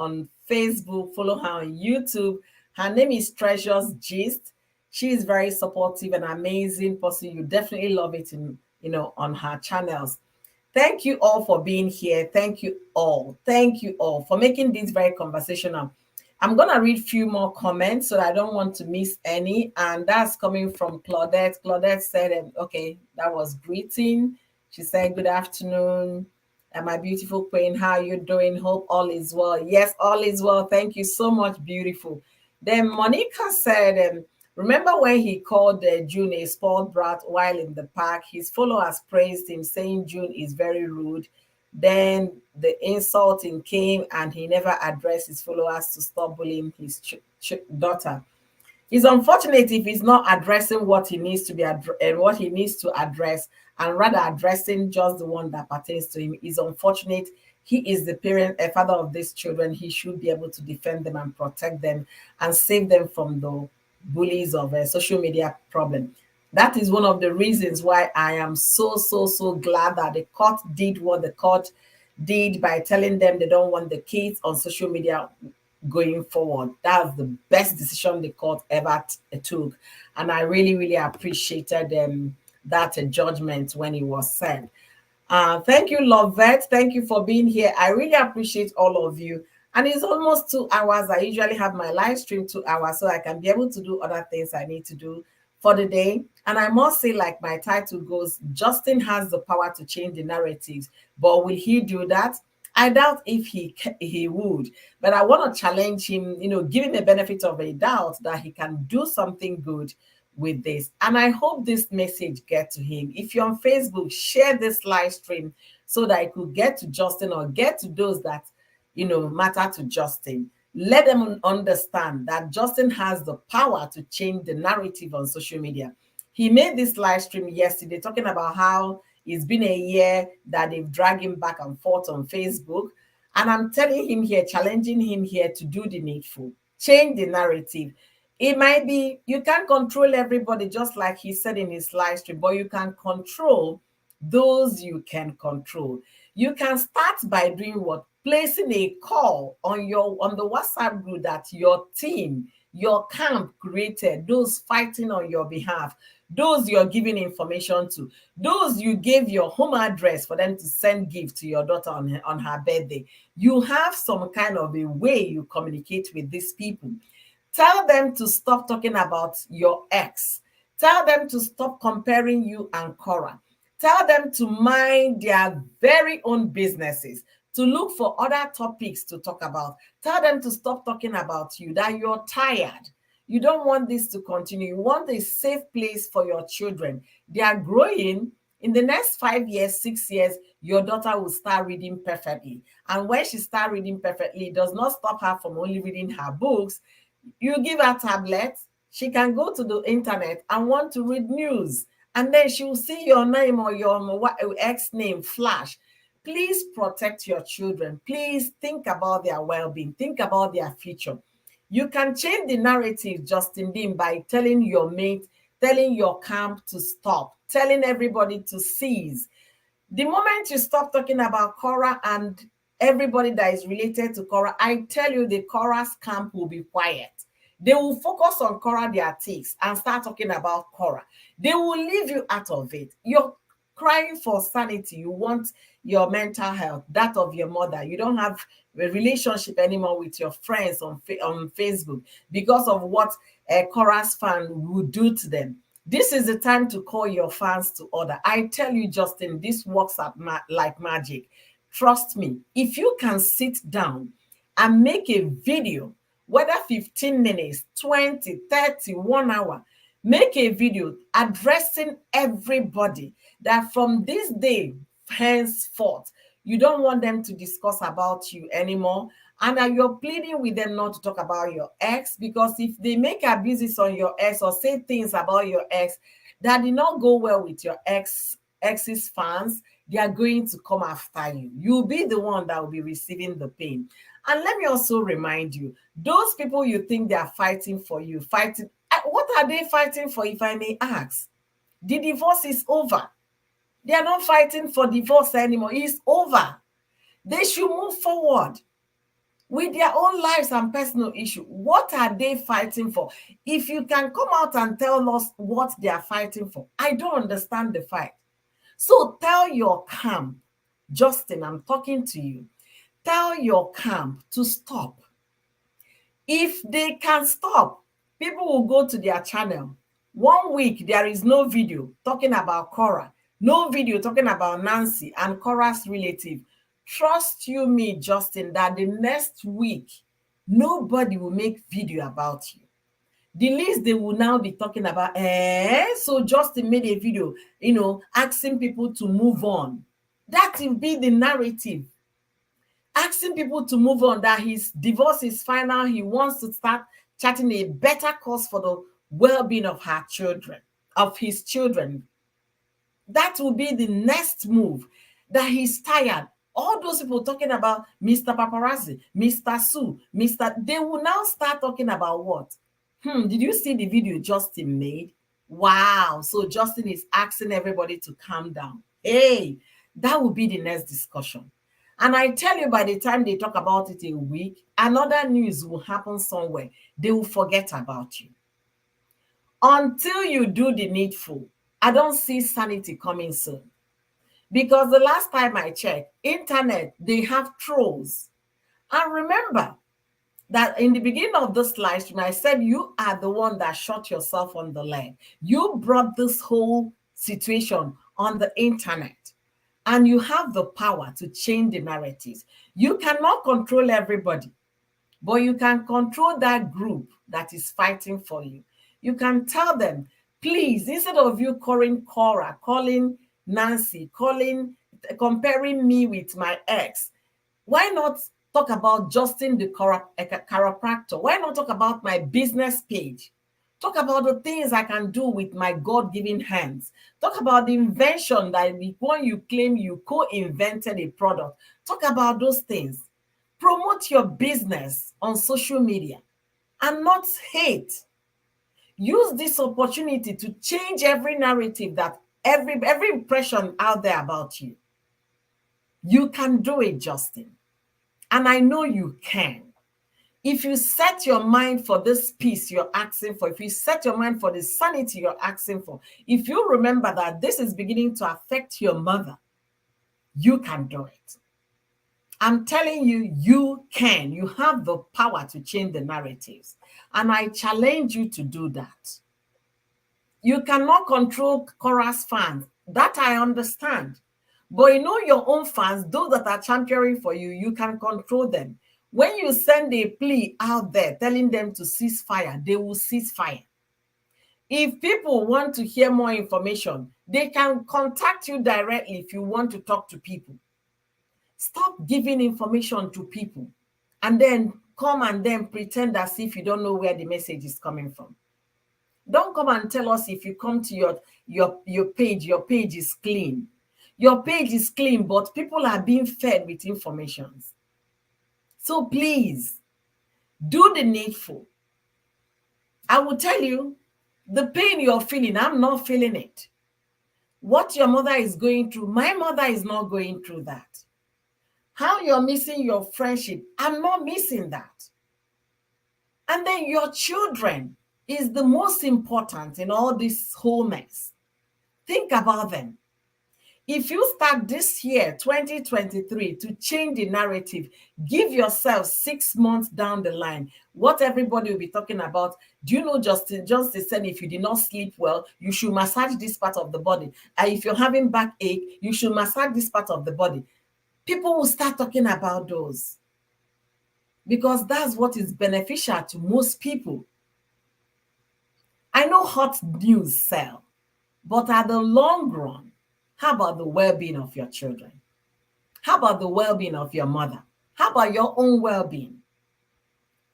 on Facebook, follow her on YouTube. Her name is Treasures Gist. She is very supportive and amazing person. You definitely love it in on her channels. Thank you all for being here. Thank you all. Thank you all for making this very conversational. I'm gonna read a few more comments so I don't want to miss any. And that's coming from Claudette. Claudette said, okay, that was greeting. She said, good afternoon. And my beautiful queen, how are you doing? Hope all is well. Yes, all is well. Thank you so much, beautiful. Then Monica said, remember when he called June a spoiled brat while in the park? His followers praised him, saying June is very rude. Then the insulting came, and he never addressed his followers to stop bullying his daughter. It's unfortunate if he's not addressing what he needs to be and what he needs to address, and rather addressing just the one that pertains to him. It's unfortunate. He is the parent, a father of these children. He should be able to defend them and protect them and save them from the bullies of a social media problem. That is one of the reasons why I am so glad that the court did what the court did by telling them they don't want the kids on social media going forward. That's the best decision the court ever took. And I really, really appreciated that judgment when it was said. Thank you, Lovette. Thank you for being here. I really appreciate all of you. And it's almost 2 hours. I usually have my live stream 2 hours so I can be able to do other things I need to do for the day. And I must say, like my title goes, Justin has the power to change the narratives. But will he do that? I doubt if he would. But I want to challenge him, give him the benefit of a doubt that he can do something good with this. And I hope this message get to him. If you're on Facebook, share this live stream so that it could get to Justin or get to those that matter to Justin. Let them understand that Justin has the power to change the narrative on social media. He made this live stream yesterday talking about how it's been a year that they've dragged him back and forth on Facebook. And I'm telling him here, challenging him here to do the needful, change the narrative. It might be you can't control everybody, just like he said in his live stream, but you can control those you can control. You can start by doing what? Placing a call on the WhatsApp group that your team, your camp created, those fighting on your behalf, those you're giving information to, those you gave your home address for them to send gift to your daughter on her birthday. You have some kind of a way you communicate with these people. Tell them to stop talking about your ex. Tell them to stop comparing you and Cora. Tell them to mind their very own businesses, to look for other topics to talk about. Tell them to stop talking about you, that you're tired. You don't want this to continue. You want a safe place for your children. They are growing. In the next 5 years, 6 years, your daughter will start reading perfectly. And when she starts reading perfectly, it does not stop her from only reading her books. You give her tablets, she can go to the internet and want to read news. And then she will see your name or your ex name flash. Please protect your children. Please think about their well-being. Think about their future. You can change the narrative, Justin Dean, by telling your mate, telling your camp to stop, telling everybody to cease. The moment you stop talking about Cora and everybody that is related to Cora, I tell you, the Cora's camp will be quiet. They will focus on Cora their ticks and start talking about Cora. They will leave you out of it. You're crying for sanity. You want your mental health, that of your mother. You don't have a relationship anymore with your friends on Facebook because of what Cora's fan would do to them. This is the time to call your fans to order. I tell you, Justin, this works like magic. Trust me, if you can sit down and make a video, whether 15 minutes, 20, 30, 1 hour, make a video addressing everybody that from this day henceforth, you don't want them to discuss about you anymore. And that you're pleading with them not to talk about your ex, because if they make abuses on your ex or say things about your ex that did not go well with your ex's fans, they are going to come after you. You'll be the one that will be receiving the pain. And let me also remind you, those people you think they are fighting for you, what are they fighting for, if I may ask? The divorce is over. They are not fighting for divorce anymore. It's over. They should move forward with their own lives and personal issue. What are they fighting for? If you can come out and tell us what they are fighting for, I don't understand the fight. So tell your camp, Justin, I'm talking to you. Tell your camp to stop. If they can stop, people will go to their channel. 1 week, there is no video talking about Cora, no video talking about Nancy and Cora's relative. Trust you me, Justin, that the next week, nobody will make video about you. The least they will now be talking about, so Justin made a video, asking people to move on. That will be the narrative. Asking people to move on, that his divorce is final. He wants to start charting a better course for the well-being of her children, of his children. That will be the next move, that he's tired. All those people talking about Mr. Paparazzi, Mr. Sue, they will now start talking about what? Did you see the video Justin made? Wow. So Justin is asking everybody to calm down. Hey, that will be the next discussion. And I tell you, by the time they talk about it a week, another news will happen somewhere. They will forget about you. Until you do the needful, I don't see sanity coming soon. Because the last time I checked, internet, they have trolls. And remember that in the beginning of this live stream, I said you are the one that shot yourself on the leg. You brought this whole situation on the internet. And you have the power to change the narratives. You cannot control everybody, but you can control that group that is fighting for you. You can tell them, please, instead of you calling Cora, calling Nancy, comparing me with my ex, why not talk about Justin the chiropractor? Why not talk about my business page? Talk about the things I can do with my God-given hands. Talk about the invention that when you claim you co-invented a product. Talk about those things. Promote your business on social media and not hate. Use this opportunity to change every narrative that every impression out there about you. You can do it, Justin. And I know you can. If you set your mind for this peace you're asking for, if you set your mind for the sanity you're asking for, if you remember that this is beginning to affect your mother, you can do it. I'm telling you, you can. You have the power to change the narratives. And I challenge you to do that. You cannot control Cora's fans. That I understand. But you know your own fans, those that are championing for you, you can control them. When you send a plea out there telling them to cease fire, they will cease fire. If people want to hear more information, they can contact you directly if you want to talk to people. Stop giving information to people and then come and then pretend as if you don't know where the message is coming from. Don't come and tell us if you come to your page is clean. Your page is clean, but people are being fed with information. So please, do the needful. I will tell you, the pain you're feeling, I'm not feeling it. What your mother is going through, my mother is not going through that. How you're missing your friendship, I'm not missing that. And then your children is the most important in all this whole mess. Think about them. If you start this year, 2023, to change the narrative, give yourself 6 months down the line, what everybody will be talking about. Do you know Justin said if you did not sleep well, you should massage this part of the body. And if you're having backache, you should massage this part of the body. People will start talking about those because that's what is beneficial to most people. I know hot news sell, but at the long run, how about the well-being of your children? How about the well-being of your mother? How about your own well-being?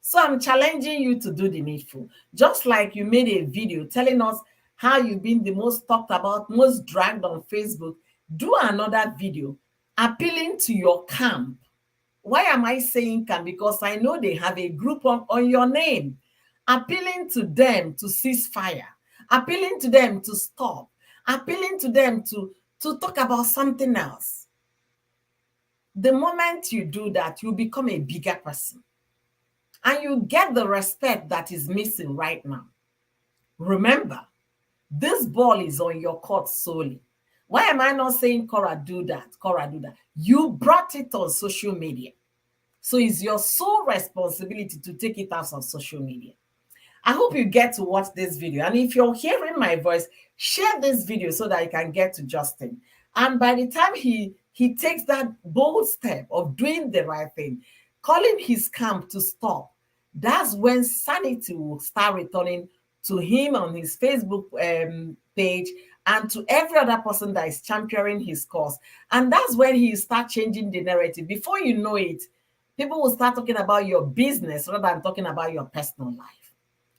So I'm challenging you to do the needful. Just like you made a video telling us how you've been the most talked about, most dragged on Facebook, do another video appealing to your camp. Why am I saying camp? Because I know they have a group on your name, appealing to them to cease fire, appealing to them to stop, appealing to them to talk about something else. The moment you do that, you become a bigger person. And you get the respect that is missing right now. Remember, this ball is on your court solely. Why am I not saying, Cora, do that? Cora, do that. You brought it on social media. So it's your sole responsibility to take it out on social media. I hope you get to watch this video. And if you're hearing my voice, share this video so that you can get to Justin. And by the time he takes that bold step of doing the right thing, calling his camp to stop, that's when sanity will start returning to him on his Facebook page and to every other person that is championing his cause. And that's when he start changing the narrative. Before you know it, people will start talking about your business rather than talking about your personal life.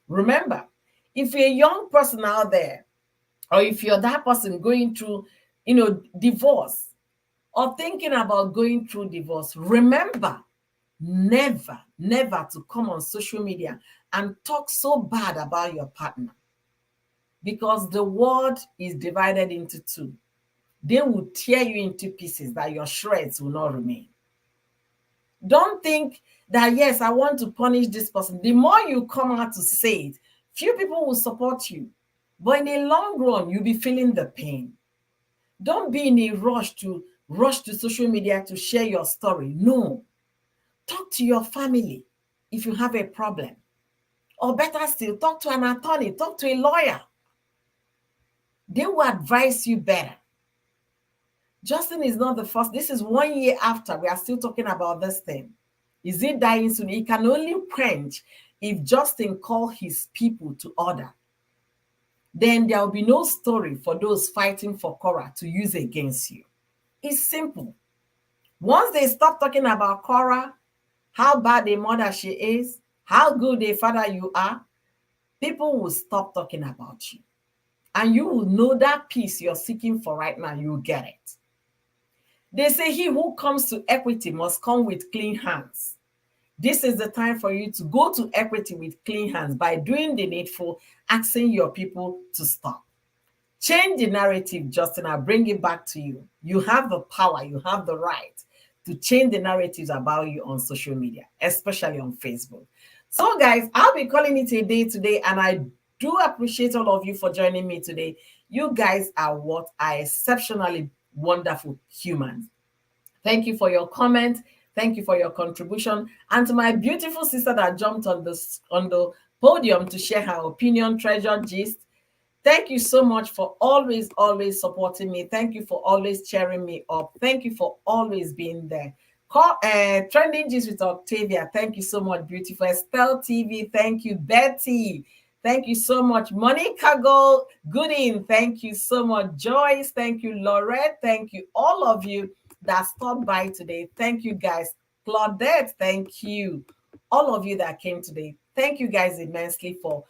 Remember, if you're a young person out there, or if you're that person going through, divorce, or thinking about going through divorce, remember, never, never to come on social media and talk so bad about your partner. Because the world is divided into two. They will tear you into pieces that your shreds will not remain. Don't think that, yes, I want to punish this person. The more you come out to say it, few people will support you. But in the long run, you'll be feeling the pain. Don't be in a rush to social media to share your story. No. Talk to your family if you have a problem. Or better still, talk to an attorney, talk to a lawyer. They will advise you better. Justin is not the first. This is 1 year after. We are still talking about this thing. Is it dying soon? It can only quench if Justin call his people to order. Then there will be no story for those fighting for Cora to use against you. It's simple. Once they stop talking about Cora, how bad a mother she is, how good a father you are, people will stop talking about you. And you will know that peace you're seeking for right now, you'll get it. They say he who comes to equity must come with clean hands. This is the time for you to go to equity with clean hands by doing the needful, asking your people to stop. Change the narrative, Justin. I'll bring it back to you. You have the power, you have the right to change the narratives about you on social media, especially on Facebook. So, guys, I'll be calling it a day today, and I do appreciate all of you for joining me today. You guys are what are exceptionally wonderful humans. Thank you for your comment. Thank you for your contribution. And to my beautiful sister that jumped on the podium to share her opinion, treasure, gist. Thank you so much for always supporting me. Thank you for always cheering me up. Thank you for always being there. Trending Gist with Octavia. Thank you so much, beautiful. Estelle TV. Thank you, Betty. Thank you so much, Monica Gooding. Thank you so much, Joyce. Thank you, Laurette. Thank you, all of you that stopped by today. Thank you, guys. Claudette, thank you. All of you that came today. Thank you guys immensely for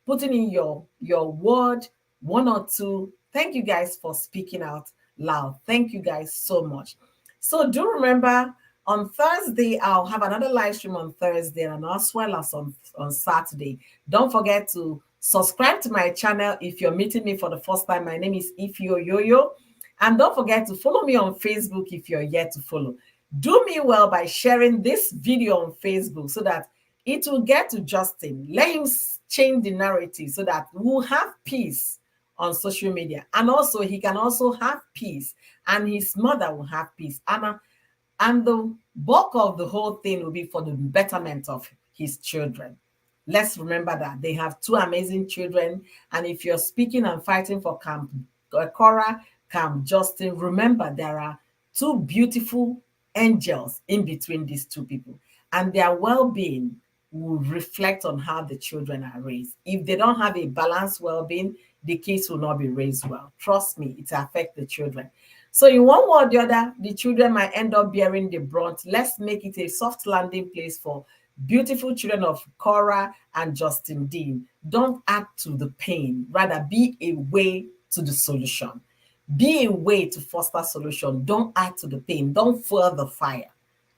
putting in your word, one or two. Thank you guys for speaking out loud. Thank you guys so much. So do remember, on Thursday, I'll have another live stream on Thursday and as well as on Saturday. Don't forget to subscribe to my channel if you're meeting me for the first time. My name is Ifyo Yoyo. And don't forget to follow me on Facebook if you're yet to follow. Do me well by sharing this video on Facebook so that it will get to Justin. Let him change the narrative so that we'll have peace on social media. And also, he can also have peace. And his mother will have peace. And the bulk of the whole thing will be for the betterment of his children. Let's remember that they have two amazing children. And if you're speaking and fighting for Camp Cora, Camp Justin, remember there are two beautiful angels in between these two people. And their well-being will reflect on how the children are raised. If they don't have a balanced well-being, the kids will not be raised well. Trust me, it affects the children. So in one way or the other, the children might end up bearing the brunt. Let's make it a soft landing place for beautiful children of Cora and Justin Dean. Don't add to the pain. Rather, be a way to the solution. Be a way to foster solution. Don't add to the pain. Don't fuel the fire.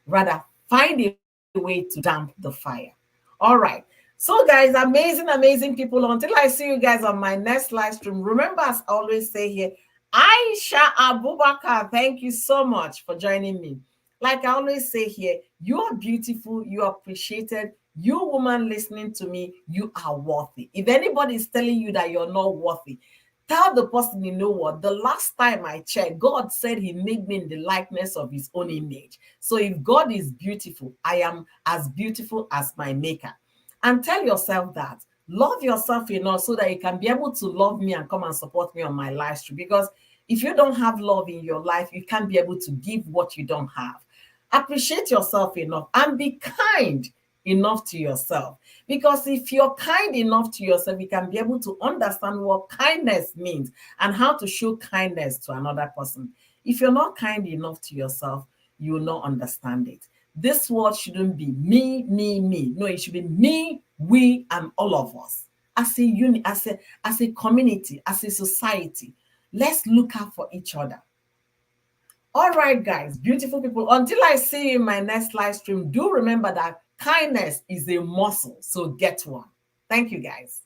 Rather, find a way to damp the fire. All right. So, guys, amazing people. Until I see you guys on my next live stream, remember, as I always say here, Aisha Abubakar, thank you so much for joining me. Like I always say here, you are beautiful, you are appreciated. You woman listening to me, you are worthy. If anybody is telling you that you're not worthy, tell the person, you know what, the last time I checked, God said he made me in the likeness of his own image. So if God is beautiful, I am as beautiful as my maker. And tell yourself that. Love yourself enough so that you can be able to love me and come and support me on my live stream. Because if you don't have love in your life, you can't be able to give what you don't have. Appreciate yourself enough and be kind enough to yourself. Because if you're kind enough to yourself, you can be able to understand what kindness means and how to show kindness to another person. If you're not kind enough to yourself, you will not understand it. This word shouldn't be me, me, me. No, it should be me, we, and all of us. As a unit, as a community, as a society, let's look out for each other. All right, guys, beautiful people. Until I see you in my next live stream, do remember that kindness is a muscle. So get one. Thank you, guys.